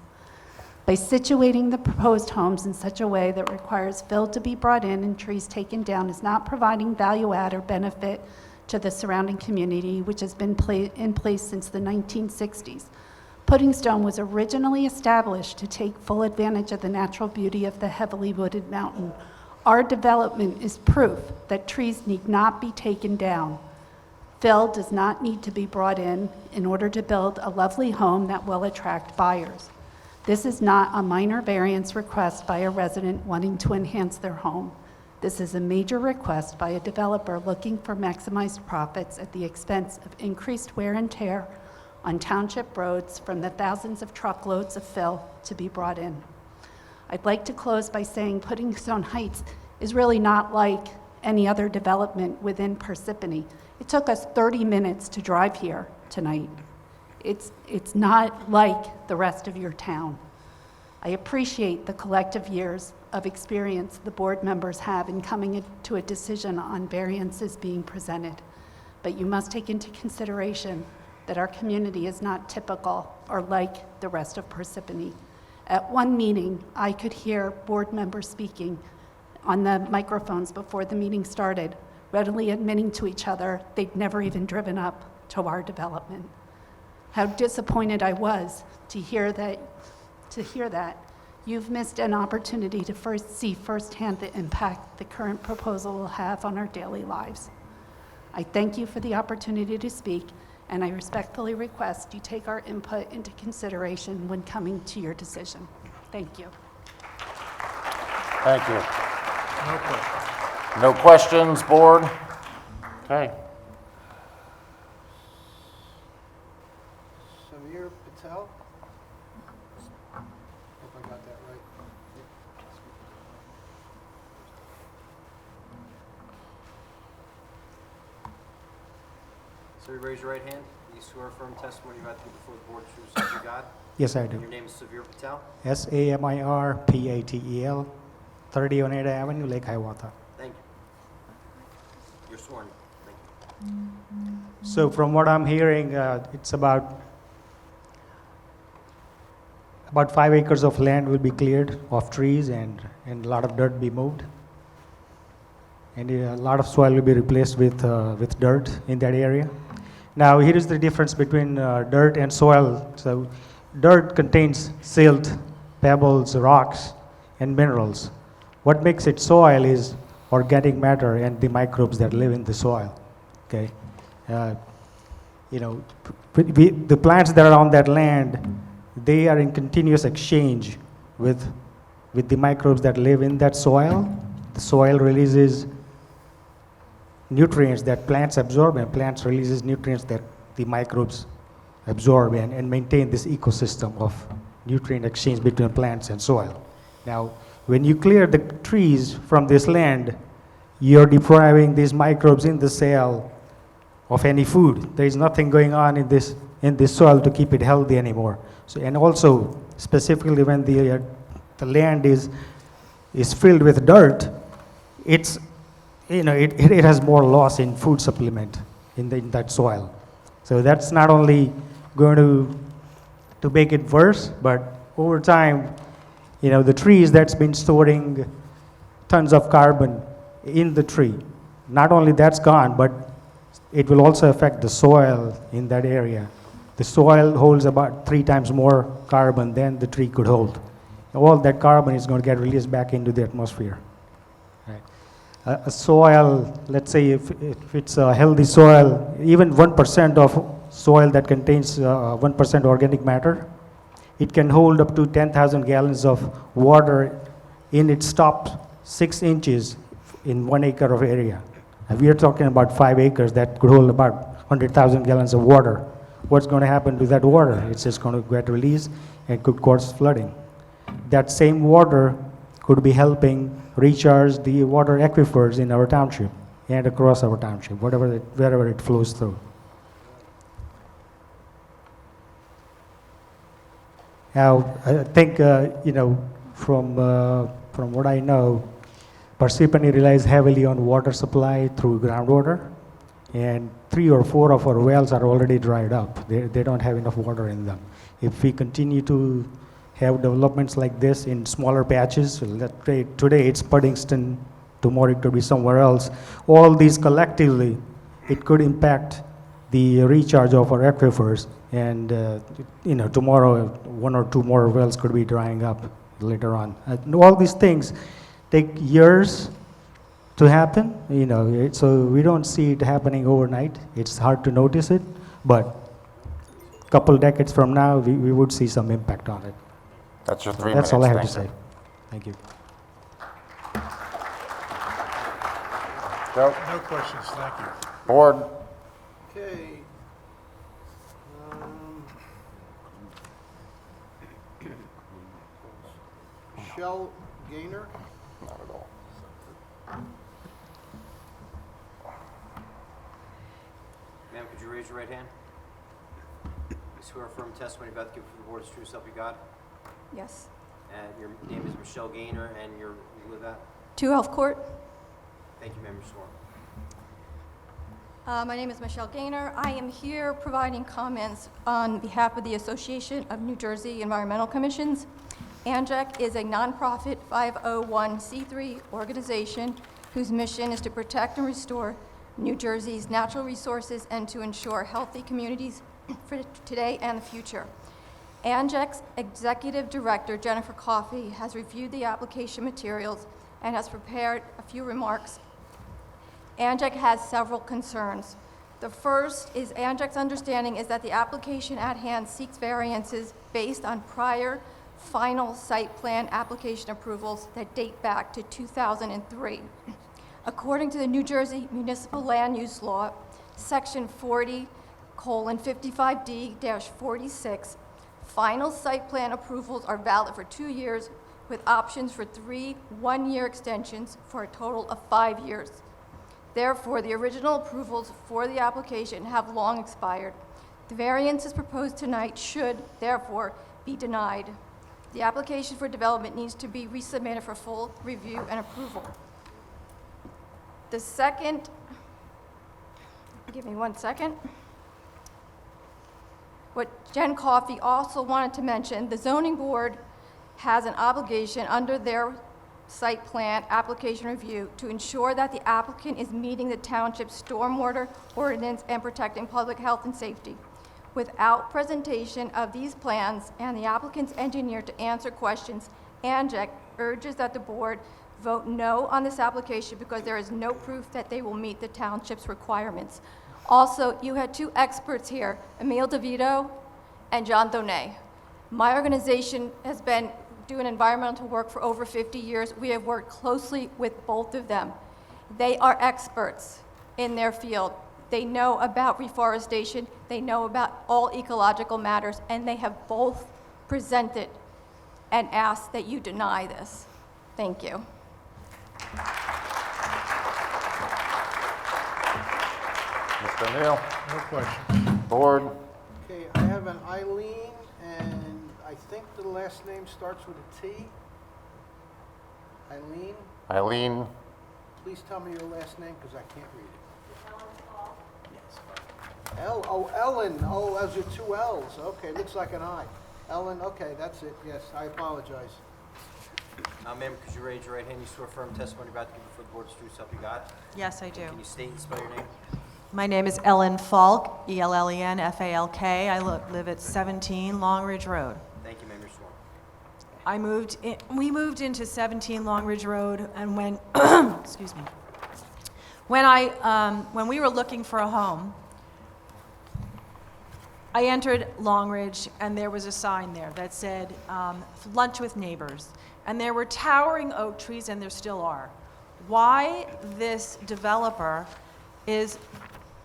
By situating the proposed homes in such a way that requires fill to be brought in and trees taken down is not providing value add or benefit to the surrounding community, which has been in place since the 1960s. Puddingstone was originally established to take full advantage of the natural beauty of the heavily wooded mountain. Our development is proof that trees need not be taken down. Fill does not need to be brought in order to build a lovely home that will attract buyers. This is not a minor variance request by a resident wanting to enhance their home. This is a major request by a developer looking for maximized profits at the expense of increased wear and tear on township roads from the thousands of truckloads of fill to be brought in. I'd like to close by saying Puddingstone Heights is really not like any other development within Parsippany. It took us 30 minutes to drive here tonight. It's not like the rest of your town. I appreciate the collective years of experience the board members have in coming to a decision on variances being presented. But you must take into consideration that our community is not typical or like the rest of Parsippany. At one meeting, I could hear board members speaking on the microphones before the meeting started, readily admitting to each other they'd never even driven up to our development. How disappointed I was to hear that you've missed an opportunity to see firsthand the impact the current proposal will have on our daily lives. I thank you for the opportunity to speak, and I respectfully request you take our input into consideration when coming to your decision. Thank you. Thank you. No questions. No questions, board? Okay. Samir Patel? Hope I got that right. Sir, raise your right hand. Do you swear affirm testimony you're about to give before the board is true self you got? Yes, I And do. your name is Savir Patel? SAMIRPATEL, 30 Oneida Avenue, Lake Hiawatha. Thank you. You're sworn. Thank you. So from what I'm hearing, it's about 5 acres of land will be cleared of trees and a lot of dirt be moved. And a lot of soil will be replaced with dirt in that area. Now, here is the difference between dirt and soil. So, dirt contains silt, pebbles, rocks, and minerals. What makes it soil is organic matter and the microbes that live in the soil. Okay, the plants that are on that land, they are in continuous exchange with the microbes that live in that soil. The soil releases nutrients that plants absorb, and plants releases nutrients that the microbes absorb and maintain this ecosystem of nutrient exchange between plants and soil. Now, when you clear the trees from this land, you're depriving these microbes in the soil of any food. There is nothing going on in this soil to keep it healthy anymore. So, and also, specifically when the land is filled with dirt, it has more loss in food supplement in that soil. So that's not only going to make it worse, but over time, the trees that's been storing tons of carbon in the tree, not only that's gone, but it will also affect the soil in that area. The soil holds about 3 times more carbon than the tree could hold. All that carbon is going to get released back into the atmosphere. Right. A soil, let's say if it's a healthy soil, even 1% of soil that contains 1% organic matter, it can hold up to 10,000 gallons of water in its top 6 inches in 1 acre of area. And we are talking about 5 acres that could hold about 100,000 gallons of water. What's going to happen to that water? It's just going to get released and could cause flooding. That same water could be helping recharge the water aquifers in our township and across our township, wherever it flows through. Now, I think, from what I know, Parsippany relies heavily on water supply through groundwater, and 3 or 4 of our wells are already dried up. They don't have enough water in them. If we continue to have developments like this in smaller patches, today it's Puddingston, tomorrow it could be somewhere else, all these collectively, it could impact the recharge of our aquifers, and tomorrow 1 or 2 more wells could be drying up later on. All these things take years to happen, so we don't see it happening overnight. It's hard to notice it, but a couple decades from now, we would see some impact on it. That's your 3 That's minutes. all I have to Thank say. Thank you. Joe? No questions, thank you. Board? Okay. Michelle Gaynor? Not at all. Ma'am, could you raise your right hand? You swear affirm testimony about to give before the board is true self you got? Yes. And your name is Michelle Gaynor, and you live at? 2 Health Court. Thank you, ma'am, you're sworn. My name is Michelle Gaynor. I am here providing comments on behalf of the Association of New Jersey Environmental Commissions. ANJEC is a nonprofit 501c3 organization whose mission is to protect and restore New Jersey's natural resources and to ensure healthy communities for today and the future. ANJEC's Executive Director, Jennifer Coffey, has reviewed the application materials and has prepared a few remarks. ANJEC has several concerns. The first is ANJEC's understanding is that the application at hand seeks variances based on prior final site plan application approvals that date back to 2003. According to the New Jersey Municipal Land Use Law, Section 40:55D-46, final site plan approvals are valid for 2 years with options for 3 one-year extensions for a total of 5 years. Therefore, the original approvals for the application have long expired. The variances proposed tonight should, therefore, be denied. The application for development needs to be resubmitted for full review and approval. The second, give me 1 second. What Jen Coffey also wanted to mention, the zoning board has an obligation under their site plan application review to ensure that the applicant is meeting the township's stormwater ordinance and protecting public health and safety. Without presentation of these plans and the applicant's engineer to answer questions, ANJEC urges that the board vote no on this application because there is no proof that they will meet the township's requirements. Also, you had 2 experts here, Emile DeVito and John Donay. My organization has been doing environmental work for over 50 years. We have worked closely with both of them. They are experts in their field. They know about reforestation, they know about all ecological matters, and they have both presented and asked that you deny this. Thank you. Mr. Neal, No questions. board, Okay, I have an Eileen, and I think the last name starts with a T. Eileen, Eileen, please tell me your last name, because I can't read it. Ellen, oh, those are 2 L's, okay, looks like an I. Ellen, okay, that's it, yes, I apologize. Ma'am, could you raise your right hand? You swear firm testimony about to give before the board is true, so help you God? Yes, I do. Can you state and spell your name? My name is Ellen Falk, E-L-L-E-N-F-A-L-K. I live at 17 Long Ridge Road. Thank you, ma'am, you're sworn. We moved into 17 Long Ridge Road, and when, excuse me, when we were looking for a home, I entered Long Ridge, and there was a sign there that said, lunch with neighbors. And there were towering oak trees, and there still are. Why this developer is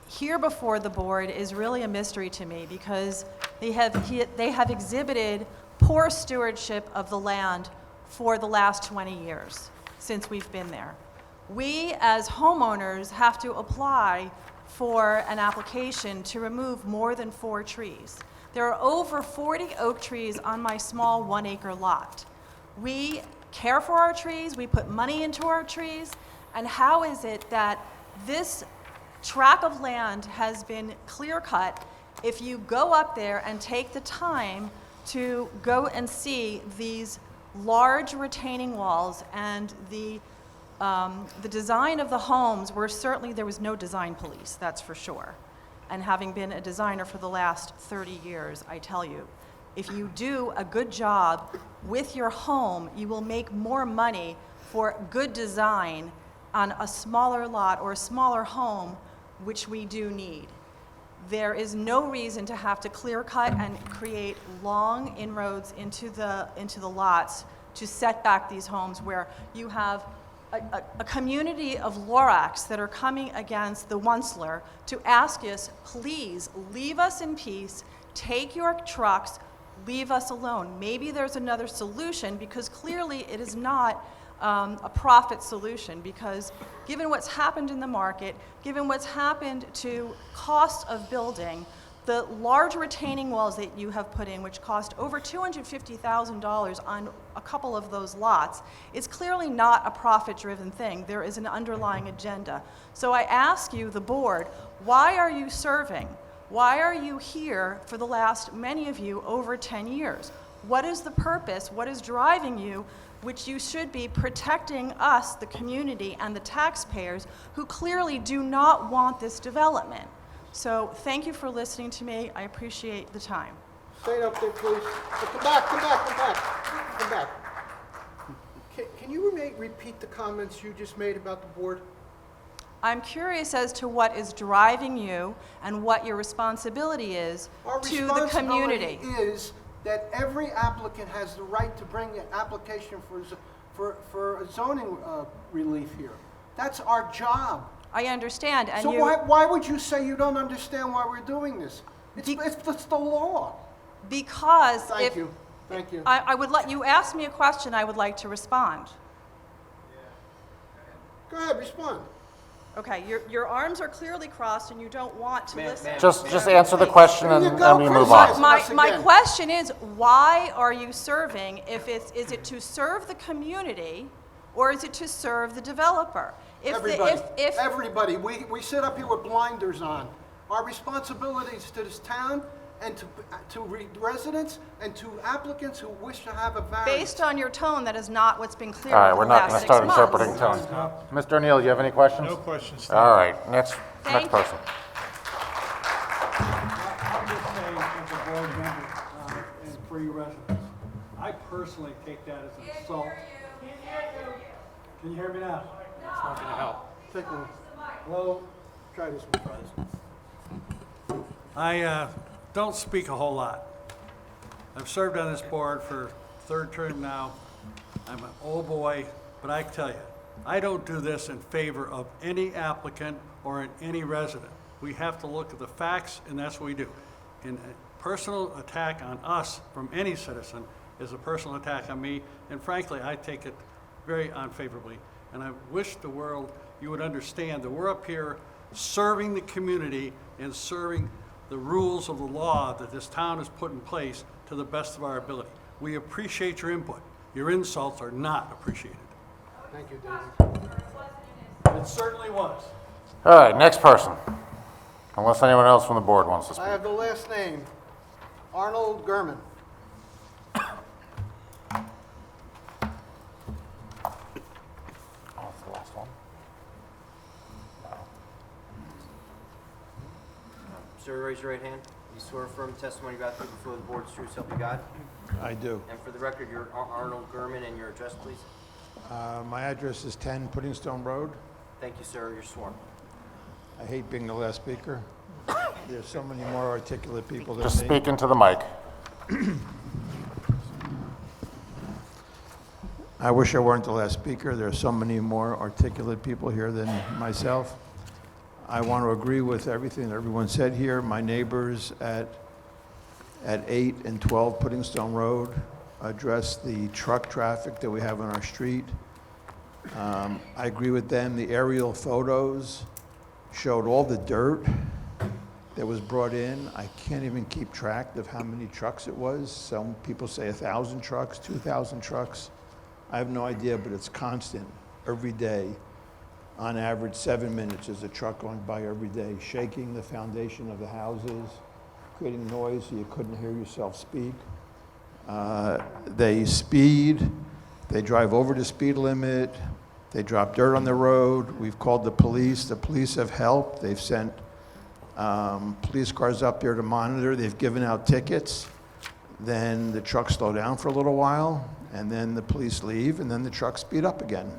here before the board is really a mystery to me, because they have exhibited poor stewardship of the land for the last 20 years since we've been there. We, as homeowners, have to apply for an application to remove more than 4 trees. There are over 40 oak trees on my small 1-acre lot. We care for our trees, we put money into our trees, and how is it that this tract of land has been clear-cut if you go up there and take the time to go and see these large retaining walls and the design of the homes, where certainly there was no design police, that's for sure. And having been a designer for the last 30 years, I tell you, if you do a good job with your home, you will make more money for good design on a smaller lot or a smaller home, which we do need. There is no reason to have to clear cut and create long inroads into the lots to set back these homes where you have a community of Lorax that are coming against the Onceler to ask us, please leave us in peace, take your trucks, leave us alone. Maybe there's another solution, because clearly it is not a profit solution, because given what's happened in the market, given what's happened to cost of building, the large retaining walls that you have put in, which cost over $250,000 on a couple of those lots, is clearly not a profit-driven thing. There is an underlying agenda. So I ask you, the board, why are you serving? Why are you here for the last, many of you, over 10 years? What is the purpose? What is driving you? Which you should be protecting us, the community, and the taxpayers who clearly do not want this development. So thank you for listening to me. I appreciate the time. Stay up there, please. Come back. Can you repeat the comments you just made about the board? I'm curious as to what is driving you and what your responsibility is to the community. Our responsibility is that every applicant has the right to bring an application for a zoning relief here. That's our job. I understand. And so why would you say you don't understand why we're doing this? It's the law. Because Thank you. I would let you ask me a question, I would like to respond. Go ahead, respond. Okay, your arms are clearly crossed and you don't want to listen. Just answer the question and we move on. My question is, why are you serving is it to serve the community or is it to serve the developer? Everybody, we sit up here with blinders on. Our responsibilities to this town and to residents and to applicants who wish to have a variance. Based on your tone, that is not what's been clear All right, over we're the not last going 6 to months. start interpreting tones. Mr. O'Neill, you have any questions? No questions. All right, next Thank person. I'll just say, as a board member and for you residents, I personally take that as an assault. Can you hear me now? It's not going to help. Take one. Hello? Try this one. I don't speak a whole lot. I've served on this board for third term now. I'm an old boy, but I tell you, I don't do this in favor of any applicant or in any resident. We have to look at the facts, and that's what we do. And a personal attack on us from any citizen is a personal attack on me, and frankly, I take it very unfavorably. And I wish the world you would understand that we're up here serving the community and serving the rules of the law that this town has put in place to the best of our ability. We appreciate your input. Your insults are not appreciated. Thank you, David. It certainly was. All right, next person. Unless anyone else from the board wants to I speak. have the last name, Arnold Gurman. Oh, that's the last one. Sir, raise your right hand. You swear affirm testimony about to give before the board is true, so help you God? I do. And for the record, you're Arnold Gurman, and your address, please? My address is 10 Puddingstone Road. Thank you, sir. You're sworn. I hate being the last speaker. There's so many more articulate people than me. Just speak into the mic. I wish I weren't the last speaker. There are so many more articulate people here than myself. I want to agree with everything that everyone said here. My neighbors at 8 and 12 Puddingstone Road address the truck traffic that we have on our street. I agree with them. The aerial photos showed all the dirt that was brought in. I can't even keep track of how many trucks it was. Some people say 1,000 trucks, 2,000 trucks. I have no idea, but it's constant, every day. On average, 7 minutes is a truck going by every day, shaking the foundation of the houses, creating noise so you couldn't hear yourself speak. They speed, they drive over the speed limit, they drop dirt on the road. We've called the police have helped. They've sent police cars up there to monitor. They've given out tickets. Then the trucks slow down for a little while, and then the police leave, and then the trucks speed up again.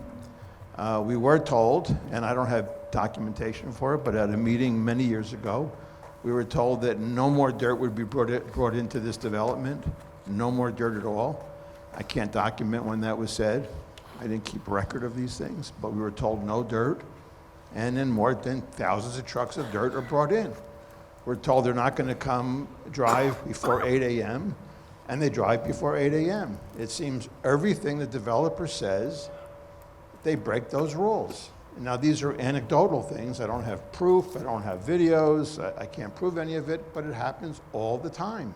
We were told, and I don't have documentation for it, but at a meeting many years ago, we were told that no more dirt would be brought into this development, no more dirt at all. I can't document when that was said. I didn't keep record of these things, but we were told no dirt, and then more than thousands of trucks of dirt are brought in. We're told they're not going to come drive before 8 a.m., and they drive before 8 a.m. It seems everything the developer says, they break those rules. Now, these are anecdotal things. I don't have proof. I don't have videos. I can't prove any of it, but it happens all the time.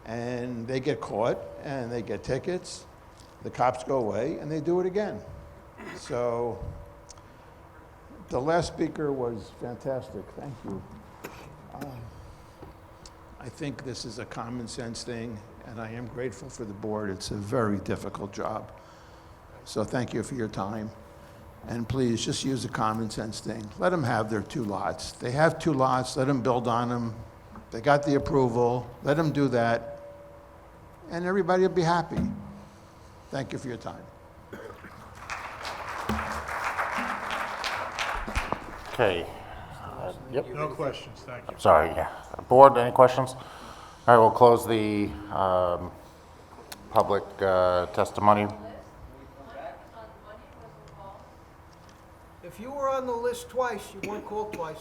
And they get caught, and they get tickets. The cops go away, and they do it again. So the last speaker was fantastic. Thank you. I think this is a common sense thing, and I am grateful for the board. It's a very difficult job. So thank you for your time. And please, just use a common sense thing. Let them have their 2 lots. They have 2 lots. Let them build on them. They got the approval. Let them do that. And everybody will be happy. Thank you for your time. Okay. Yep. No questions, thank you. Sorry, yeah. Board, any questions? All right, we'll close the public testimony. If you were on the list twice, you weren't called twice.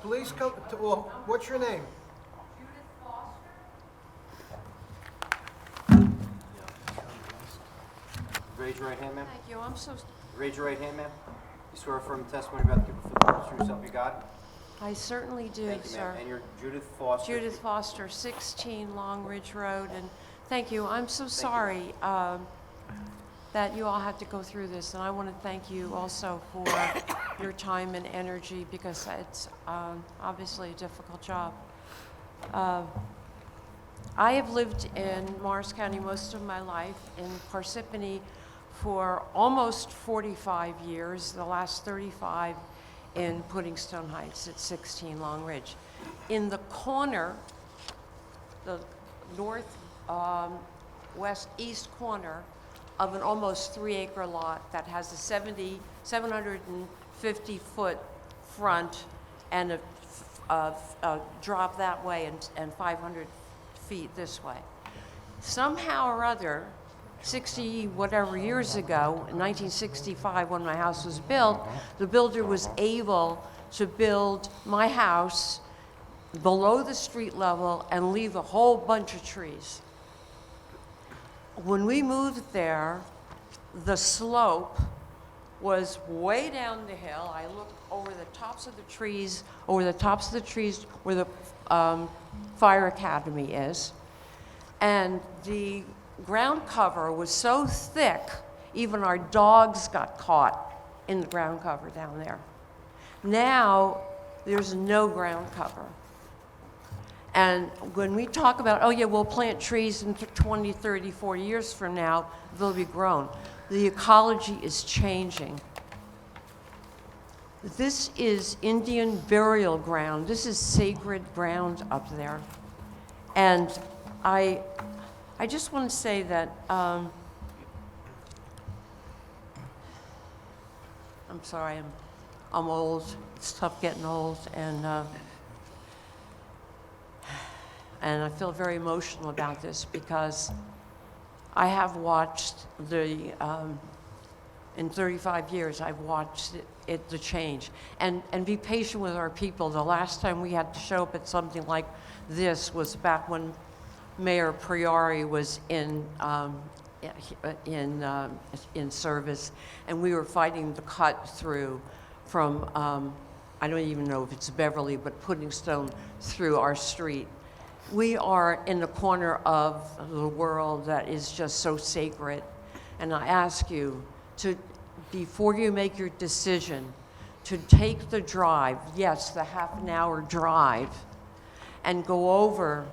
Please come, well, what's your name? Raise your right hand, ma'am. Thank you. I'm so Raise your right hand, ma'am. You swear affirm the testimony about to give before the board is true, so help you God? I certainly do, Thank you, sir. ma'am. And you're Judith Foster? Judith Foster, 16 Long Ridge Road, and thank you. I'm so sorry that you all had to go through this, and I want to thank you also for your time and energy, because it's obviously a difficult job. I have lived in Morris County most of my life, in Parsippany for almost 45 years, the last 35 in Puddingstone Heights at 16 Long Ridge. In the corner, the east corner of an almost 3-acre lot that has a 750-foot front and a drop that way and 500 feet this way. Somehow or other, 60 whatever years ago, in 1965 when my house was built, the builder was able to build my house below the street level and leave a whole bunch of trees. When we moved there, the slope was way down the hill. I looked over the tops of the trees, where the fire academy is, and the ground cover was so thick, even our dogs got caught in the ground cover down there. Now, there's no ground cover. And when we talk about, oh yeah, we'll plant trees in 20, 30, 40 years from now, they'll be grown. The ecology is changing. This is Indian burial ground. This is sacred ground up there. And I just want to say that, I'm sorry, I'm old. It's tough getting old, and I feel very emotional about this because I have watched in 35 years, I've watched the change. And be patient with our people. The last time we had to show up at something like this was back when Mayor Priori was in service, and we were fighting the cut through from, I don't even know if it's Beverly, but Puddingstone through our street. We are in the corner of the world that is just so sacred, and I ask you to, before you make your decision, to take the drive, yes, the half-an-hour drive, and go over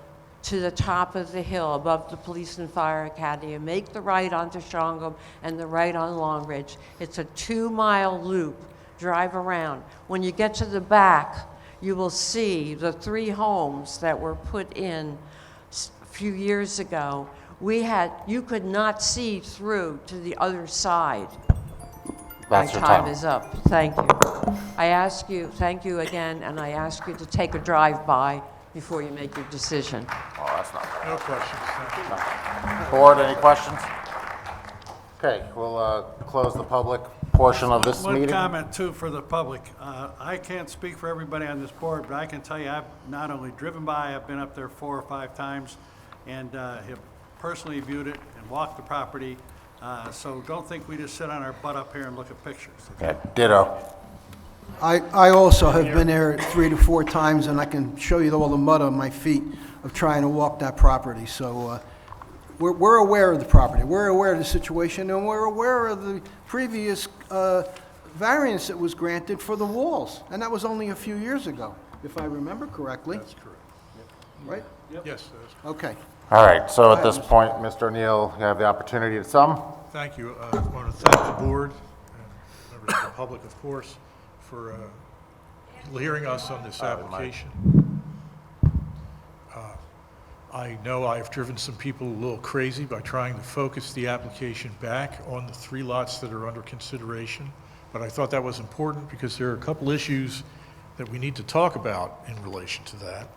to the top of the hill above the Police and Fire Academy and make the right onto Shongum and the right on Long Ridge. It's a 2-mile loop. Drive around. When you get to the back, you will see the 3 homes that were put in a few years ago. You could not see through to the other side. That's My your time time. is up. Thank you. Thank you again, and I ask you to take a drive-by before you make your decision. Oh, that's not bad. No questions. Thank you. Board, any questions? Okay, we'll close the public portion of this meeting. One comment too for the public. I can't speak for everybody on this board, but I can tell you I've not only driven by, I've been up there 4 or 5 times and have personally viewed it and walked the property. So don't think we just sit on our butt up here and look at pictures. Yeah, ditto. I also have been there 3 to 4 times, and I can show you all the mud on my feet of trying to walk that property. So we're aware of the property, we're aware of the situation, and we're aware of the previous variance that was granted for the walls, and that was only a few years ago, if I remember correctly. That's correct. Right? Yes, that is correct. Okay. All right, so at this point, Mr. O'Neill, you have the opportunity to sum. Thank you. I want to thank the board and members of the public, of course, for hearing us on this application. I know I've driven some people a little crazy by trying to focus the application back on the 3 lots that are under consideration, but I thought that was important because there are a couple issues that we need to talk about in relation to that.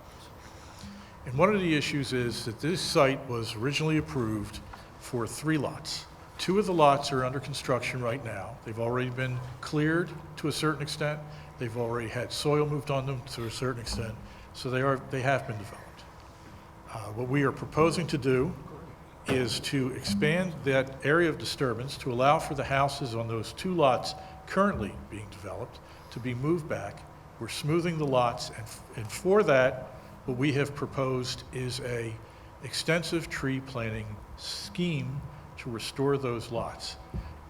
And one of the issues is that this site was originally approved for 3 lots. 2 of the lots are under construction right now. They've already been cleared to a certain extent. They've already had soil moved on them to a certain extent, so they have been developed. What we are proposing to do is to expand that area of disturbance to allow for the houses on those 2 lots currently being developed to be moved back. We're smoothing the lots, and for that, what we have proposed is a extensive tree planting scheme to restore those lots.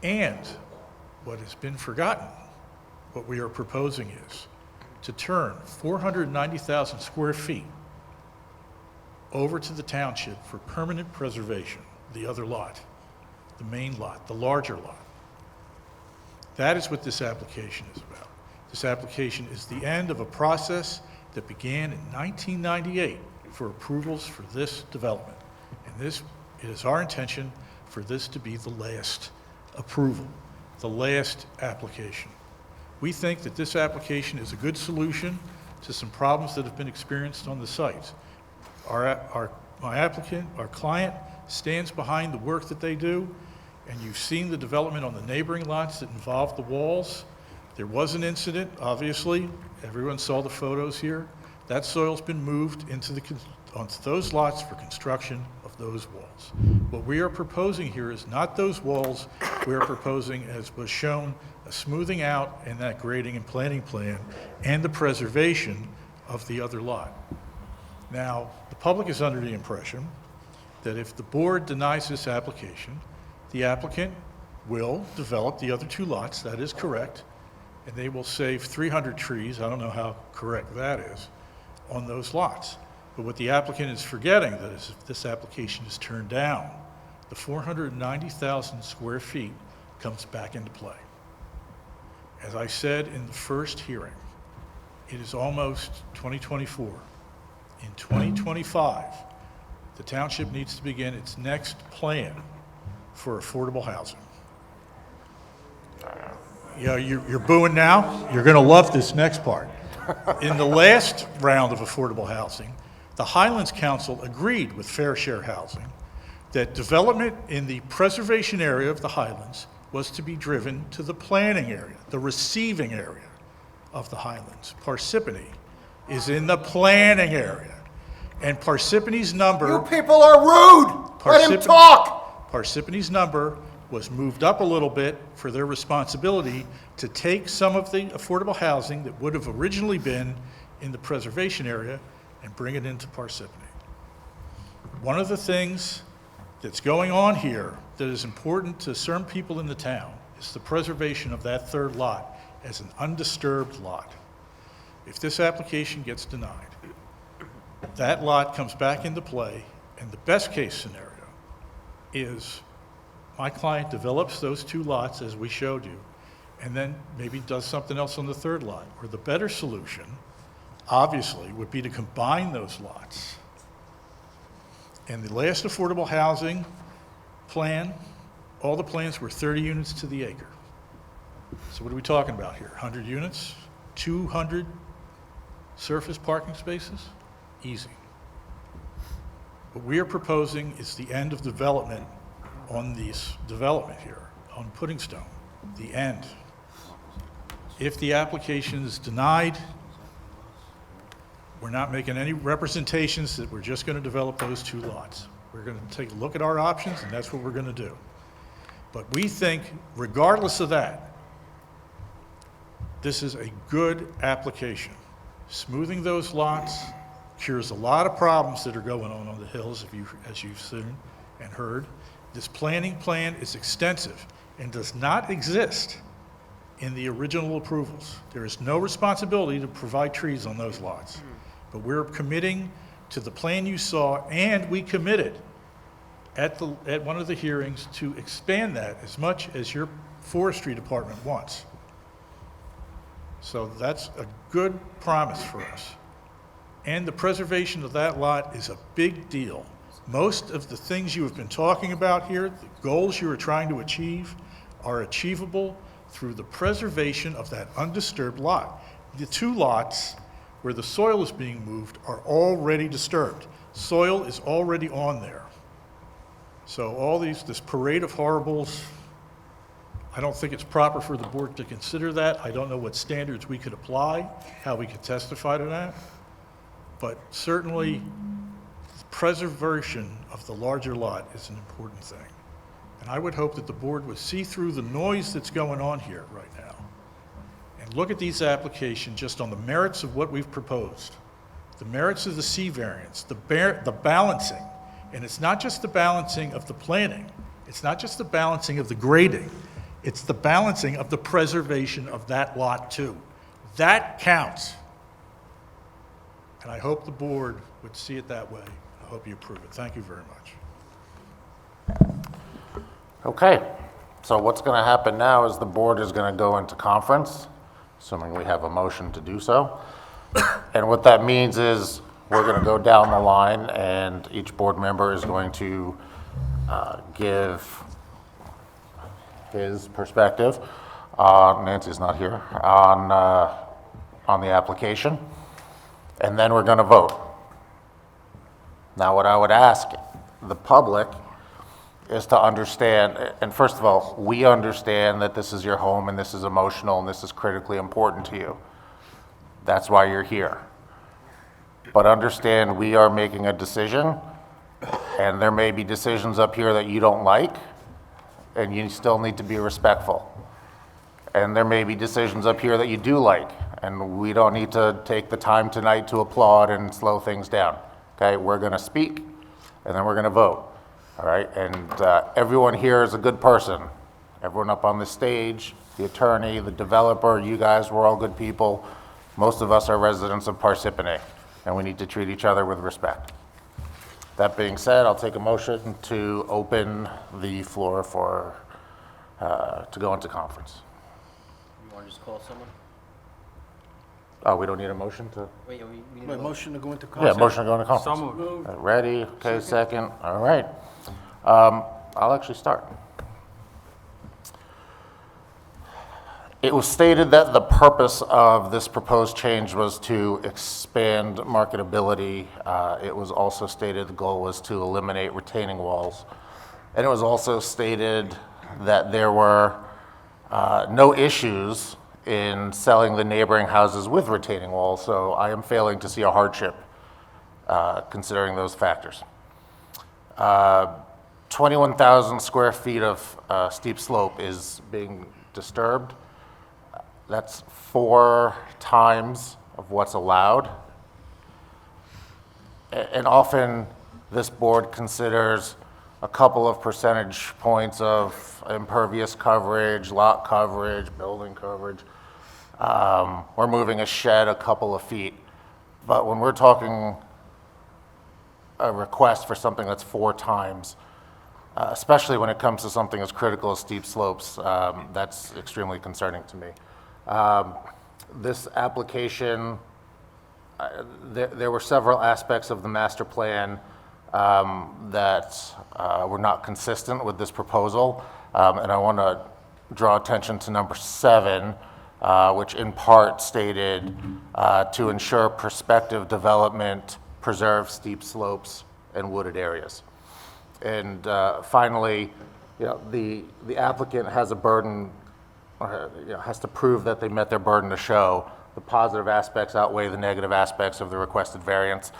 And what has been forgotten, what we are proposing is to turn 490,000 square feet over to the township for permanent preservation, the other lot, the main lot, the larger lot. That is what this application is about. This application is the end of a process that began in 1998 for approvals for this development. And it is our intention for this to be the last approval, the last application. We think that this application is a good solution to some problems that have been experienced on the site. My applicant, our client, stands behind the work that they do, and you've seen the development on the neighboring lots that involve the walls. There was an incident, obviously. Everyone saw the photos here. That soil's been moved onto those lots for construction of those walls. What we are proposing here is not those walls. We are proposing, as was shown, a smoothing out in that grading and planting plan and the preservation of the other lot. Now, the public is under the impression that if the board denies this application, the applicant will develop the other 2 lots, that is correct, and they will save 300 trees, I don't know how correct that is, on those lots. But what the applicant is forgetting that is if this application is turned down, the 490,000 square feet comes back into play. As I said in the first hearing, it is almost 2024. In 2025, the township needs to begin its next plan for affordable housing. Yeah, you're booing now? You're going to love this next part. In the last round of affordable housing, the Highlands Council agreed with Fair Share Housing that development in the preservation area of the Highlands was to be driven to the planning area, the receiving area of the Highlands. Parsippany is in the planning area. And Parsippany's number... You people are rude! Let him talk! Parsippany's number was moved up a little bit for their responsibility to take some of the affordable housing that would have originally been in the preservation area and bring it into Parsippany. One of the things that's going on here that is important to certain people in the town is the preservation of that 3rd lot as an undisturbed lot. If this application gets denied, that lot comes back into play, and the best case scenario is my client develops those 2 lots as we showed you, and then maybe does something else on the 3rd lot. Or the better solution, obviously, would be to combine those lots. And the last affordable housing plan, all the plans were 30 units to the acre. So what are we talking about here? 100 units? 200 surface parking spaces? Easy. What we are proposing is the end of development on this development here, on Puddingstone, the end. If the application is denied, we're not making any representations that we're just going to develop those 2 lots. We're going to take a look at our options, and that's what we're going to do. But we think, regardless of that, this is a good application. Smoothing those lots cures a lot of problems that are going on the hills, as you've seen and heard. This planning plan is extensive and does not exist in the original approvals. There is no responsibility to provide trees on those lots. But we're committing to the plan you saw, and we committed at one of the hearings to expand that as much as your forestry department wants. So that's a good promise for us. And the preservation of that lot is a big deal. Most of the things you have been talking about here, the goals you are trying to achieve, are achievable through the preservation of that undisturbed lot. The 2 lots where the soil is being moved are already disturbed. Soil is already on there. So all this parade of horribles, I don't think it's proper for the board to consider that. I don't know what standards we could apply, how we could testify to that. But certainly, preservation of the larger lot is an important thing. And I would hope that the board would see through the noise that's going on here right now and look at these applications just on the merits of what we've proposed, the merits of the C variance, the balancing. And it's not just the balancing of the planning, it's not just the balancing of the grading, it's the balancing of the preservation of that lot too. That counts. And I hope the board would see it that way. I hope you approve it. Thank you very much. Okay, so what's going to happen now is the board is going to go into conference, assuming we have a motion to do so. And what that means is we're going to go down the line and each board member is going to give his perspective. Nancy's not here, on the application. And then we're going to vote. Now, what I would ask the public is to understand, and first of all, we understand that this is your home and this is emotional and this is critically important to you. That's why you're here. But understand we are making a decision, and there may be decisions up here that you don't like, and you still need to be respectful. And there may be decisions up here that you do like, and we don't need to take the time tonight to applaud and slow things down. Okay, we're going to speak, and then we're going to vote. All right, and everyone here is a good person. Everyone up on the stage, the attorney, the developer, you guys, we're all good people. Most of us are residents of Parsippany, and we need to treat each other with respect. That being said, I'll take a motion to open the floor for, to go into conference. You want to just call someone? Oh, we don't need a motion to? Wait, we need a Wait, vote. motion to go into Yeah, conference? motion to go into conference. So moved. Ready? Okay, second. All right. I'll actually start. It was stated that the purpose of this proposed change was to expand marketability. It was also stated the goal was to eliminate retaining walls. And it was also stated that there were no issues in selling the neighboring houses with retaining walls, so I am failing to see a hardship considering those factors. 21,000 square feet of steep slope is being disturbed. That's 4 times of what's allowed. And often this board considers a couple of percentage points of impervious coverage, lot coverage, building coverage. We're moving a shed a couple of feet. But when we're talking a request for something that's 4 times, especially when it comes to something as critical as steep slopes, that's extremely concerning to me. This application, there were several aspects of the master plan that were not consistent with this proposal, and I want to draw attention to number 7, which in part stated to ensure prospective development preserve steep slopes and wooded areas. And finally, the applicant has a burden, or has to prove that they met their burden to show the positive aspects outweigh the negative aspects of the requested variance.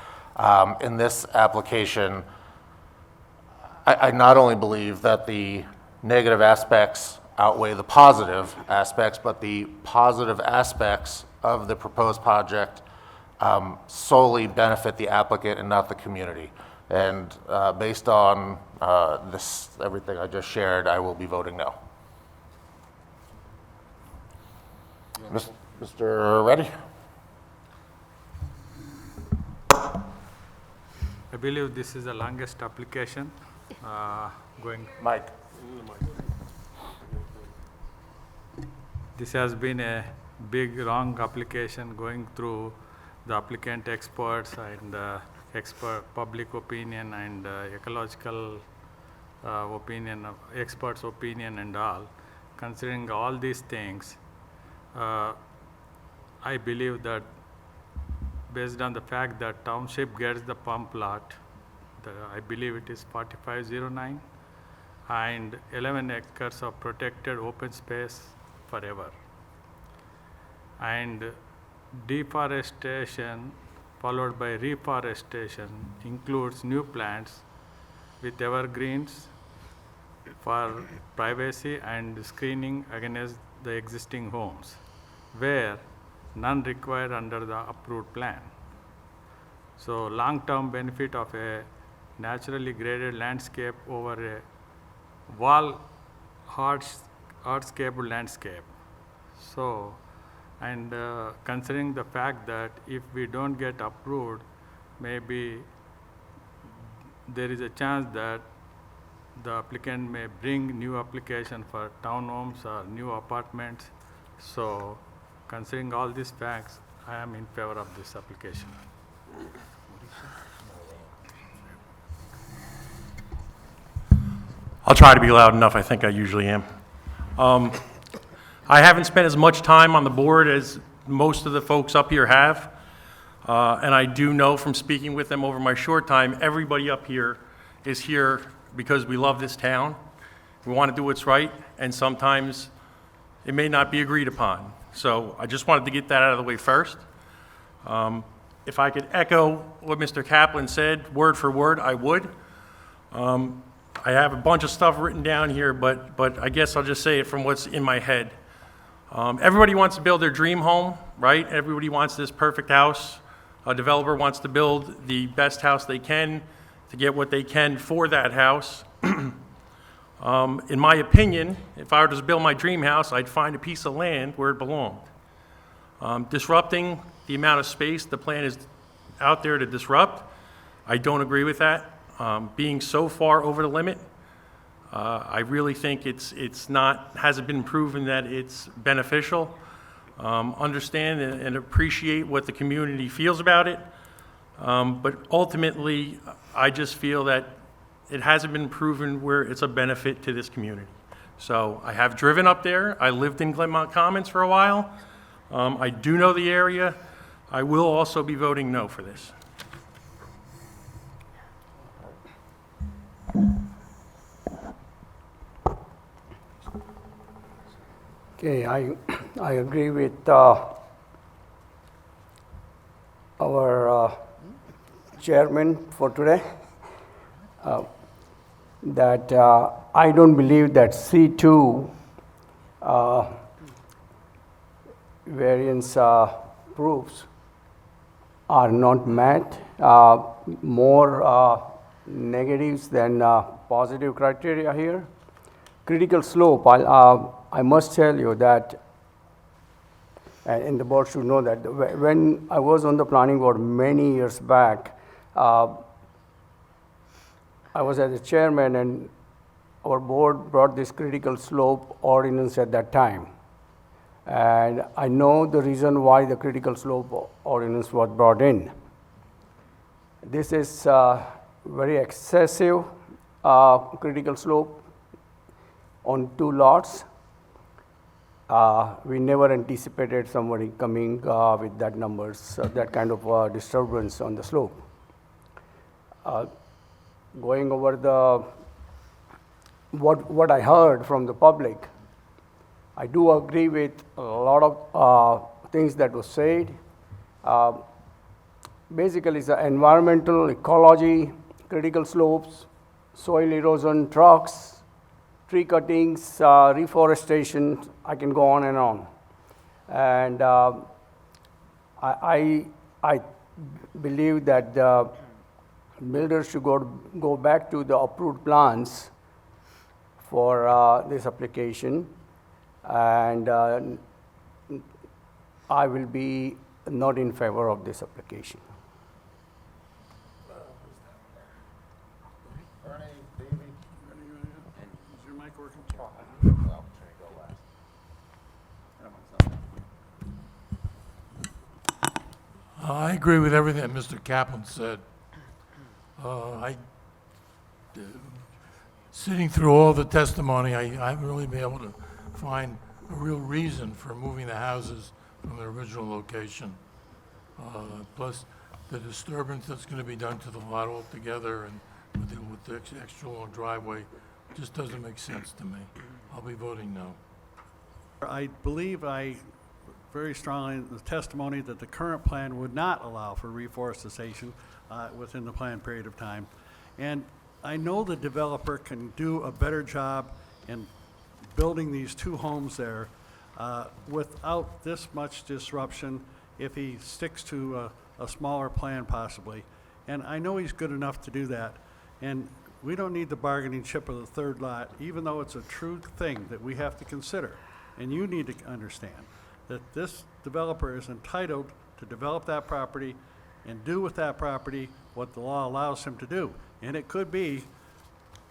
In this application, I not only believe that the negative aspects outweigh the positive aspects, but the positive aspects of the proposed project solely benefit the applicant and not the community. And based on everything I just shared, I will be voting no. Mr. Reddy? I believe this is the longest application going. Mike. This has been a big, long application going through the applicant experts and expert public opinion and ecological opinion, experts' opinion and all. Considering all these things, I believe that based on the fact that township gets the pump lot, I believe it is 4509, and 11 acres of protected open space forever. And deforestation followed by reforestation, includes new plants with evergreens for privacy and screening against the existing homes, where none required under the approved plan. So long-term benefit of a naturally graded landscape over a wall hardscape landscape. So, and considering the fact that if we don't get approved, maybe there is a chance that the applicant may bring new application for townhomes or new apartments. So, considering all these facts, I am in favor of this application. I'll try to be loud enough. I think I usually am. I haven't spent as much time on the board as most of the folks up here have. And I do know from speaking with them over my short time, everybody up here is here because we love this town. We want to do what's right, and sometimes it may not be agreed upon. So I just wanted to get that out of the way first. If I could echo what Mr. Kaplan said, word for word, I would. I have a bunch of stuff written down here, but I guess I'll just say it from what's in my head. Everybody wants to build their dream home, right? Everybody wants this perfect house. A developer wants to build the best house they can to get what they can for that house. In my opinion, if I were to build my dream house, I'd find a piece of land where it belonged. Disrupting the amount of space the plan is out there to disrupt, I don't agree with that. Being so far over the limit, I really think hasn't been proven that it's beneficial. Understand and appreciate what the community feels about it, but ultimately, I just feel that it hasn't been proven where it's a benefit to this community. So I have driven up there. I lived in Glenmont Commons for a while. I do know the area. I will also be voting no for this. Okay, I agree with our chairman for today, that I don't believe that C2 variance proofs are not met. More negatives than positive criteria here. Critical slope, I must tell you that, and the board should know that, when I was on the planning board many years back, I was as a chairman, and our board brought this critical slope ordinance at that time. And I know the reason why the critical slope ordinance was brought in. This is very excessive critical slope on 2 lots. We never anticipated somebody coming with that numbers, that kind of disturbance on the slope. Going over what I heard from the public, I do agree with a lot of things that was said. Basically, it's the environmental ecology, critical slopes, soil erosion, trucks, tree cuttings, reforestation, I can go on and on. And I believe that the builders should go back to the approved plans for this application. And I will be not in favor of this application. I agree with everything that Mr. Kaplan said. Sitting through all the testimony, I haven't really been able to find a real reason for moving the houses from their original location. Plus, the disturbance that's going to be done to the lot altogether and with the extra long driveway just doesn't make sense to me. I'll be voting no. I believe I very strongly in the testimony that the current plan would not allow for reforestation within the planned period of time. And I know the developer can do a better job in building these 2 homes there without this much disruption if he sticks to a smaller plan possibly. And I know he's good enough to do that. And we don't need the bargaining chip of the third lot, even though it's a true thing that we have to consider. And you need to understand that this developer is entitled to develop that property and do with that property what the law allows him to do. And it could be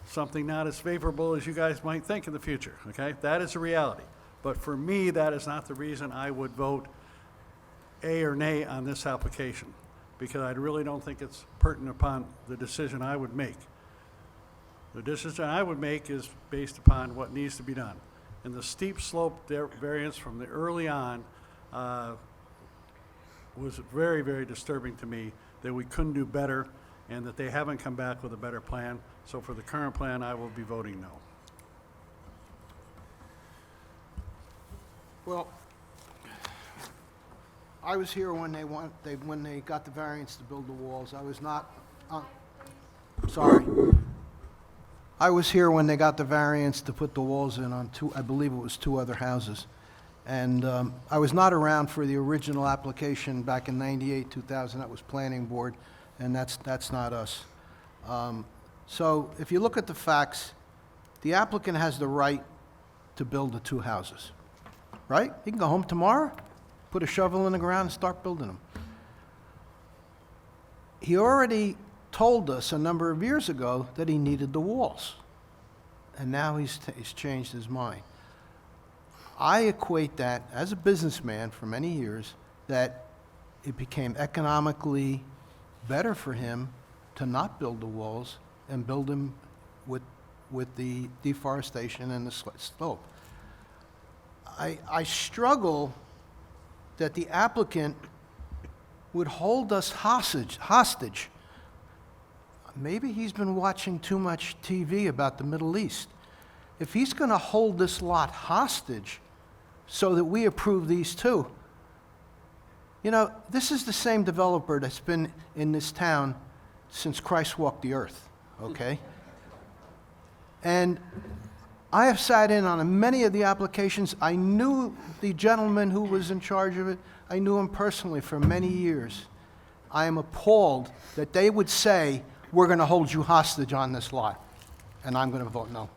something not as favorable as you guys might think in the future, okay? That is a reality. But for me, that is not the reason I would vote A or nay on this application, because I really don't think it's pertinent upon the decision I would make. The decision I would make is based upon what needs to be done. And the steep slope variance from the early on was very, very disturbing to me, that we couldn't do better and that they haven't come back with a better plan. So for the current plan, I will be voting no. Well, I was here when they got the variance to build the walls. I was not, sorry. I was here when they got the variance to put the walls in on I believe it was 2 other houses. And I was not around for the original application back in 98, 2000. That was planning board, and that's not us. So if you look at the facts, the applicant has the right to build the 2 houses, right? He can go home tomorrow, put a shovel in the ground and start building them. He already told us a number of years ago that he needed the walls, and now he's changed his mind. I equate that, as a businessman for many years, that it became economically better for him to not build the walls and build them with the deforestation and the slope. I struggle that the applicant would hold us hostage. Maybe he's been watching too much TV about the Middle East. If he's going to hold this lot hostage so that we approve these 2, you know, this is the same developer that's been in this town since Christ walked the earth, okay? And I have sat in on many of the applications. I knew the gentleman who was in charge of it. I knew him personally for many years. I am appalled that they would say, we're going to hold you hostage on this lot, and I'm going to vote no.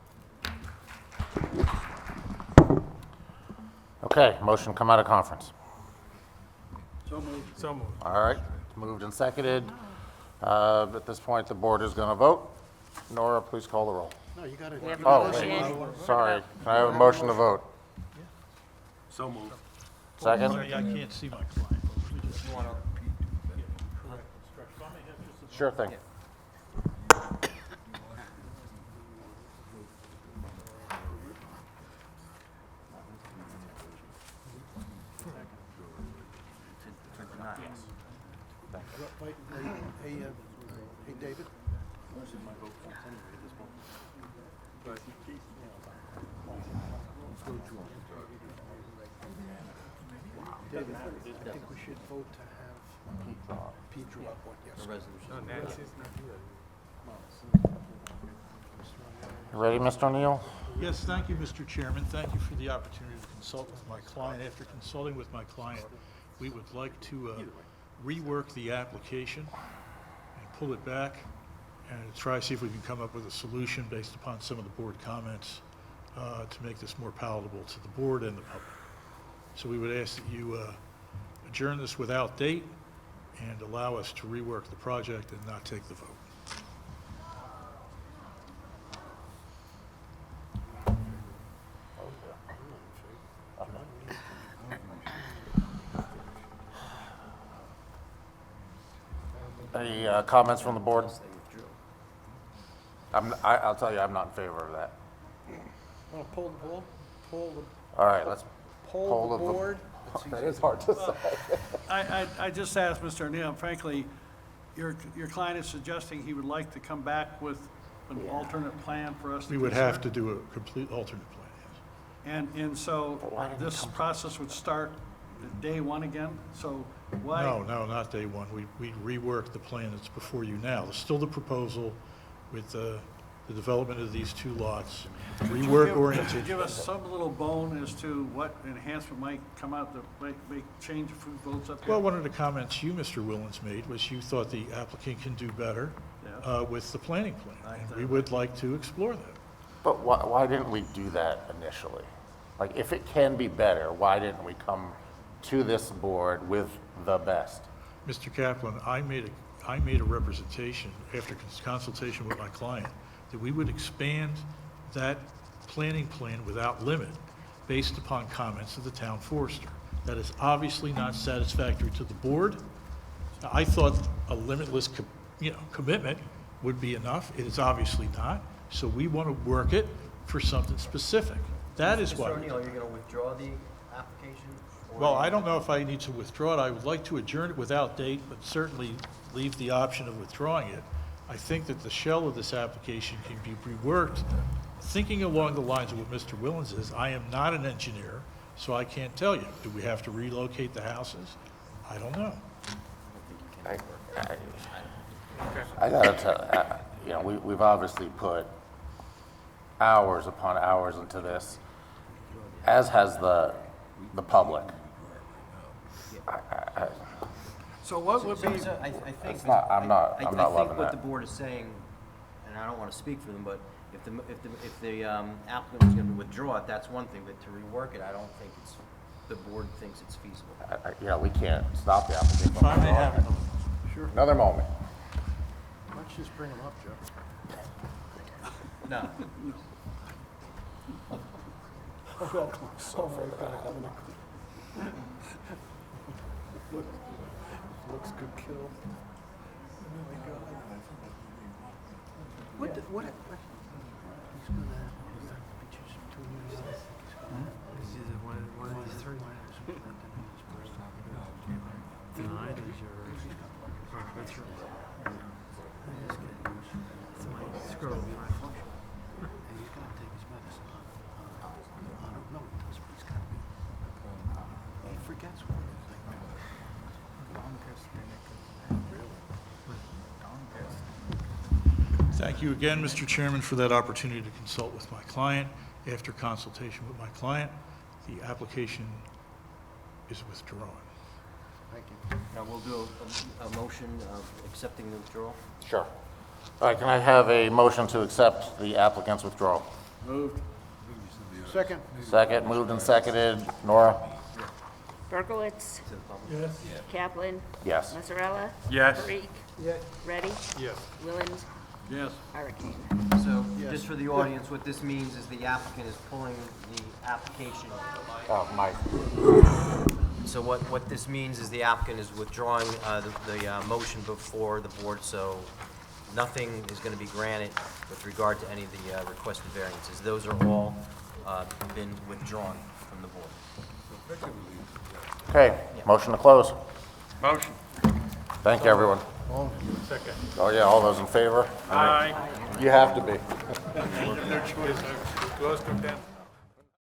Okay, motion come out of conference. So moved. So moved. All right, moved and seconded. At this point, the board is going to vote. Nora, please call the roll. No, you got to. Oh, wait, sorry. Can I have a motion to vote? So moved. Second? I can't see my client. Sure thing. Hey, David? David, I think we should vote to have Pete draw up one, yes. No, Nancy's not here. Ready, Mr. O'Neill? Yes, thank you, Mr. Chairman. Thank you for the opportunity to consult with my client. After consulting with my client, we would like to rework the application and pull it back and try to see if we can come up with a solution based upon some of the board comments to make this more palatable to the board and the public. So we would ask that you adjourn this without date and allow us to rework the project and not take the vote. Any comments from the board? I'll tell you, I'm not in favor of that. Want to pull the ball? All right, let's Poll poll the of the... board? That is hard to say. I just asked Mr. O'Neill, frankly, your client is suggesting he would like to come back with an alternate plan for us to We would consider? have to do a complete alternate plan, yes. And so this process would start day one again? So why? No, not day one. We reworked the plan that's before you now. There's still the proposal with the development of these two lots, Could you rework-oriented. give us some little bone as to what enhancement might come out that may change if food votes up here? Well, one of the comments you, Mr. Willens, made was you thought the applicant can do better with the planning plan. And we would like to explore that. But why didn't we do that initially? Like, if it can be better, why didn't we come to this board with the best? Mr. Kaplan, I made a representation after consultation with my client that we would expand that planning plan without limit based upon comments of the town forester. That is obviously not satisfactory to the board. I thought a limitless commitment would be enough. It is obviously not. So we want to work it for something specific. That is why. Mr. O'Neill, are you going to withdraw the application? Well, I don't know if I need to withdraw it. I would like to adjourn it without date, but certainly leave the option of withdrawing it. I think that the shell of this application can be reworked, thinking along the lines of what Mr. Willens is. I am not an engineer, so I can't tell you. Do we have to relocate the houses? I don't know. I gotta tell, you know, we've obviously put hours upon hours into this, as has the public. So what would be? I think. It's not- I'm not I loving think what that. the board is saying, and I don't want to speak for them, but if the applicant was going to withdraw it, that's one thing, but to rework it, I don't think the board thinks it's feasible. You know, we can't stop the applicant from Fine, they withdrawing have it. it. Sure. Another moment. Let's just bring them up, Joe. No. Looks good kill. What? Thank you again, Mr. Chairman, for that opportunity to consult with my client. After consultation with my client, the application is withdrawn. Thank you. Now, we'll do a motion of accepting the withdrawal. Sure. All right, can I have a motion to accept the applicant's withdrawal? Moved. Second. Second, moved and seconded. Nora? Berkowitz. Yes. Kaplan. Yes. Mazzarella. Yes. Parikh. Yes. Ready. Yes. Willens. Yes. Hurricane. So, just for the audience, what this means is the applicant is pulling the application. Oh, Mike. So what this means is the applicant is withdrawing the motion before the board, so nothing is going to be granted with regard to any of the requested variances. Those are all been withdrawn from the board. Okay, motion to close. Motion. Thank you, everyone. Second. Oh, yeah, all those in favor? Aye. You have to be. Their choice. Close to 10.